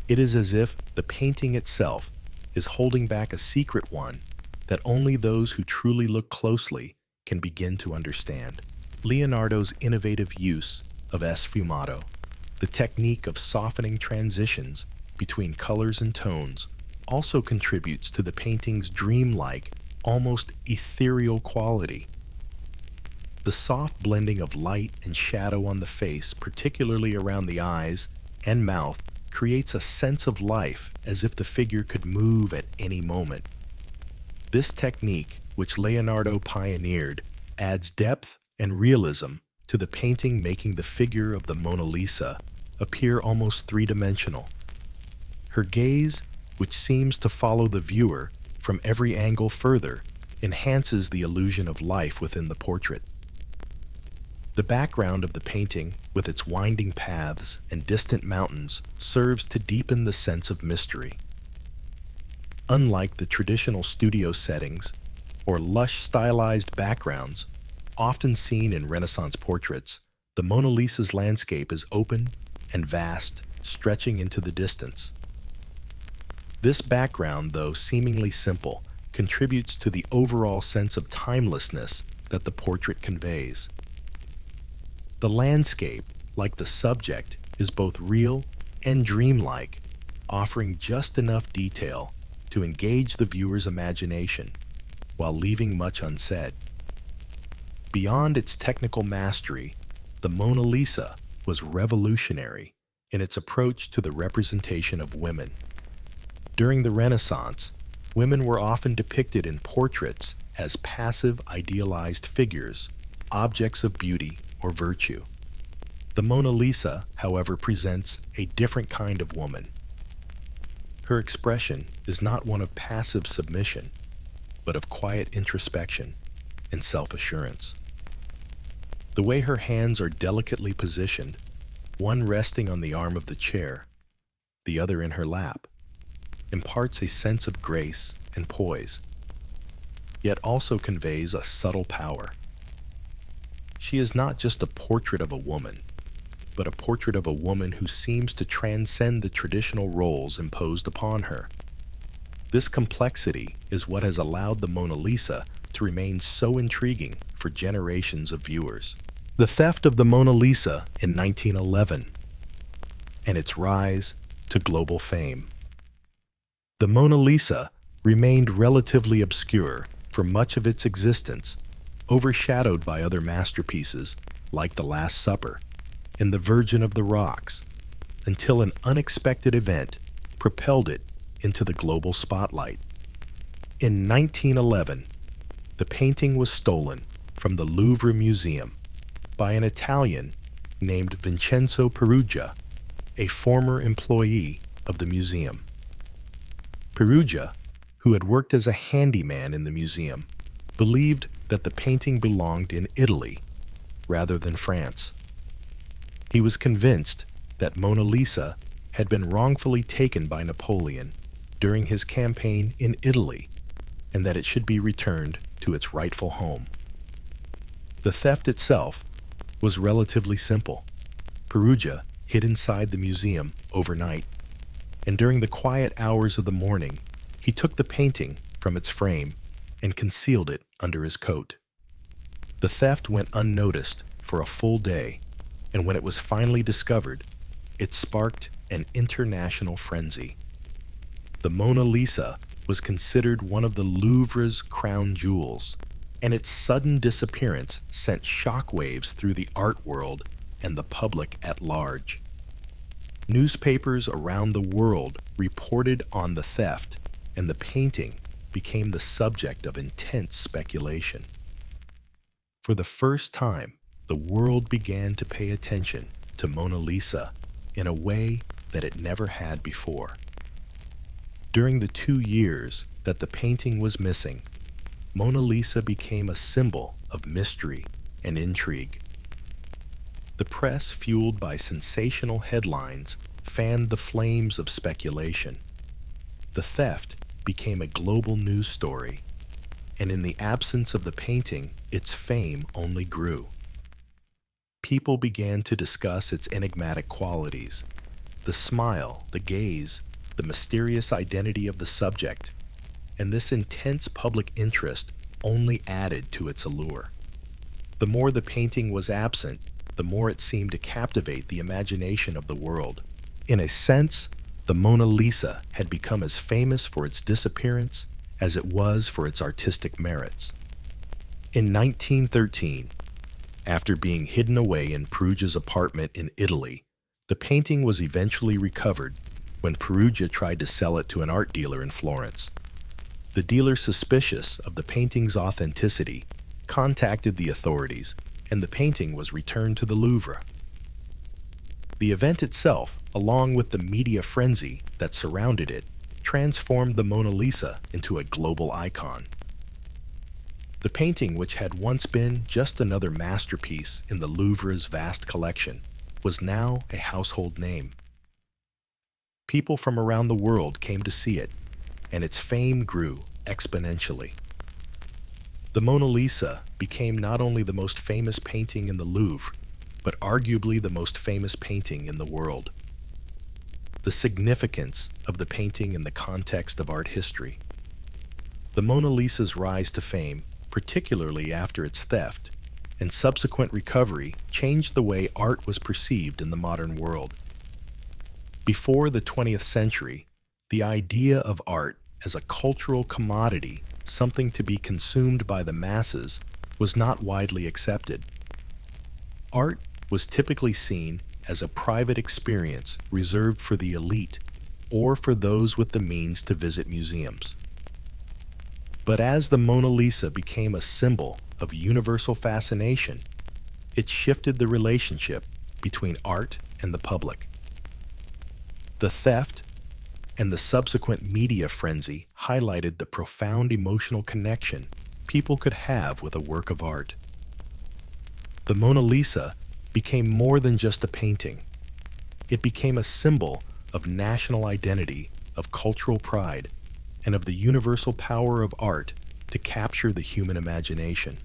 It is as if the painting itself is holding back a secret one that only those who truly look closely can begin to understand. Leonardo's innovative use of sfumato, the technique of softening transitions between colors and tones, also contributes to the painting's dreamlike, almost ethereal quality. The soft blending of light and shadow on the face, particularly around the eyes and mouth, creates a sense of life as if the figure could move at any moment. This technique, which Leonardo pioneered, adds depth and realism to the painting, making the figure of the Mona Lisa appear almost three-dimensional. Her gaze, which seems to follow the viewer from every angle further, enhances the illusion of life within the portrait. The background of the painting, with its winding paths and distant mountains, serves to deepen the sense of mystery. Unlike the traditional studio settings or lush stylized backgrounds often seen in Renaissance portraits, the Mona Lisa's landscape is open and vast, stretching into the distance. This background, though seemingly simple, contributes to the overall sense of timelessness that the portrait conveys. The landscape, like the subject, is both real and dreamlike, offering just enough detail to engage the viewer's imagination while leaving much unsaid. Beyond its technical mastery, the Mona Lisa was revolutionary in its approach to the representation of women. During the Renaissance, women were often depicted in portraits as passive, idealized figures, objects of beauty or virtue. The Mona Lisa, however, presents a different kind of woman. Her expression is not one of passive submission, but of quiet introspection and self-assurance. The way her hands are delicately positioned, one resting on the arm of the chair, the other in her lap, imparts a sense of grace and poise, yet also conveys a subtle power. She is not just a portrait of a woman, but a portrait of a woman who seems to transcend the traditional roles imposed upon her. This complexity is what has allowed the Mona Lisa to remain so intriguing for generations of viewers. The theft of the Mona Lisa in 1911 and its rise to global fame. The Mona Lisa remained relatively obscure for much of its existence, overshadowed by other masterpieces like The Last Supper and The Virgin of the Rocks, until an unexpected event propelled it into the global spotlight. In 1911, the painting was stolen from the Louvre Museum by an Italian named Vincenzo Perugia, a former employee of the museum. Perugia, who had worked as a handyman in the museum, believed that the painting belonged in Italy rather than France. He was convinced that Mona Lisa had been wrongfully taken by Napoleon during his campaign in Italy, and that it should be returned to its rightful home. The theft itself was relatively simple. Perugia hid inside the museum overnight, and during the quiet hours of the morning, he took the painting from its frame and concealed it under his coat. The theft went unnoticed for a full day, and when it was finally discovered, it sparked an international frenzy. The Mona Lisa was considered one of the Louvre's crown jewels, and its sudden disappearance sent shockwaves through the art world and the public at large. Newspapers around the world reported on the theft, and the painting became the subject of intense speculation. For the first time, the world began to pay attention to Mona Lisa in a way that it never had before. During the 2 years that the painting was missing, Mona Lisa became a symbol of mystery and intrigue. The press, fueled by sensational headlines, fanned the flames of speculation. The theft became a global news story, and in the absence of the painting, its fame only grew. People began to discuss its enigmatic qualities: the smile, the gaze, the mysterious identity of the subject, and this intense public interest only added to its allure. The more the painting was absent, the more it seemed to captivate the imagination of the world. In a sense, the Mona Lisa had become as famous for its disappearance as it was for its artistic merits. In 1913, after being hidden away in Perugia's apartment in Italy, the painting was eventually recovered when Perugia tried to sell it to an art dealer in Florence. The dealer, suspicious of the painting's authenticity, contacted the authorities, and the painting was returned to the Louvre. The event itself, along with the media frenzy that surrounded it, transformed the Mona Lisa into a global icon. The painting, which had once been just another masterpiece in the Louvre's vast collection, was now a household name. People from around the world came to see it, and its fame grew exponentially. The Mona Lisa became not only the most famous painting in the Louvre, but arguably the most famous painting in the world. The significance of the painting in the context of art history. The Mona Lisa's rise to fame, particularly after its theft and subsequent recovery, changed the way art was perceived in the modern world. Before the 20th century, the idea of art as a cultural commodity, something to be consumed by the masses, was not widely accepted. Art was typically seen as a private experience reserved for the elite or for those with the means to visit museums. But as the Mona Lisa became a symbol of universal fascination, it shifted the relationship between art and the public. The theft and the subsequent media frenzy highlighted the profound emotional connection people could have with a work of art. The Mona Lisa became more than just a painting. It became a symbol of national identity, of cultural pride, and of the universal power of art to capture the human imagination.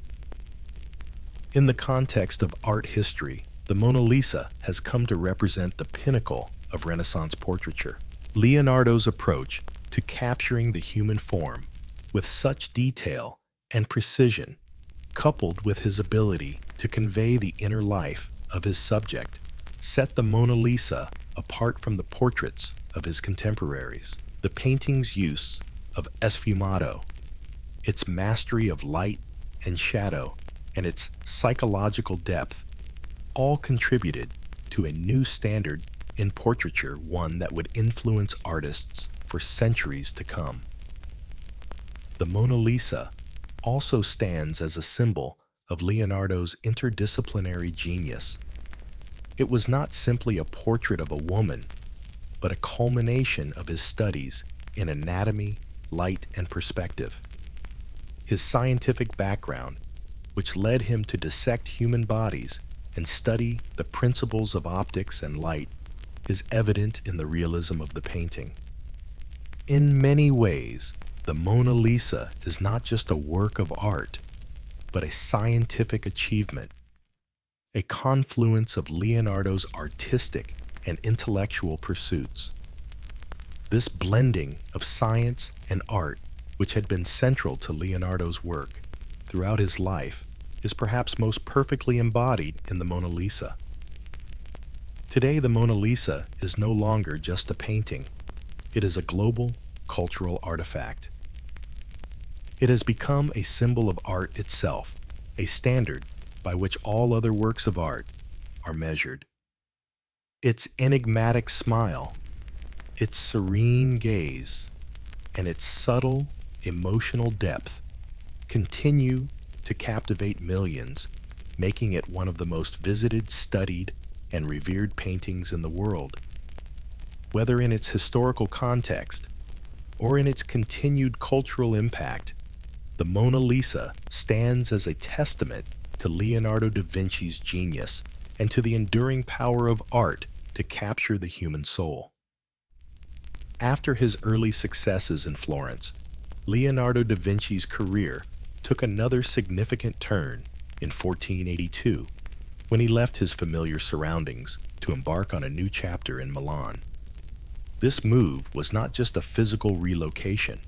In the context of art history, the Mona Lisa has come to represent the pinnacle of Renaissance portraiture. Leonardo's approach to capturing the human form with such detail and precision, coupled with his ability to convey the inner life of his subject, set the Mona Lisa apart from the portraits of his contemporaries. The painting's use of sfumato, its mastery of light and shadow, and its psychological depth all contributed to a new standard in portraiture, one that would influence artists for centuries to come. The Mona Lisa also stands as a symbol of Leonardo's interdisciplinary genius. It was not simply a portrait of a woman, but a culmination of his studies in anatomy, light, and perspective. His scientific background, which led him to dissect human bodies and study the principles of optics and light, is evident in the realism of the painting. In many ways, the Mona Lisa is not just a work of art, but a scientific achievement, a confluence of Leonardo's artistic and intellectual pursuits. This blending of science and art, which had been central to Leonardo's work throughout his life, is perhaps most perfectly embodied in the Mona Lisa. Today, the Mona Lisa is no longer just a painting. It is a global cultural artifact. It has become a symbol of art itself, a standard by which all other works of art are measured. Its enigmatic smile, its serene gaze, and its subtle, emotional depth continue to captivate millions, making it one of the most visited, studied, and revered paintings in the world. Whether in its historical context or in its continued cultural impact, the Mona Lisa stands as a testament to Leonardo da Vinci's genius and to the enduring power of art to capture the human soul. After his early successes in Florence, Leonardo da Vinci's career took another significant turn in 1482 when he left his familiar surroundings to embark on a new chapter in Milan. This move was not just a physical relocation,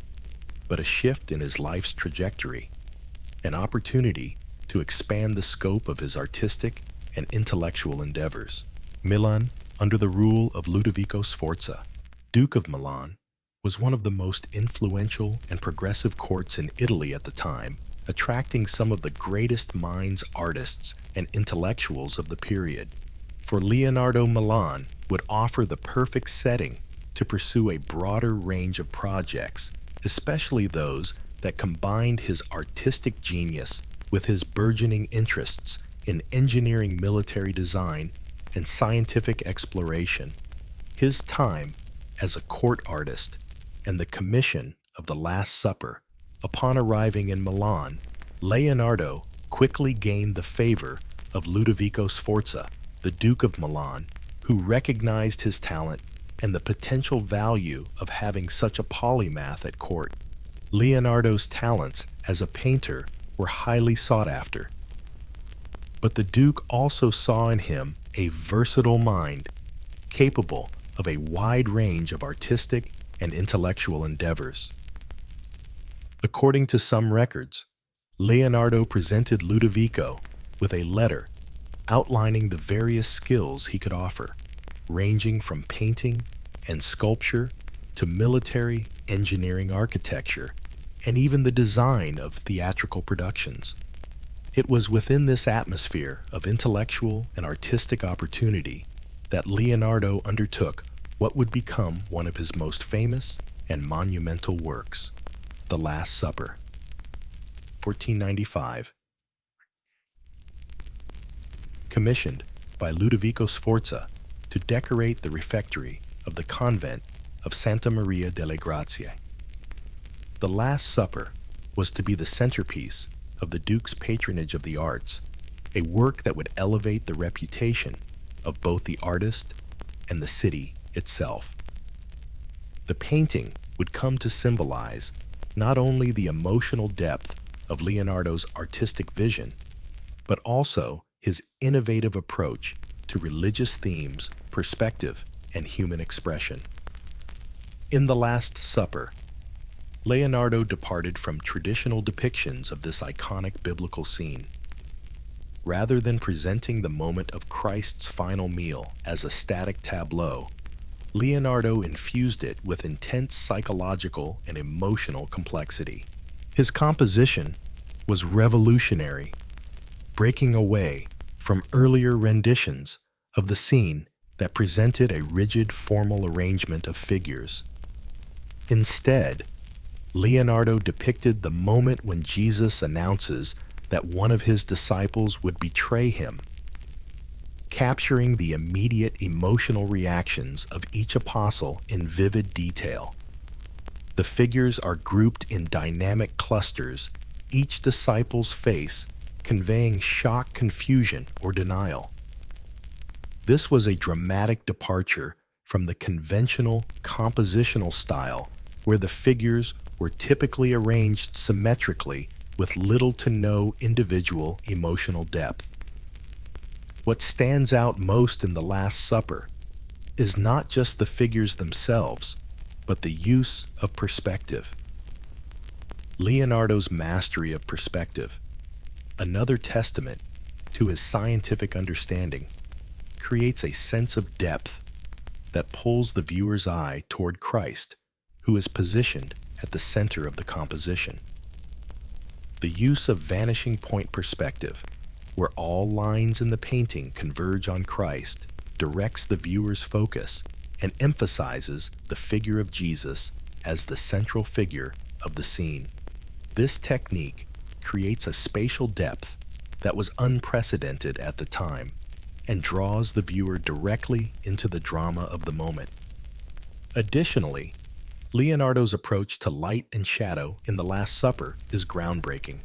but a shift in his life's trajectory, an opportunity to expand the scope of his artistic and intellectual endeavors. Milan, under the rule of Ludovico Sforza, Duke of Milan, was one of the most influential and progressive courts in Italy at the time, attracting some of the greatest minds, artists, and intellectuals of the period. For Leonardo, Milan would offer the perfect setting to pursue a broader range of projects, especially those that combined his artistic genius with his burgeoning interests in engineering, military design, and scientific exploration. His time as a court artist and the commission of the Last Supper. Upon arriving in Milan, Leonardo quickly gained the favor of Ludovico Sforza, the Duke of Milan, who recognized his talent and the potential value of having such a polymath at court. Leonardo's talents as a painter were highly sought after, but the Duke also saw in him a versatile mind, capable of a wide range of artistic and intellectual endeavors. According to some records, Leonardo presented Ludovico with a letter outlining the various skills he could offer, ranging from painting and sculpture to military, engineering, architecture, and even the design of theatrical productions. It was within this atmosphere of intellectual and artistic opportunity that Leonardo undertook what would become one of his most famous and monumental works, The Last Supper, 1495. Commissioned by Ludovico Sforza to decorate the refectory of the convent of Santa Maria delle Grazie. The Last Supper was to be the centerpiece of the Duke's patronage of the arts, a work that would elevate the reputation of both the artist and the city itself. The painting would come to symbolize not only the emotional depth of Leonardo's artistic vision, but also his innovative approach to religious themes, perspective, and human expression. In The Last Supper, Leonardo departed from traditional depictions of this iconic biblical scene. Rather than presenting the moment of Christ's final meal as a static tableau, Leonardo infused it with intense psychological and emotional complexity. His composition was revolutionary, breaking away from earlier renditions of the scene that presented a rigid, formal arrangement of figures. Instead, Leonardo depicted the moment when Jesus announces that one of his disciples would betray him, capturing the immediate emotional reactions of each apostle in vivid detail. The figures are grouped in dynamic clusters, each disciple's face conveying shock, confusion, or denial. This was a dramatic departure from the conventional compositional style where the figures were typically arranged symmetrically with little to no individual emotional depth. What stands out most in The Last Supper is not just the figures themselves, but the use of perspective. Leonardo's mastery of perspective, another testament to his scientific understanding, creates a sense of depth that pulls the viewer's eye toward Christ, who is positioned at the center of the composition. The use of vanishing point perspective, where all lines in the painting converge on Christ, directs the viewer's focus and emphasizes the figure of Jesus as the central figure of the scene. This technique creates a spatial depth that was unprecedented at the time and draws the viewer directly into the drama of the moment. Additionally, Leonardo's approach to light and shadow in The Last Supper is groundbreaking.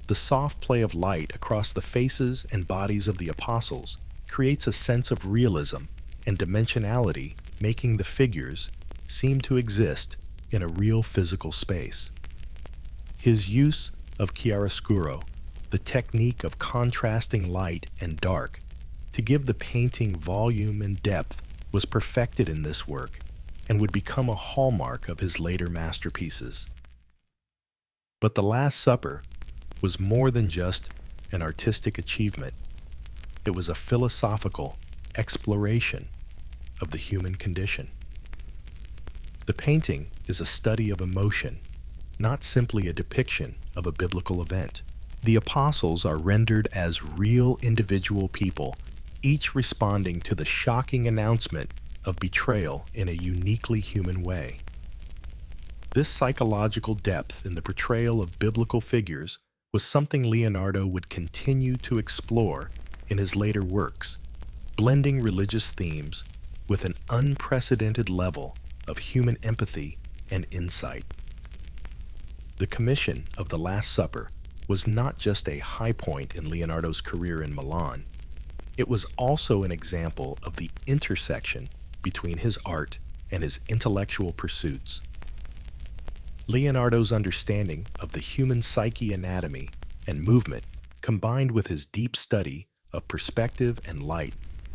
The soft play of light across the faces and bodies of the apostles creates a sense of realism and dimensionality, making the figures seem to exist in a real physical space. His use of chiaroscuro, the technique of contrasting light and dark, to give the painting volume and depth, was perfected in this work and would become a hallmark of his later masterpieces. But The Last Supper was more than just an artistic achievement. It was a philosophical exploration of the human condition. The painting is a study of emotion, not simply a depiction of a biblical event. The apostles are rendered as real individual people, each responding to the shocking announcement of betrayal in a uniquely human way. This psychological depth in the portrayal of biblical figures was something Leonardo would continue to explore in his later works, blending religious themes with an unprecedented level of human empathy and insight. The commission of The Last Supper was not just a high point in Leonardo's career in Milan. It was also an example of the intersection between his art and his intellectual pursuits. Leonardo's understanding of the human psyche, anatomy, and movement, combined with his deep study of perspective and light,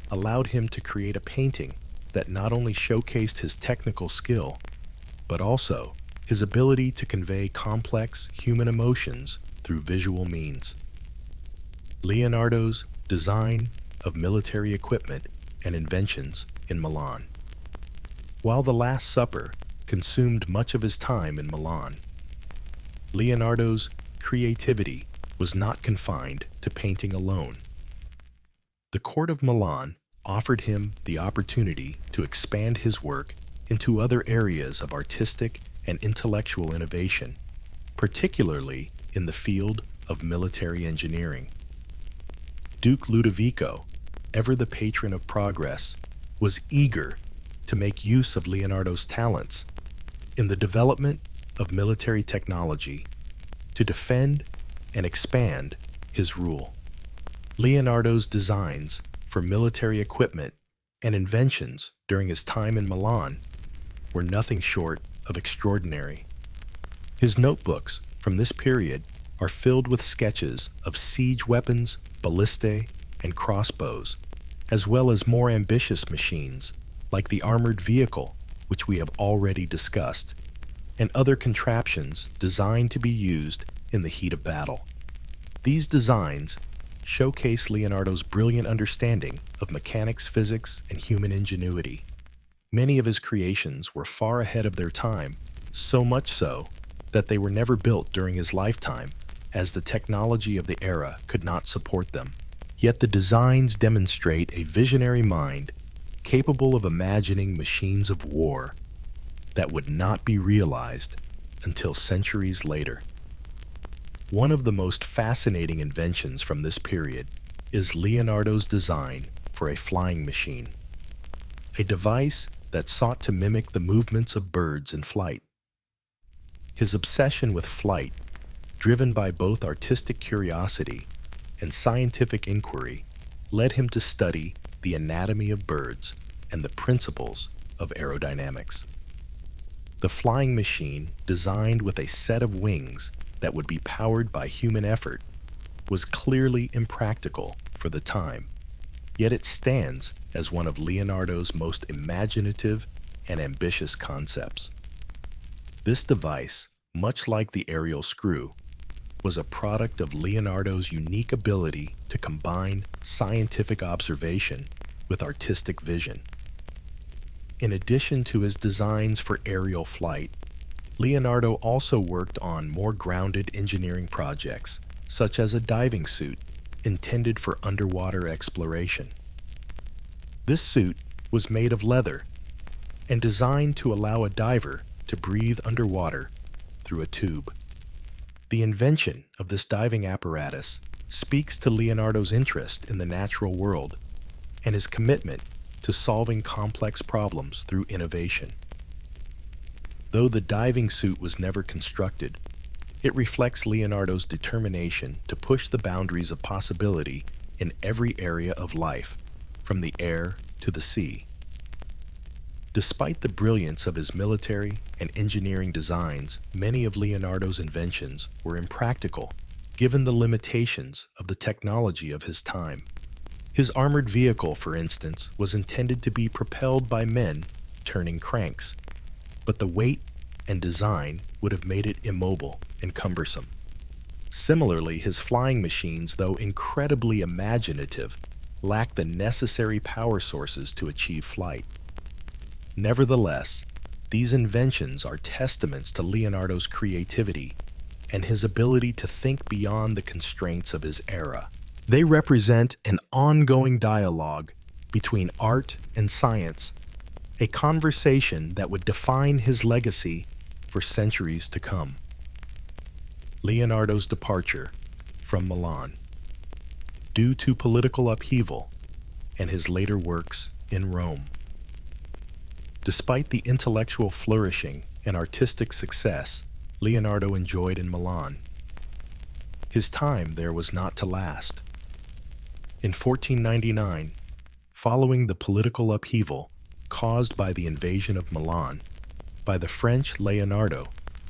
allowed him to create a painting that not only showcased his technical skill, but also his ability to convey complex human emotions through visual means. Leonardo's design of military equipment and inventions in Milan. While The Last Supper consumed much of his time in Milan, Leonardo's creativity was not confined to painting alone. The court of Milan offered him the opportunity to expand his work into other areas of artistic and intellectual innovation, particularly in the field of military engineering. Duke Ludovico, ever the patron of progress, was eager to make use of Leonardo's talents in the development of military technology to defend and expand his rule. Leonardo's designs for military equipment and inventions during his time in Milan were nothing short of extraordinary. His notebooks from this period are filled with sketches of siege weapons, ballistae, and crossbows, as well as more ambitious machines like the armored vehicle, which we have already discussed, and other contraptions designed to be used in the heat of battle. These designs showcase Leonardo's brilliant understanding of mechanics, physics, and human ingenuity. Many of his creations were far ahead of their time, so much so that they were never built during his lifetime, as the technology of the era could not support them. Yet the designs demonstrate a visionary mind capable of imagining machines of war that would not be realized until centuries later. One of the most fascinating inventions from this period is Leonardo's design for a flying machine, a device that sought to mimic the movements of birds in flight. His obsession with flight, driven by both artistic curiosity and scientific inquiry, led him to study the anatomy of birds and the principles of aerodynamics. The flying machine, designed with a set of wings that would be powered by human effort, was clearly impractical for the time, yet it stands as one of Leonardo's most imaginative and ambitious concepts. This device, much like the aerial screw, was a product of Leonardo's unique ability to combine scientific observation with artistic vision. In addition to his designs for aerial flight, Leonardo also worked on more grounded engineering projects, such as a diving suit intended for underwater exploration. This suit was made of leather and designed to allow a diver to breathe underwater through a tube. The invention of this diving apparatus speaks to Leonardo's interest in the natural world and his commitment to solving complex problems through innovation. Though the diving suit was never constructed, it reflects Leonardo's determination to push the boundaries of possibility in every area of life, from the air to the sea. Despite the brilliance of his military and engineering designs, many of Leonardo's inventions were impractical, given the limitations of the technology of his time. His armored vehicle, for instance, was intended to be propelled by men turning cranks, but the weight and design would have made it immobile and cumbersome. Similarly, his flying machines, though incredibly imaginative, lacked the necessary power sources to achieve flight. Nevertheless, these inventions are testaments to Leonardo's creativity and his ability to think beyond the constraints of his era. They represent an ongoing dialogue between art and science, a conversation that would define his legacy for centuries to come. Leonardo's departure from Milan, due to political upheaval and his later works in Rome. Despite the intellectual flourishing and artistic success Leonardo enjoyed in Milan, his time there was not to last. In 1499, following the political upheaval caused by the invasion of Milan by the French, Leonardo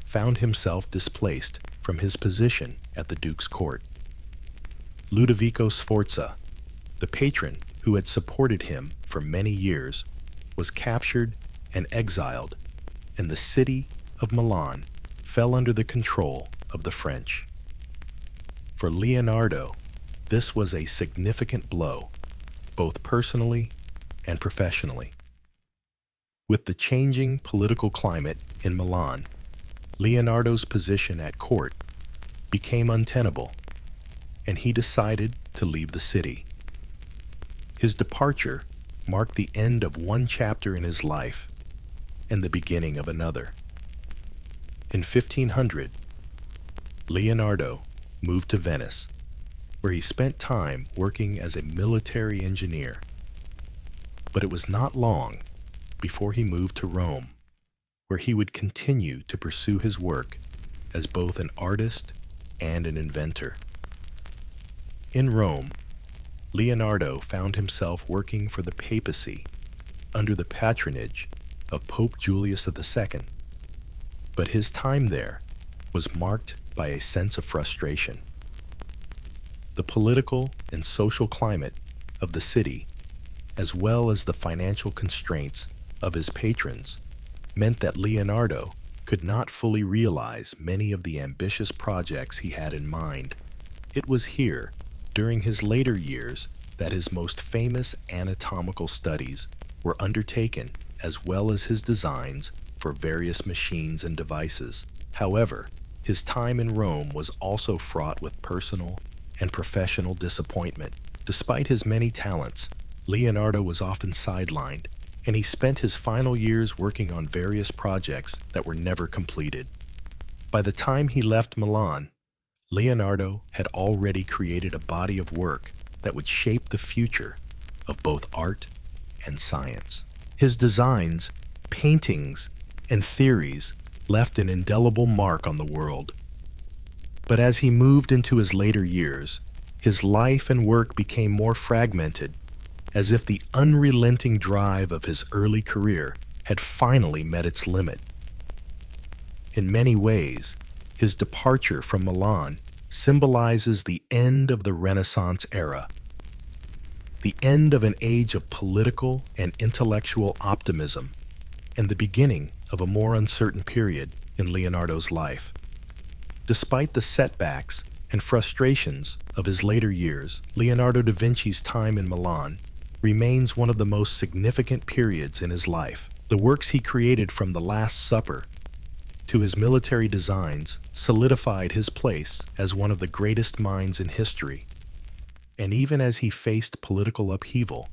found himself displaced from his position at the Duke's court. Ludovico Sforza, the patron who had supported him for many years, was captured and exiled, and the city of Milan fell under the control of the French. For Leonardo, this was a significant blow, both personally and professionally. With the changing political climate in Milan, Leonardo's position at court became untenable, and he decided to leave the city. His departure marked the end of one chapter in his life and the beginning of another. In 1500, Leonardo moved to Venice, where he spent time working as a military engineer. But it was not long before he moved to Rome, where he would continue to pursue his work as both an artist and an inventor. In Rome, Leonardo found himself working for the papacy under the patronage of Pope Julius II, but his time there was marked by a sense of frustration. The political and social climate of the city, as well as the financial constraints of his patrons, meant that Leonardo could not fully realize many of the ambitious projects he had in mind. It was here, during his later years, that his most famous anatomical studies were undertaken, as well as his designs for various machines and devices. However, his time in Rome was also fraught with personal and professional disappointment. Despite his many talents, Leonardo was often sidelined, and he spent his final years working on various projects that were never completed. By the time he left Milan, Leonardo had already created a body of work that would shape the future of both art and science. His designs, paintings, and theories left an indelible mark on the world. But as he moved into his later years, his life and work became more fragmented, as if the unrelenting drive of his early career had finally met its limit. In many ways, his departure from Milan symbolizes the end of the Renaissance era, the end of an age of political and intellectual optimism, and the beginning of a more uncertain period in Leonardo's life. Despite the setbacks and frustrations of his later years, Leonardo da Vinci's time in Milan remains one of the most significant periods in his life. The works he created, from The Last Supper to his military designs, solidified his place as one of the greatest minds in history. And even as he faced political upheaval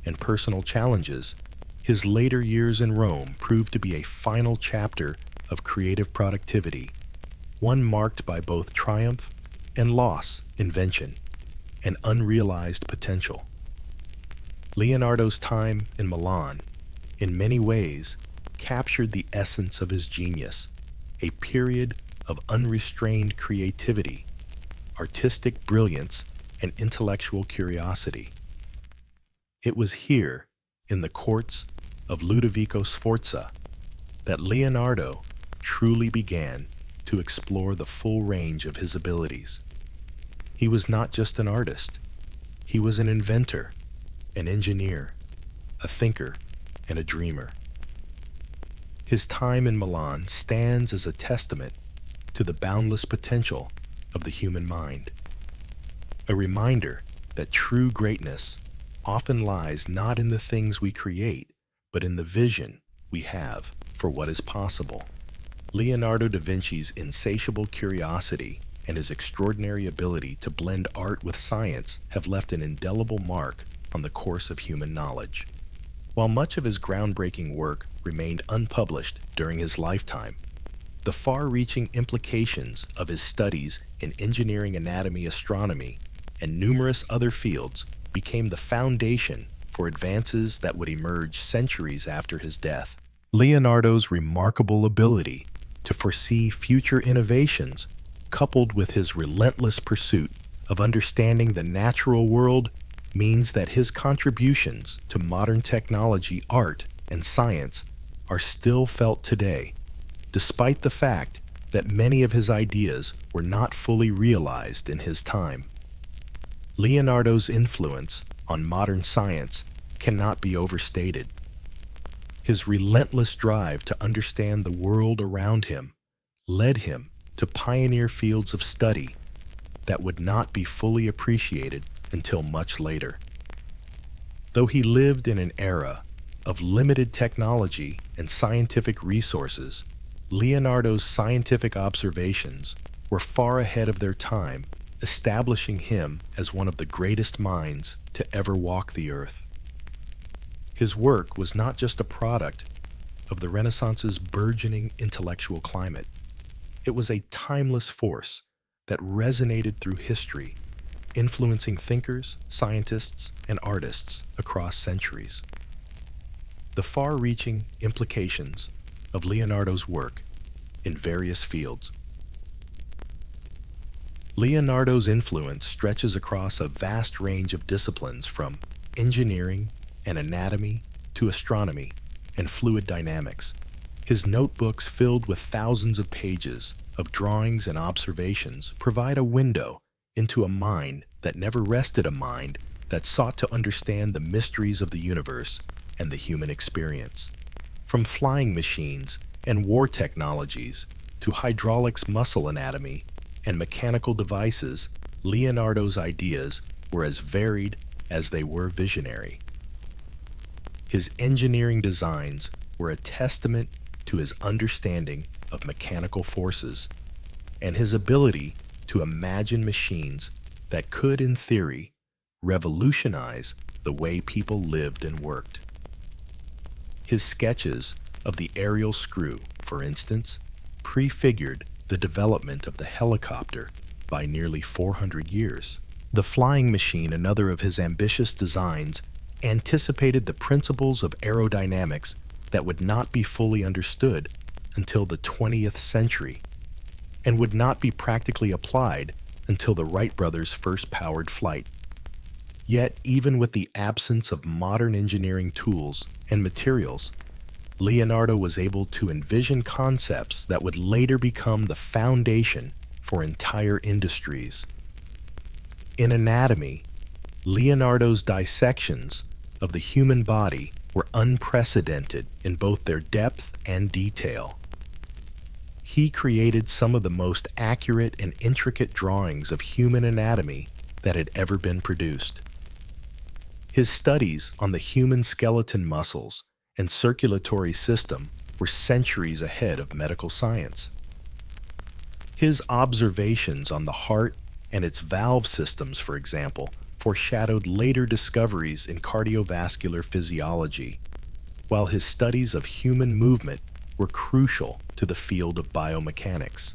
and personal challenges, his later years in Rome proved to be a final chapter of creative productivity, one marked by both triumph and loss, invention, and unrealized potential. Leonardo's time in Milan, in many ways, captured the essence of his genius, a period of unrestrained creativity, artistic brilliance, and intellectual curiosity. It was here, in the courts of Ludovico Sforza, that Leonardo truly began to explore the full range of his abilities. He was not just an artist, he was an inventor, an engineer, a thinker, and a dreamer. His time in Milan stands as a testament to the boundless potential of the human mind, a reminder that true greatness often lies not in the things we create, but in the vision we have for what is possible. Leonardo da Vinci's insatiable curiosity and his extraordinary ability to blend art with science have left an indelible mark on the course of human knowledge. While much of his groundbreaking work remained unpublished during his lifetime, the far-reaching implications of his studies in engineering, anatomy, astronomy, and numerous other fields became the foundation for advances that would emerge centuries after his death. Leonardo's remarkable ability to foresee future innovations, coupled with his relentless pursuit of understanding the natural world, means that his contributions to modern technology, art, and science are still felt today, despite the fact that many of his ideas were not fully realized in his time. Leonardo's influence on modern science cannot be overstated. His relentless drive to understand the world around him led him to pioneer fields of study that would not be fully appreciated until much later. Though he lived in an era of limited technology and scientific resources, Leonardo's scientific observations were far ahead of their time, establishing him as one of the greatest minds to ever walk the earth. His work was not just a product of the Renaissance's burgeoning intellectual climate. It was a timeless force that resonated through history, influencing thinkers, scientists, and artists across centuries. The far-reaching implications of Leonardo's work in various fields. Leonardo's influence stretches across a vast range of disciplines, from engineering and anatomy to astronomy and fluid dynamics. His notebooks, filled with thousands of pages of drawings and observations, provide a window into a mind that never rested, a mind that sought to understand the mysteries of the universe and the human experience. From flying machines and war technologies to hydraulics, muscle anatomy, and mechanical devices, Leonardo's ideas were as varied as they were visionary. His engineering designs were a testament to his understanding of mechanical forces and his ability to imagine machines that could, in theory, revolutionize the way people lived and worked. His sketches of the aerial screw, for instance, prefigured the development of the helicopter by nearly 400 years. The flying machine, another of his ambitious designs, anticipated the principles of aerodynamics that would not be fully understood until the 20th century, and would not be practically applied until the Wright brothers' first powered flight. Yet, even with the absence of modern engineering tools and materials, Leonardo was able to envision concepts that would later become the foundation for entire industries. In anatomy, Leonardo's dissections of the human body were unprecedented in both their depth and detail. He created some of the most accurate and intricate drawings of human anatomy that had ever been produced. His studies on the human skeleton muscles and circulatory system were centuries ahead of medical science. His observations on the heart and its valve systems, for example, foreshadowed later discoveries in cardiovascular physiology, while his studies of human movement were crucial to the field of biomechanics.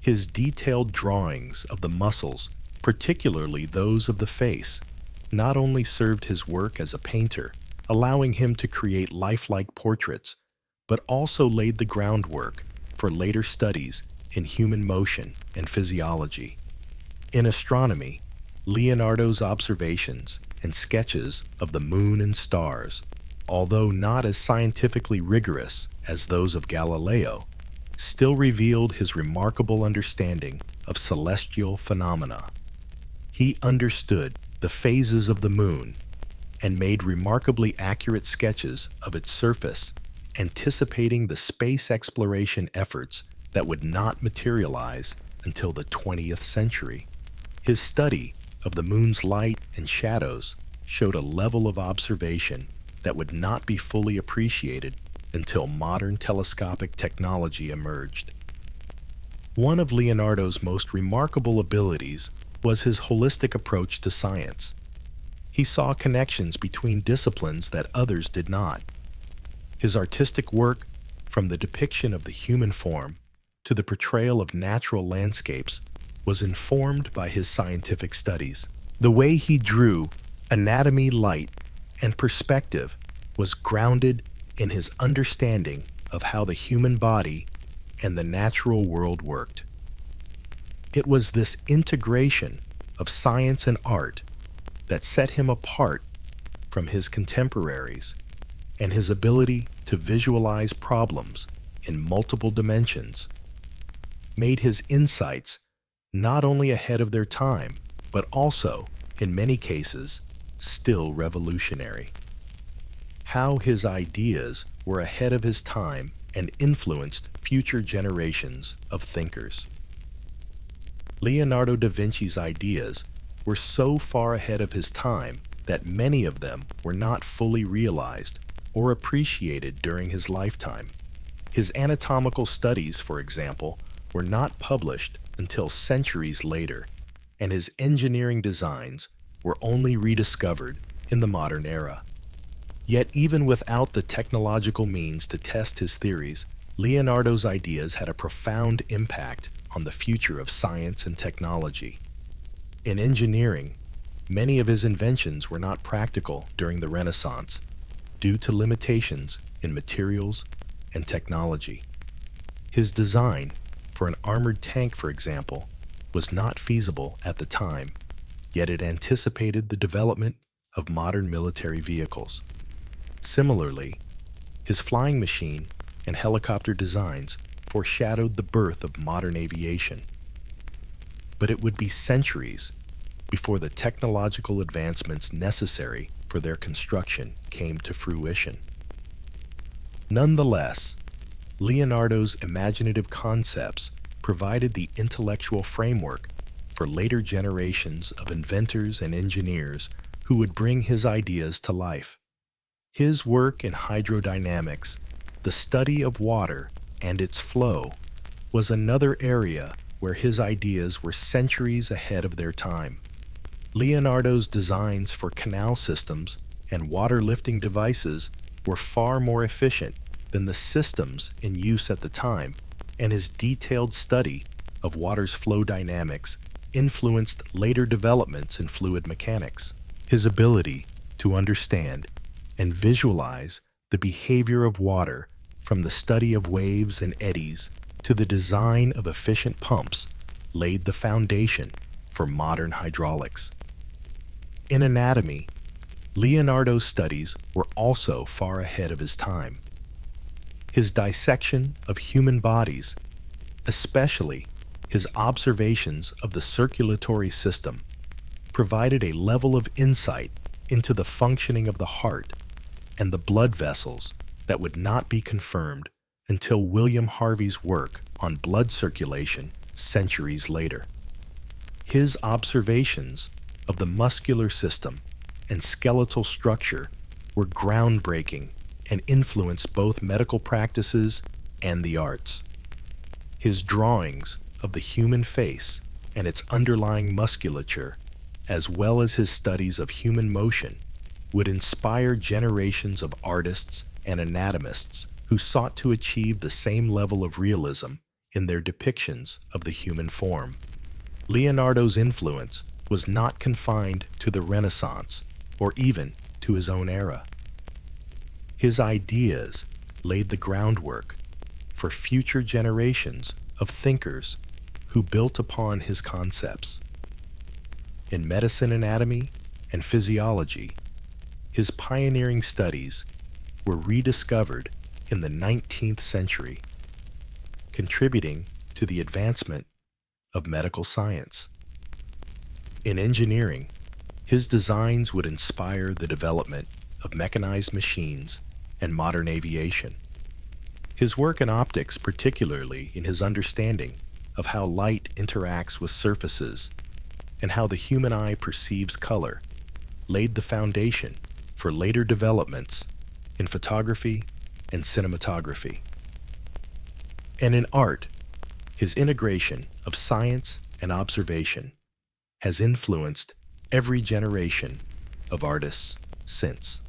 His detailed drawings of the muscles, particularly those of the face, not only served his work as a painter, allowing him to create lifelike portraits, but also laid the groundwork for later studies in human motion and physiology. In astronomy, Leonardo's observations and sketches of the moon and stars, although not as scientifically rigorous as those of Galileo, still revealed his remarkable understanding of celestial phenomena. He understood the phases of the moon and made remarkably accurate sketches of its surface, anticipating the space exploration efforts that would not materialize until the 20th century. His study of the moon's light and shadows showed a level of observation that would not be fully appreciated until modern telescopic technology emerged. One of Leonardo's most remarkable abilities was his holistic approach to science. He saw connections between disciplines that others did not. His artistic work, from the depiction of the human form to the portrayal of natural landscapes, was informed by his scientific studies. The way he drew anatomy, light, and perspective was grounded in his understanding of how the human body and the natural world worked. It was this integration of science and art that set him apart from his contemporaries, and his ability to visualize problems in multiple dimensions made his insights not only ahead of their time, but also, in many cases, still revolutionary. How his ideas were ahead of his time and influenced future generations of thinkers. Leonardo da Vinci's ideas were so far ahead of his time that many of them were not fully realized or appreciated during his lifetime. His anatomical studies, for example, were not published until centuries later, and his engineering designs were only rediscovered in the modern era. Yet even without the technological means to test his theories, Leonardo's ideas had a profound impact on the future of science and technology. In engineering, many of his inventions were not practical during the Renaissance due to limitations in materials and technology. His design for an armored tank, for example, was not feasible at the time, yet it anticipated the development of modern military vehicles. Similarly, his flying machine and helicopter designs foreshadowed the birth of modern aviation. But it would be centuries before the technological advancements necessary for their construction came to fruition. Nonetheless, Leonardo's imaginative concepts provided the intellectual framework for later generations of inventors and engineers who would bring his ideas to life. His work in hydrodynamics, the study of water and its flow, was another area where his ideas were centuries ahead of their time. Leonardo's designs for canal systems and water-lifting devices were far more efficient than the systems in use at the time, and his detailed study of water's flow dynamics influenced later developments in fluid mechanics. His ability to understand and visualize the behavior of water, from the study of waves and eddies to the design of efficient pumps, laid the foundation for modern hydraulics. In anatomy, Leonardo's studies were also far ahead of his time. His dissection of human bodies, especially his observations of the circulatory system, provided a level of insight into the functioning of the heart and the blood vessels that would not be confirmed until William Harvey's work on blood circulation centuries later. His observations of the muscular system and skeletal structure were groundbreaking and influenced both medical practices and the arts. His drawings of the human face and its underlying musculature, as well as his studies of human motion, would inspire generations of artists and anatomists who sought to achieve the same level of realism in their depictions of the human form. Leonardo's influence was not confined to the Renaissance or even to his own era. His ideas laid the groundwork for future generations of thinkers who built upon his concepts. In medicine, anatomy, and physiology, his pioneering studies were rediscovered in the 19th century, contributing to the advancement of medical science. In engineering, his designs would inspire the development of mechanized machines and modern aviation. His work in optics, particularly in his understanding of how light interacts with surfaces and how the human eye perceives color, laid the foundation for later developments in photography and cinematography. And in art, his integration of science and observation has influenced every generation of artists since.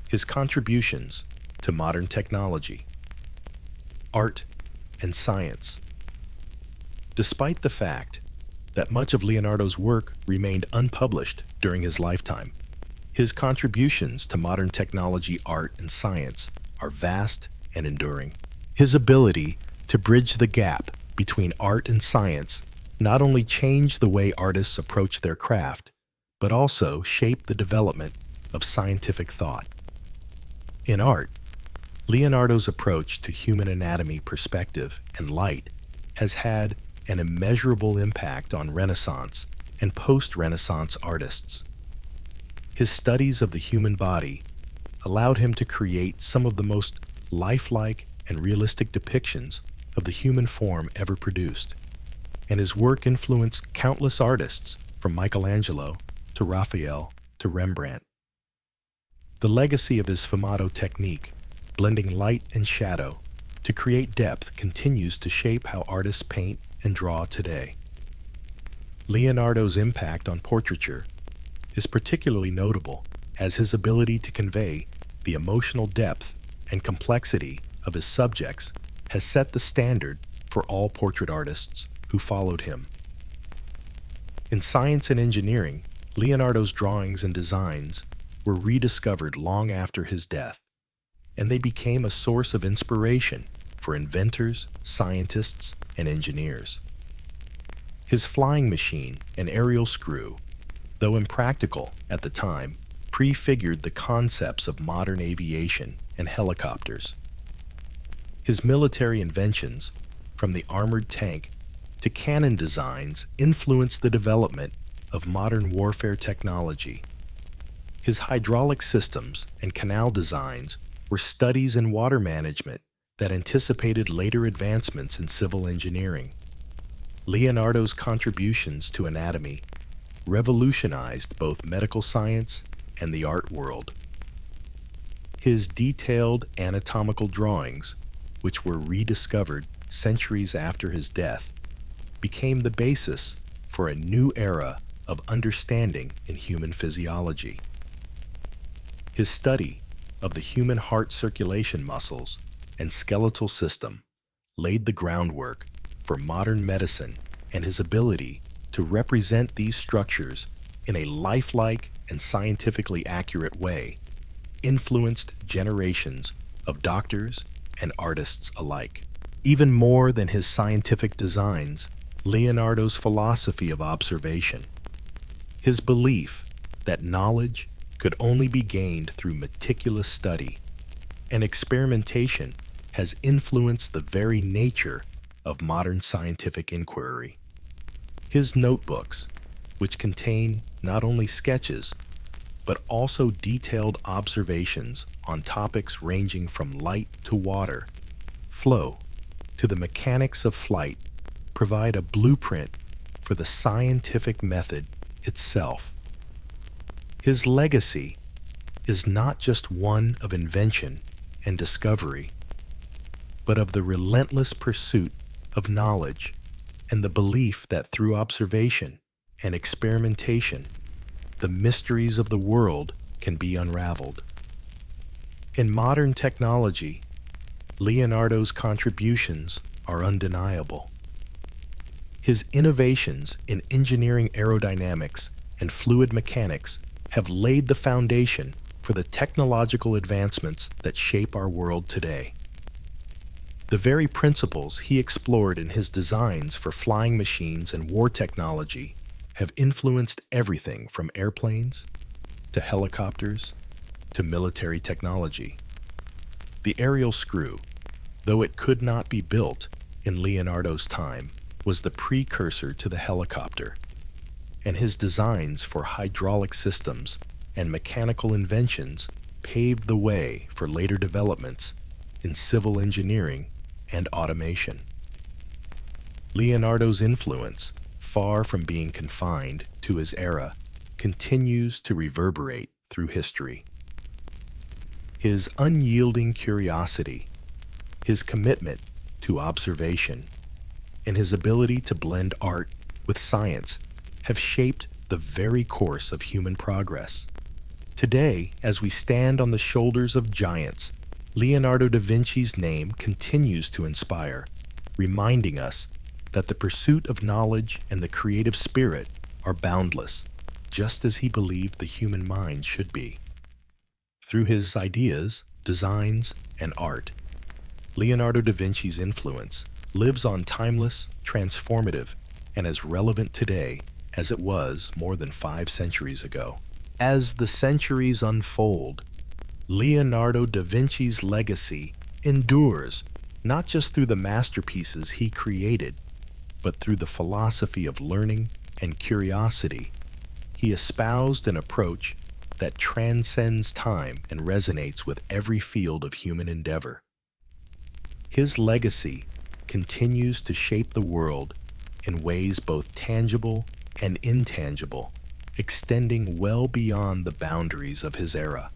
His contributions to modern technology, art, and science. Despite the fact that much of Leonardo's work remained unpublished during his lifetime, his contributions to modern technology, art, and science are vast and enduring. His ability to bridge the gap between art and science not only changed the way artists approach their craft, but also shaped the development of scientific thought. In art, Leonardo's approach to human anatomy, perspective, and light has had an immeasurable impact on Renaissance and post-Renaissance artists. His studies of the human body allowed him to create some of the most lifelike and realistic depictions of the human form ever produced, and his work influenced countless artists from Michelangelo to Raphael to Rembrandt. The legacy of his sfumato technique, blending light and shadow to create depth, continues to shape how artists paint and draw today. Leonardo's impact on portraiture is particularly notable as his ability to convey the emotional depth and complexity of his subjects has set the standard for all portrait artists who followed him. In science and engineering, Leonardo's drawings and designs were rediscovered long after his death, and they became a source of inspiration for inventors, scientists, and engineers. His flying machine and aerial screw, though impractical at the time, prefigured the concepts of modern aviation and helicopters. His military inventions, from the armored tank to cannon designs, influenced the development of modern warfare technology. His hydraulic systems and canal designs were studies in water management that anticipated later advancements in civil engineering. Leonardo's contributions to anatomy revolutionized both medical science and the art world. His detailed anatomical drawings, which were rediscovered centuries after his death, became the basis for a new era of understanding in human physiology. His study of the human heart circulation muscles and skeletal system laid the groundwork for modern medicine, and his ability to represent these structures in a lifelike and scientifically accurate way influenced generations of doctors and artists alike. Even more than his scientific designs, Leonardo's philosophy of observation, his belief that knowledge could only be gained through meticulous study and experimentation, has influenced the very nature of modern scientific inquiry. His notebooks, which contain not only sketches, but also detailed observations on topics ranging from light to water, flow, to the mechanics of flight, provide a blueprint for the scientific method itself. His legacy is not just one of invention and discovery, but of the relentless pursuit of knowledge and the belief that through observation and experimentation, the mysteries of the world can be unraveled. In modern technology, Leonardo's contributions are undeniable. His innovations in engineering aerodynamics and fluid mechanics have laid the foundation for the technological advancements that shape our world today. The very principles he explored in his designs for flying machines and war technology have influenced everything from airplanes to helicopters to military technology. The aerial screw, though it could not be built in Leonardo's time, was the precursor to the helicopter, and his designs for hydraulic systems and mechanical inventions paved the way for later developments in civil engineering and automation. Leonardo's influence, far from being confined to his era, continues to reverberate through history. His unyielding curiosity, his commitment to observation, and his ability to blend art with science have shaped the very course of human progress. Today, as we stand on the shoulders of giants, Leonardo da Vinci's name continues to inspire, reminding us that the pursuit of knowledge and the creative spirit are boundless, just as he believed the human mind should be. Through his ideas, designs, and art, Leonardo da Vinci's influence lives on timeless, transformative, and as relevant today as it was more than 5 centuries ago. As the centuries unfold, Leonardo da Vinci's legacy endures not just through the masterpieces he created, but through the philosophy of learning and curiosity. He espoused an approach that transcends time and resonates with every field of human endeavor. His legacy continues to shape the world in ways both tangible and intangible, extending well beyond the boundaries of his era.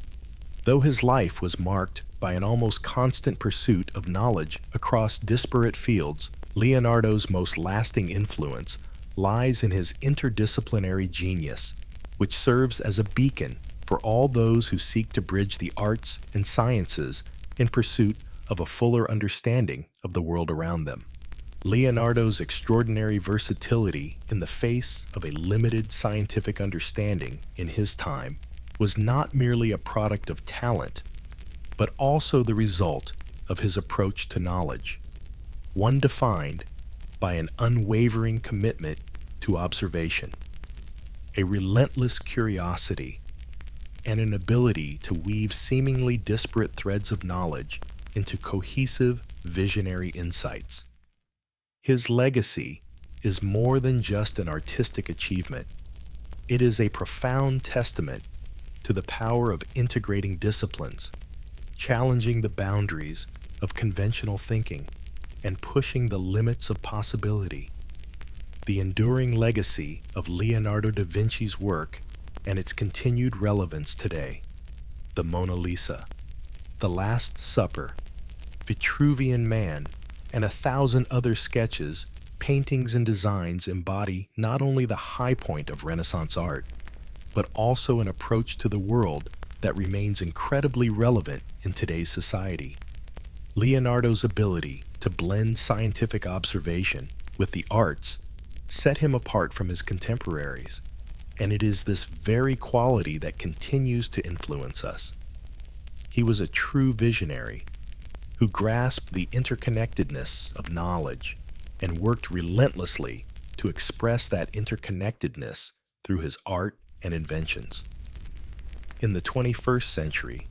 Though his life was marked by an almost constant pursuit of knowledge across disparate fields, Leonardo's most lasting influence lies in his interdisciplinary genius, which serves as a beacon for all those who seek to bridge the arts and sciences in pursuit of a fuller understanding of the world around them. Leonardo's extraordinary versatility in the face of a limited scientific understanding in his time was not merely a product of talent, but also the result of his approach to knowledge, one defined by an unwavering commitment to observation, a relentless curiosity, and an ability to weave seemingly disparate threads of knowledge into cohesive, visionary insights. His legacy is more than just an artistic achievement. It is a profound testament to the power of integrating disciplines, challenging the boundaries of conventional thinking, and pushing the limits of possibility. The enduring legacy of Leonardo da Vinci's work and its continued relevance today, the Mona Lisa, the Last Supper, Vitruvian Man, and 1,000 other sketches, paintings, and designs embody not only the high point of Renaissance art, but also an approach to the world that remains incredibly relevant in today's society. Leonardo's ability to blend scientific observation with the arts set him apart from his contemporaries, and it is this very quality that continues to influence us. He was a true visionary who grasped the interconnectedness of knowledge and worked relentlessly to express that interconnectedness through his art and inventions. In the 21st century,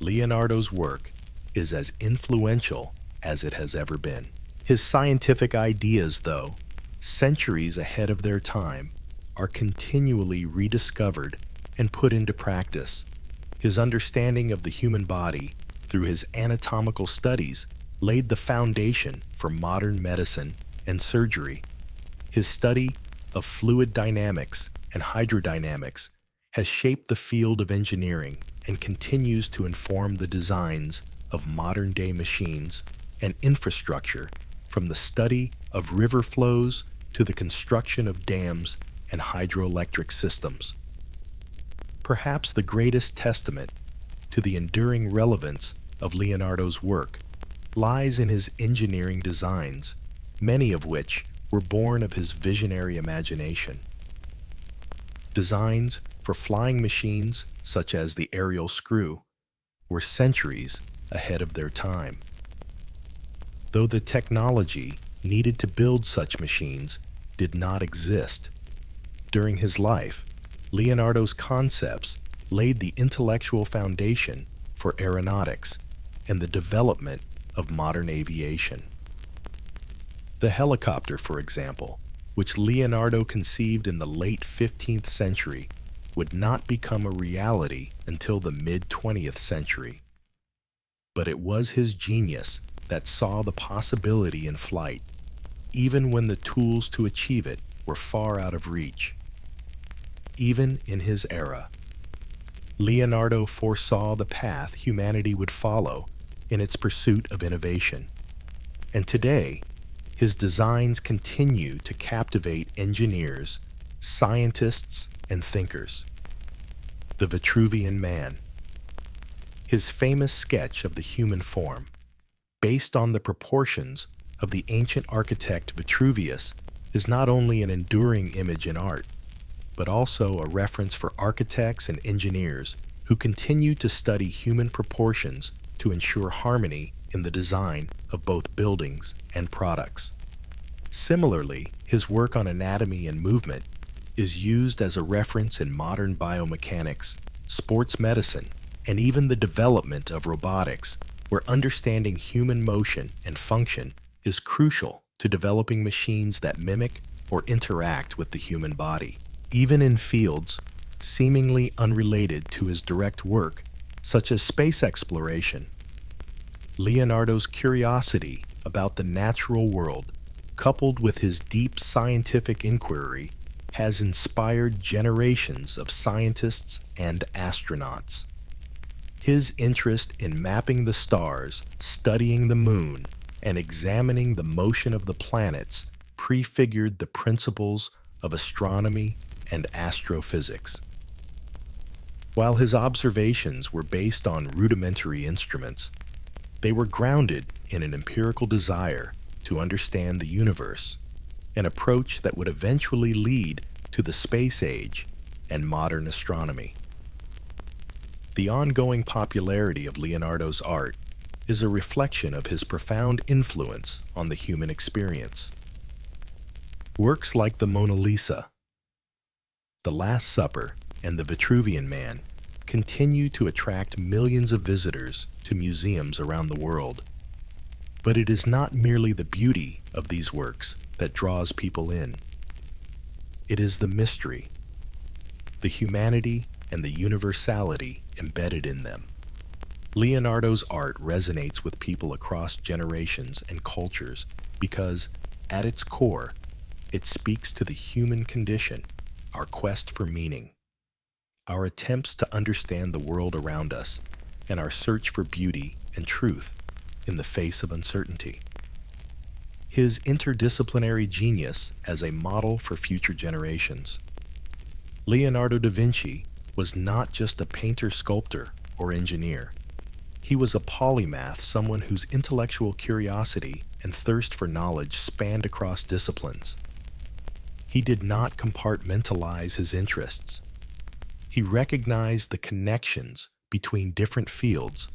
Leonardo's work is as influential as it has ever been. His scientific ideas, though, centuries ahead of their time, are continually rediscovered and put into practice. His understanding of the human body through his anatomical studies laid the foundation for modern medicine and surgery. His study of fluid dynamics and hydrodynamics has shaped the field of engineering and continues to inform the designs of modern-day machines and infrastructure, from the study of river flows to the construction of dams and hydroelectric systems. Perhaps the greatest testament to the enduring relevance of Leonardo's work lies in his engineering designs, many of which were born of his visionary imagination. Designs for flying machines, such as the aerial screw, were centuries ahead of their time. Though the technology needed to build such machines did not exist, during his life, Leonardo's concepts laid the intellectual foundation for aeronautics and the development of modern aviation. The helicopter, for example, which Leonardo conceived in the late 15th century, would not become a reality until the mid-20th century. But it was his genius that saw the possibility in flight, even when the tools to achieve it were far out of reach. Even in his era, Leonardo foresaw the path humanity would follow in its pursuit of innovation. And today, his designs continue to captivate engineers, scientists, and thinkers. The Vitruvian Man. His famous sketch of the human form, based on the proportions of the ancient architect Vitruvius, is not only an enduring image in art, but also a reference for architects and engineers who continue to study human proportions to ensure harmony in the design of both buildings and products. Similarly, his work on anatomy and movement is used as a reference in modern biomechanics, sports medicine, and even the development of robotics, where understanding human motion and function is crucial to developing machines that mimic or interact with the human body. Even in fields seemingly unrelated to his direct work, such as space exploration, Leonardo's curiosity about the natural world, coupled with his deep scientific inquiry, has inspired generations of scientists and astronauts. His interest in mapping the stars, studying the moon, and examining the motion of the planets prefigured the principles of astronomy and astrophysics. While his observations were based on rudimentary instruments, they were grounded in an empirical desire to understand the universe, an approach that would eventually lead to the space age and modern astronomy. The ongoing popularity of Leonardo's art is a reflection of his profound influence on the human experience. Works like the Mona Lisa, The Last Supper, and the Vitruvian Man continue to attract millions of visitors to museums around the world. But it is not merely the beauty of these works that draws people in. It is the mystery, the humanity, and the universality embedded in them. Leonardo's art resonates with people across generations and cultures because, at its core, it speaks to the human condition, our quest for meaning, our attempts to understand the world around us, and our search for beauty and truth in the face of uncertainty. His interdisciplinary genius as a model for future generations. Leonardo da Vinci was not just a painter, sculptor, or engineer. He was a polymath, someone whose intellectual curiosity and thirst for knowledge spanned across disciplines. He did not compartmentalize his interests. He recognized the connections between different fields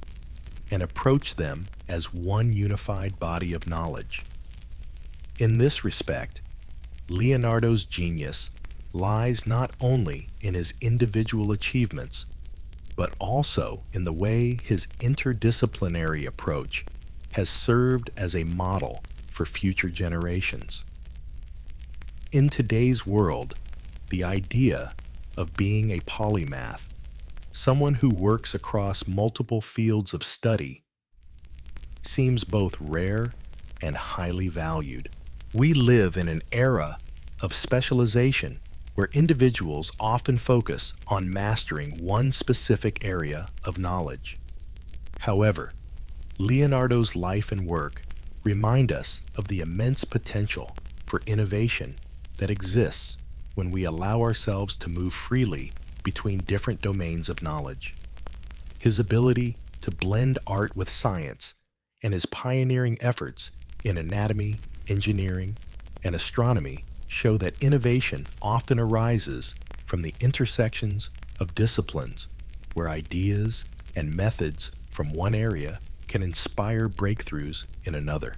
and approached them as one unified body of knowledge. In this respect, Leonardo's genius lies not only in his individual achievements, but also in the way his interdisciplinary approach has served as a model for future generations. In today's world, the idea of being a polymath, someone who works across multiple fields of study, seems both rare and highly valued. We live in an era of specialization where individuals often focus on mastering one specific area of knowledge. However, Leonardo's life and work remind us of the immense potential for innovation that exists when we allow ourselves to move freely between different domains of knowledge. His ability to blend art with science and his pioneering efforts in anatomy, engineering, and astronomy show that innovation often arises from the intersections of disciplines where ideas and methods from one area can inspire breakthroughs in another.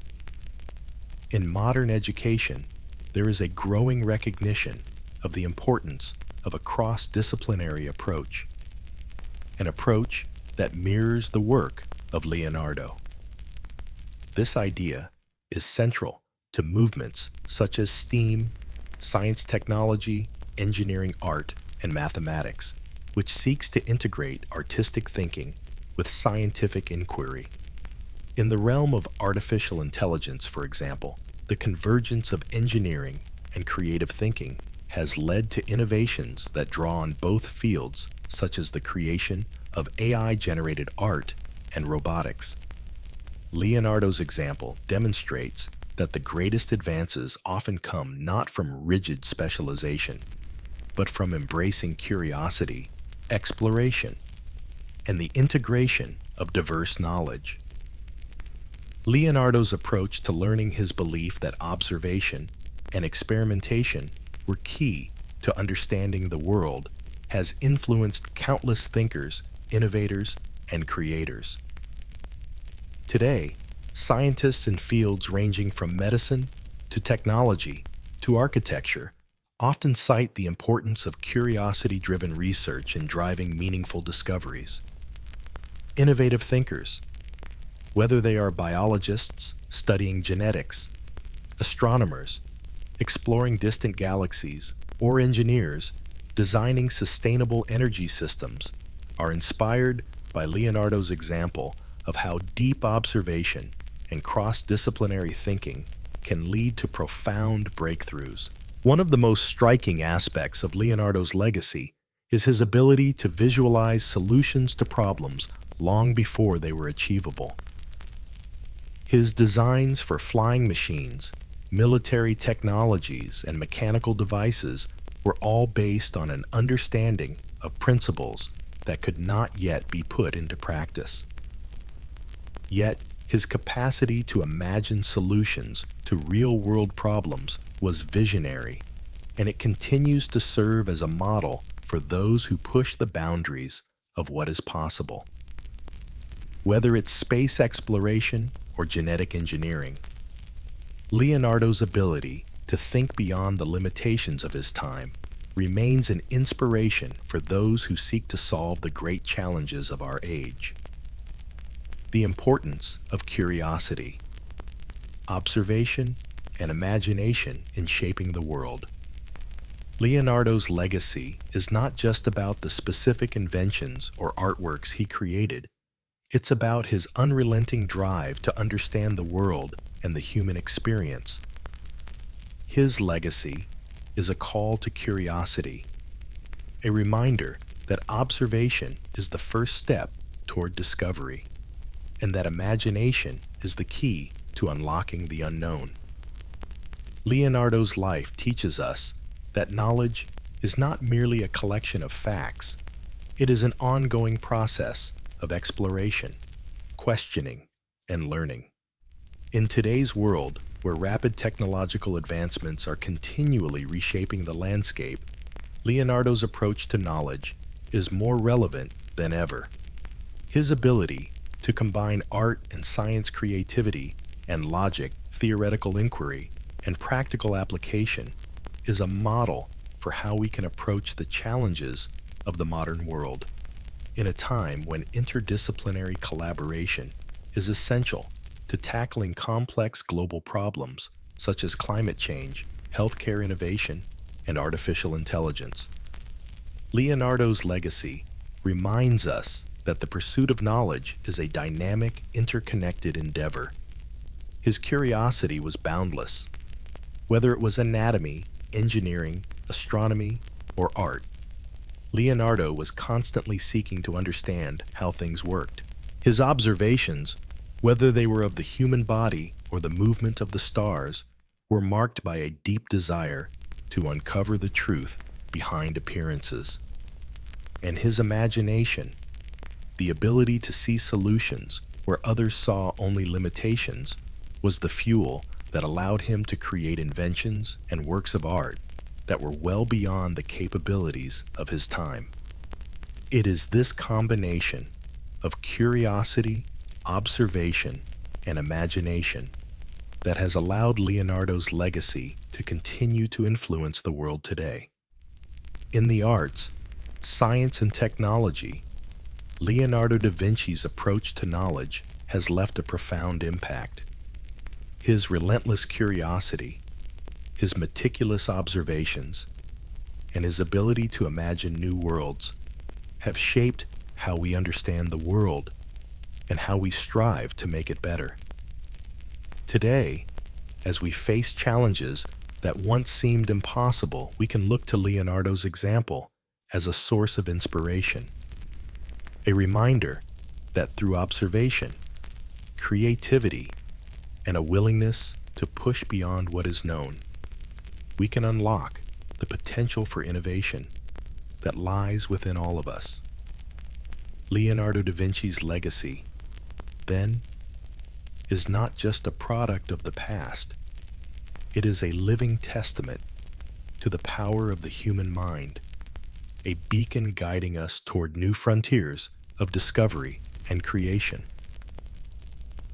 In modern education, there is a growing recognition of the importance of a cross-disciplinary approach, an approach that mirrors the work of Leonardo. This idea is central to movements such as STEAM, science technology, engineering art, and mathematics, which seeks to integrate artistic thinking with scientific inquiry. In the realm of artificial intelligence, for example, the convergence of engineering and creative thinking has led to innovations that draw on both fields, such as the creation of AI-generated art and robotics. Leonardo's example demonstrates that the greatest advances often come not from rigid specialization, but from embracing curiosity, exploration, and the integration of diverse knowledge. Leonardo's approach to learning, his belief that observation and experimentation were key to understanding the world, has influenced countless thinkers, innovators, and creators. Today, scientists in fields ranging from medicine to technology to architecture often cite the importance of curiosity-driven research in driving meaningful discoveries. Innovative thinkers, whether they are biologists studying genetics, astronomers exploring distant galaxies, or engineers designing sustainable energy systems, are inspired by Leonardo's example of how deep observation and cross-disciplinary thinking can lead to profound breakthroughs. One of the most striking aspects of Leonardo's legacy is his ability to visualize solutions to problems long before they were achievable. His designs for flying machines, military technologies, and mechanical devices were all based on an understanding of principles that could not yet be put into practice. Yet, his capacity to imagine solutions to real-world problems was visionary, and it continues to serve as a model for those who push the boundaries of what is possible. Whether it's space exploration or genetic engineering, Leonardo's ability to think beyond the limitations of his time remains an inspiration for those who seek to solve the great challenges of our age. The importance of curiosity, observation, and imagination in shaping the world. Leonardo's legacy is not just about the specific inventions or artworks he created. It's about his unrelenting drive to understand the world and the human experience. His legacy is a call to curiosity, a reminder that observation is the first step toward discovery, and that imagination is the key to unlocking the unknown. Leonardo's life teaches us that knowledge is not merely a collection of facts. It is an ongoing process of exploration, questioning, and learning. In today's world, where rapid technological advancements are continually reshaping the landscape, Leonardo's approach to knowledge is more relevant than ever. His ability to combine art and science creativity and logic, theoretical inquiry, and practical application is a model for how we can approach the challenges of the modern world. In a time when interdisciplinary collaboration is essential to tackling complex global problems such as climate change, healthcare innovation, and artificial intelligence. Leonardo's legacy reminds us that the pursuit of knowledge is a dynamic, interconnected endeavor. His curiosity was boundless. Whether it was anatomy, engineering, astronomy, or art, Leonardo was constantly seeking to understand how things worked. His observations, whether they were of the human body or the movement of the stars, were marked by a deep desire to uncover the truth behind appearances. And his imagination, the ability to see solutions where others saw only limitations, was the fuel that allowed him to create inventions and works of art that were well beyond the capabilities of his time. It is this combination of curiosity, observation, and imagination that has allowed Leonardo's legacy to continue to influence the world today. In the arts, science, and technology, Leonardo da Vinci's approach to knowledge has left a profound impact. His relentless curiosity, his meticulous observations, and his ability to imagine new worlds have shaped how we understand the world and how we strive to make it better. Today, as we face challenges that once seemed impossible, we can look to Leonardo's example as a source of inspiration, a reminder that through observation, creativity, and a willingness to push beyond what is known, we can unlock the potential for innovation that lies within all of us. Leonardo da Vinci's legacy, then, is not just a product of the past. It is a living testament to the power of the human mind, a beacon guiding us toward new frontiers of discovery and creation.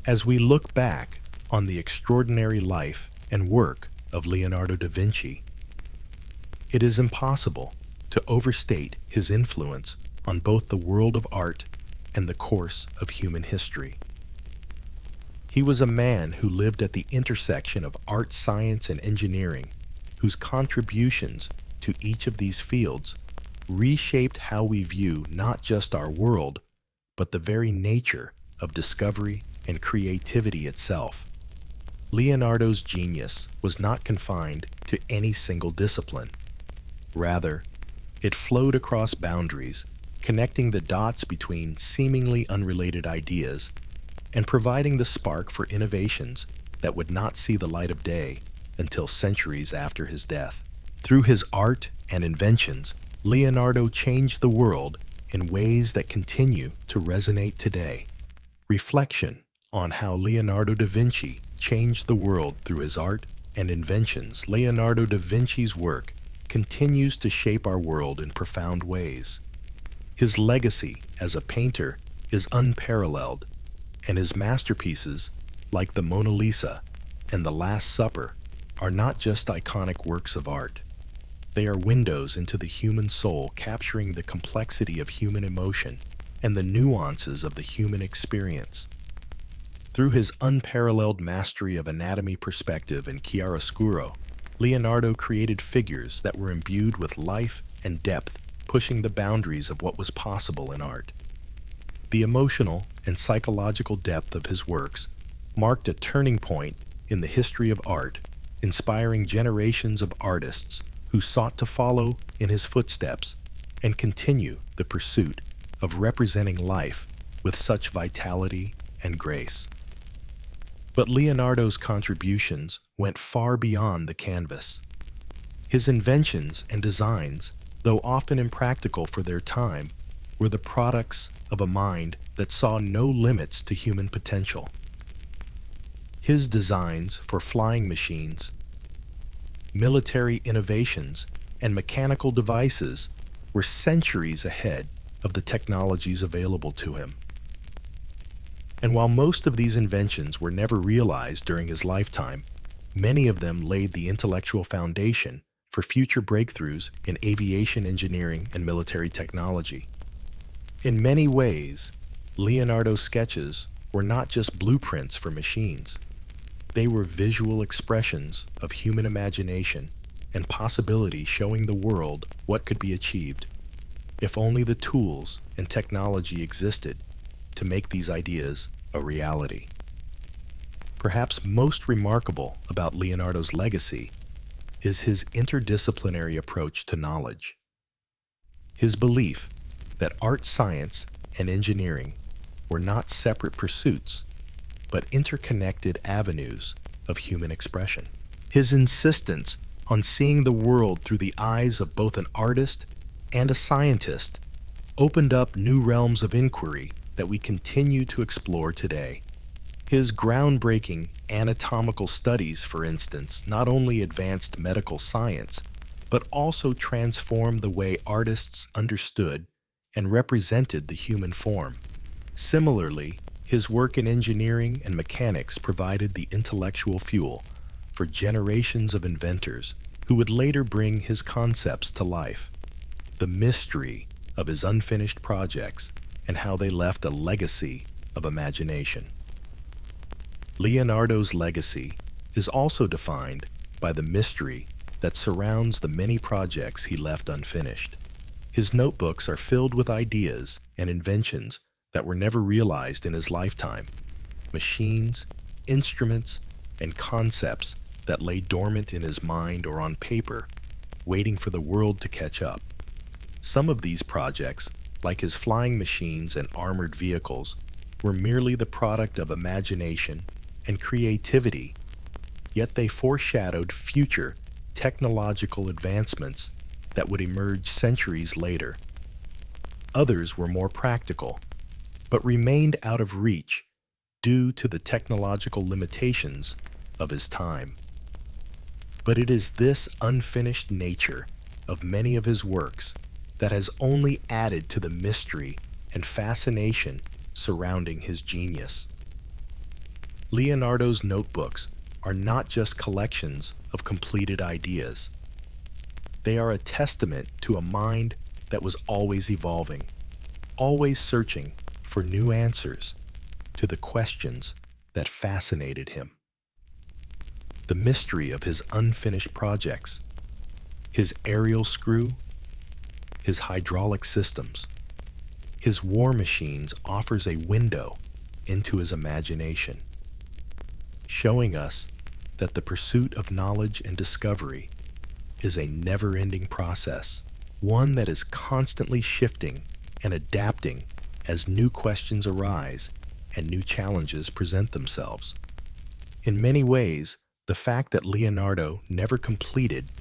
As we look back on the extraordinary life and work of Leonardo da Vinci, it is impossible to overstate his influence on both the world of art and the course of human history. He was a man who lived at the intersection of art, science, and engineering, whose contributions to each of these fields reshaped how we view not just our world, but the very nature of discovery and creativity itself. Leonardo's genius was not confined to any single discipline. Rather, it flowed across boundaries, connecting the dots between seemingly unrelated ideas and providing the spark for innovations that would not see the light of day until centuries after his death. Through his art and inventions, Leonardo changed the world in ways that continue to resonate today. Reflection on how Leonardo da Vinci changed the world through his art and inventions. Leonardo da Vinci's work continues to shape our world in profound ways. His legacy as a painter is unparalleled, and his masterpieces, like the Mona Lisa and the Last Supper, are not just iconic works of art. They are windows into the human soul, capturing the complexity of human emotion and the nuances of the human experience. Through his unparalleled mastery of anatomy, perspective, and chiaroscuro, Leonardo created figures that were imbued with life and depth, pushing the boundaries of what was possible in art. The emotional and psychological depth of his works marked a turning point in the history of art, inspiring generations of artists who sought to follow in his footsteps and continue the pursuit of representing life with such vitality and grace. But Leonardo's contributions went far beyond the canvas. His inventions and designs, though often impractical for their time, were the products of a mind that saw no limits to human potential. His designs for flying machines, military innovations, and mechanical devices were centuries ahead of the technologies available to him. And while most of these inventions were never realized during his lifetime, many of them laid the intellectual foundation for future breakthroughs in aviation engineering and military technology. In many ways, Leonardo's sketches were not just blueprints for machines. They were visual expressions of human imagination and possibility, showing the world what could be achieved if only the tools and technology existed to make these ideas a reality. Perhaps most remarkable about Leonardo's legacy is his interdisciplinary approach to knowledge. His belief that art, science, and engineering were not separate pursuits, but interconnected avenues of human expression. His insistence on seeing the world through the eyes of both an artist and a scientist, opened up new realms of inquiry that we continue to explore today. His groundbreaking anatomical studies, for instance, not only advanced medical science, but also transformed the way artists understood and represented the human form. Similarly, his work in engineering and mechanics provided the intellectual fuel for generations of inventors who would later bring his concepts to life. The mystery of his unfinished projects and how they left a legacy of imagination. Leonardo's legacy is also defined by the mystery that surrounds the many projects he left unfinished. His notebooks are filled with ideas and inventions that were never realized in his lifetime. Machines, instruments, and concepts that lay dormant in his mind or on paper, waiting for the world to catch up. Some of these projects, like his flying machines and armored vehicles, were merely the product of imagination and creativity, yet they foreshadowed future technological advancements that would emerge centuries later. Others were more practical, but remained out of reach due to the technological limitations of his time. But it is this unfinished nature of many of his works that has only added to the mystery and fascination surrounding his genius. Leonardo's notebooks are not just collections of completed ideas. They are a testament to a mind that was always evolving, always searching for new answers to the questions that fascinated him. The mystery of his unfinished projects, his aerial screw, his hydraulic systems, his war machines offers a window into his imagination, showing us that the pursuit of knowledge and discovery is a never-ending process, one that is constantly shifting and adapting as new questions arise and new challenges present themselves. In many ways, the fact that Leonardo never completed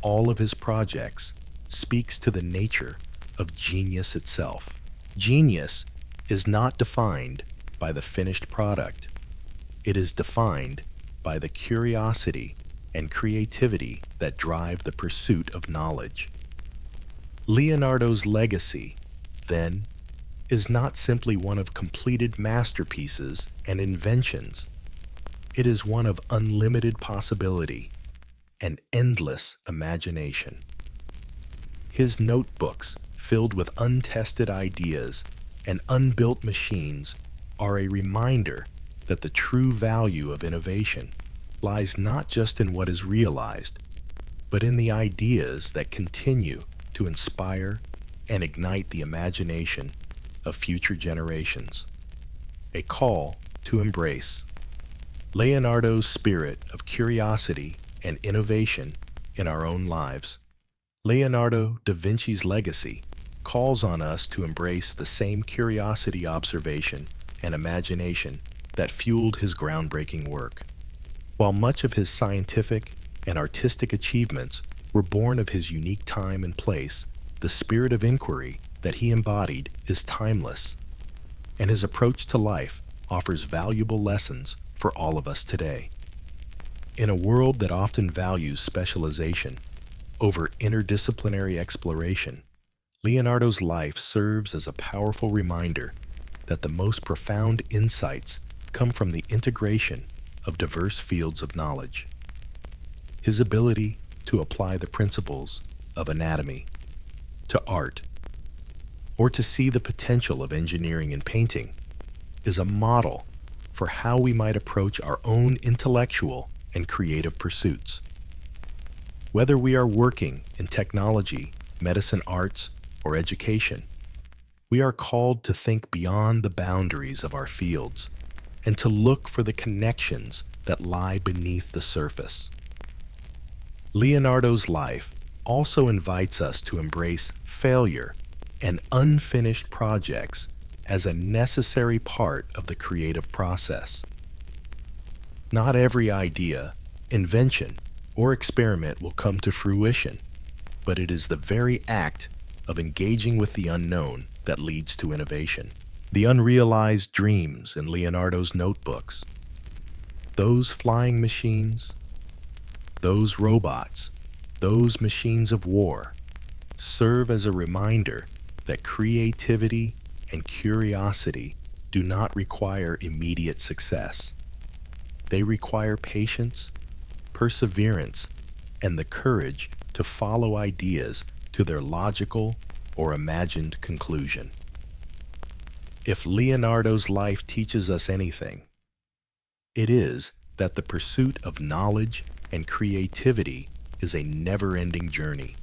all of his projects speaks to the nature of genius itself. Genius is not defined by the finished product. It is defined by the curiosity and creativity that drive the pursuit of knowledge. Leonardo's legacy, then, is not simply one of completed masterpieces and inventions. It is one of unlimited possibility and endless imagination. His notebooks, filled with untested ideas and unbuilt machines, are a reminder that the true value of innovation lies not just in what is realized, but in the ideas that continue to inspire and ignite the imagination of future generations. A call to embrace Leonardo's spirit of curiosity and innovation in our own lives. Leonardo da Vinci's legacy calls on us to embrace the same curiosity, observation, and imagination that fueled his groundbreaking work. While much of his scientific and artistic achievements were born of his unique time and place, the spirit of inquiry that he embodied is timeless, and his approach to life offers valuable lessons for all of us today. In a world that often values specialization over interdisciplinary exploration, Leonardo's life serves as a powerful reminder that the most profound insights come from the integration of diverse fields of knowledge. His ability to apply the principles of anatomy to art, or to see the potential of engineering and painting, is a model for how we might approach our own intellectual and creative pursuits. Whether we are working in technology, medicine, arts, or education, we are called to think beyond the boundaries of our fields and to look for the connections that lie beneath the surface. Leonardo's life also invites us to embrace failure and unfinished projects as a necessary part of the creative process. Not every idea, invention, or experiment will come to fruition, but it is the very act of engaging with the unknown that leads to innovation. The unrealized dreams in Leonardo's notebooks, those flying machines, those robots, those machines of war, serve as a reminder that creativity and curiosity do not require immediate success. They require patience, perseverance, and the courage to follow ideas to their logical or imagined conclusion. If Leonardo's life teaches us anything, it is that the pursuit of knowledge and creativity is a never-ending journey,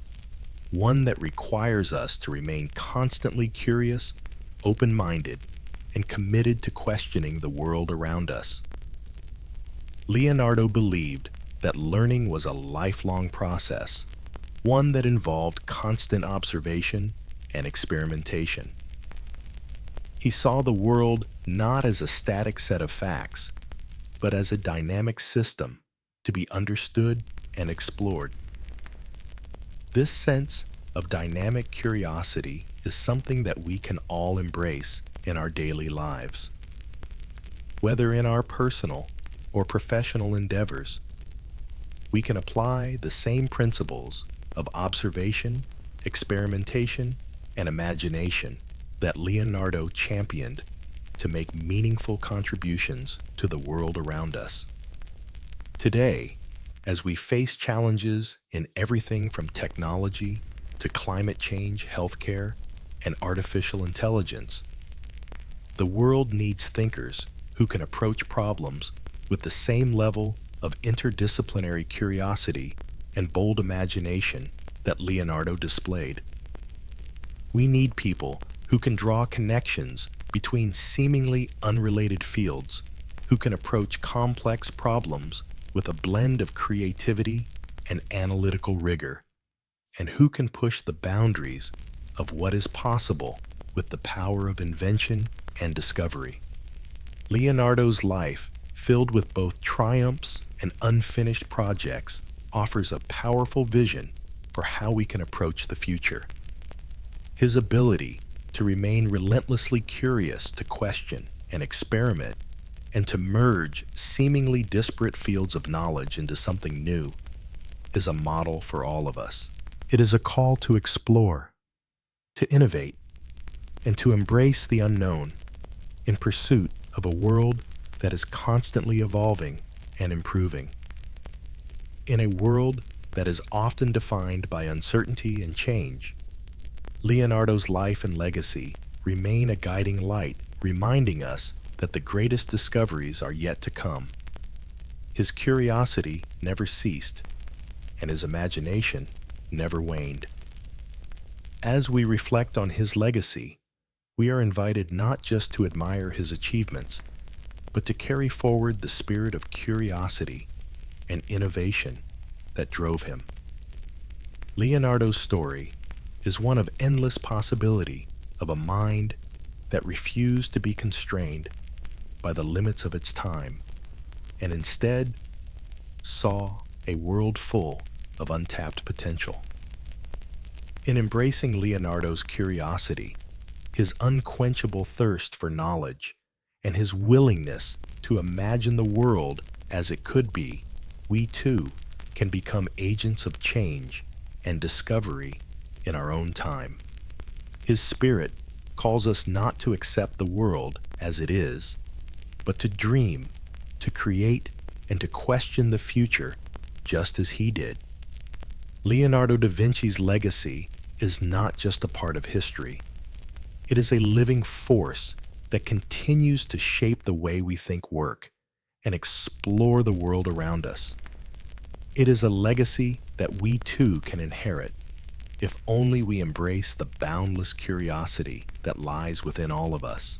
one that requires us to remain constantly curious, open-minded, and committed to questioning the world around us. Leonardo believed that learning was a lifelong process, one that involved constant observation and experimentation. He saw the world not as a static set of facts, but as a dynamic system to be understood and explored. This sense of dynamic curiosity is something that we can all embrace in our daily lives. Whether in our personal or professional endeavors, we can apply the same principles of observation, experimentation, and imagination that Leonardo championed to make meaningful contributions to the world around us. Today, as we face challenges in everything from technology to climate change, healthcare, and artificial intelligence, the world needs thinkers who can approach problems with the same level of interdisciplinary curiosity and bold imagination that Leonardo displayed. We need people who can draw connections between seemingly unrelated fields, who can approach complex problems with a blend of creativity and analytical rigor, and who can push the boundaries of what is possible with the power of invention and discovery. Leonardo's life, filled with both triumphs and unfinished projects, offers a powerful vision for how we can approach the future. His ability to remain relentlessly curious, to question and experiment, and to merge seemingly disparate fields of knowledge into something new is a model for all of us. It is a call to explore, to innovate, and to embrace the unknown in pursuit of a world that is constantly evolving and improving. In a world that is often defined by uncertainty and change, Leonardo's life and legacy remain a guiding light, reminding us that the greatest discoveries are yet to come. His curiosity never ceased, and his imagination never waned. As we reflect on his legacy, we are invited not just to admire his achievements, but to carry forward the spirit of curiosity and innovation that drove him. Leonardo's story is one of endless possibility, of a mind that refused to be constrained by the limits of its time, and instead saw a world full of untapped potential. In embracing Leonardo's curiosity, his unquenchable thirst for knowledge, and his willingness to imagine the world as it could be, we too can become agents of change and discovery in our own time. His spirit calls us not to accept the world as it is, but to dream, to create, and to question the future just as he did. Leonardo da Vinci's legacy is not just a part of history. It is a living force that continues to shape the way we think, work, and explore the world around us. It is a legacy that we too can inherit, if only we embrace the boundless curiosity that lies within all of us.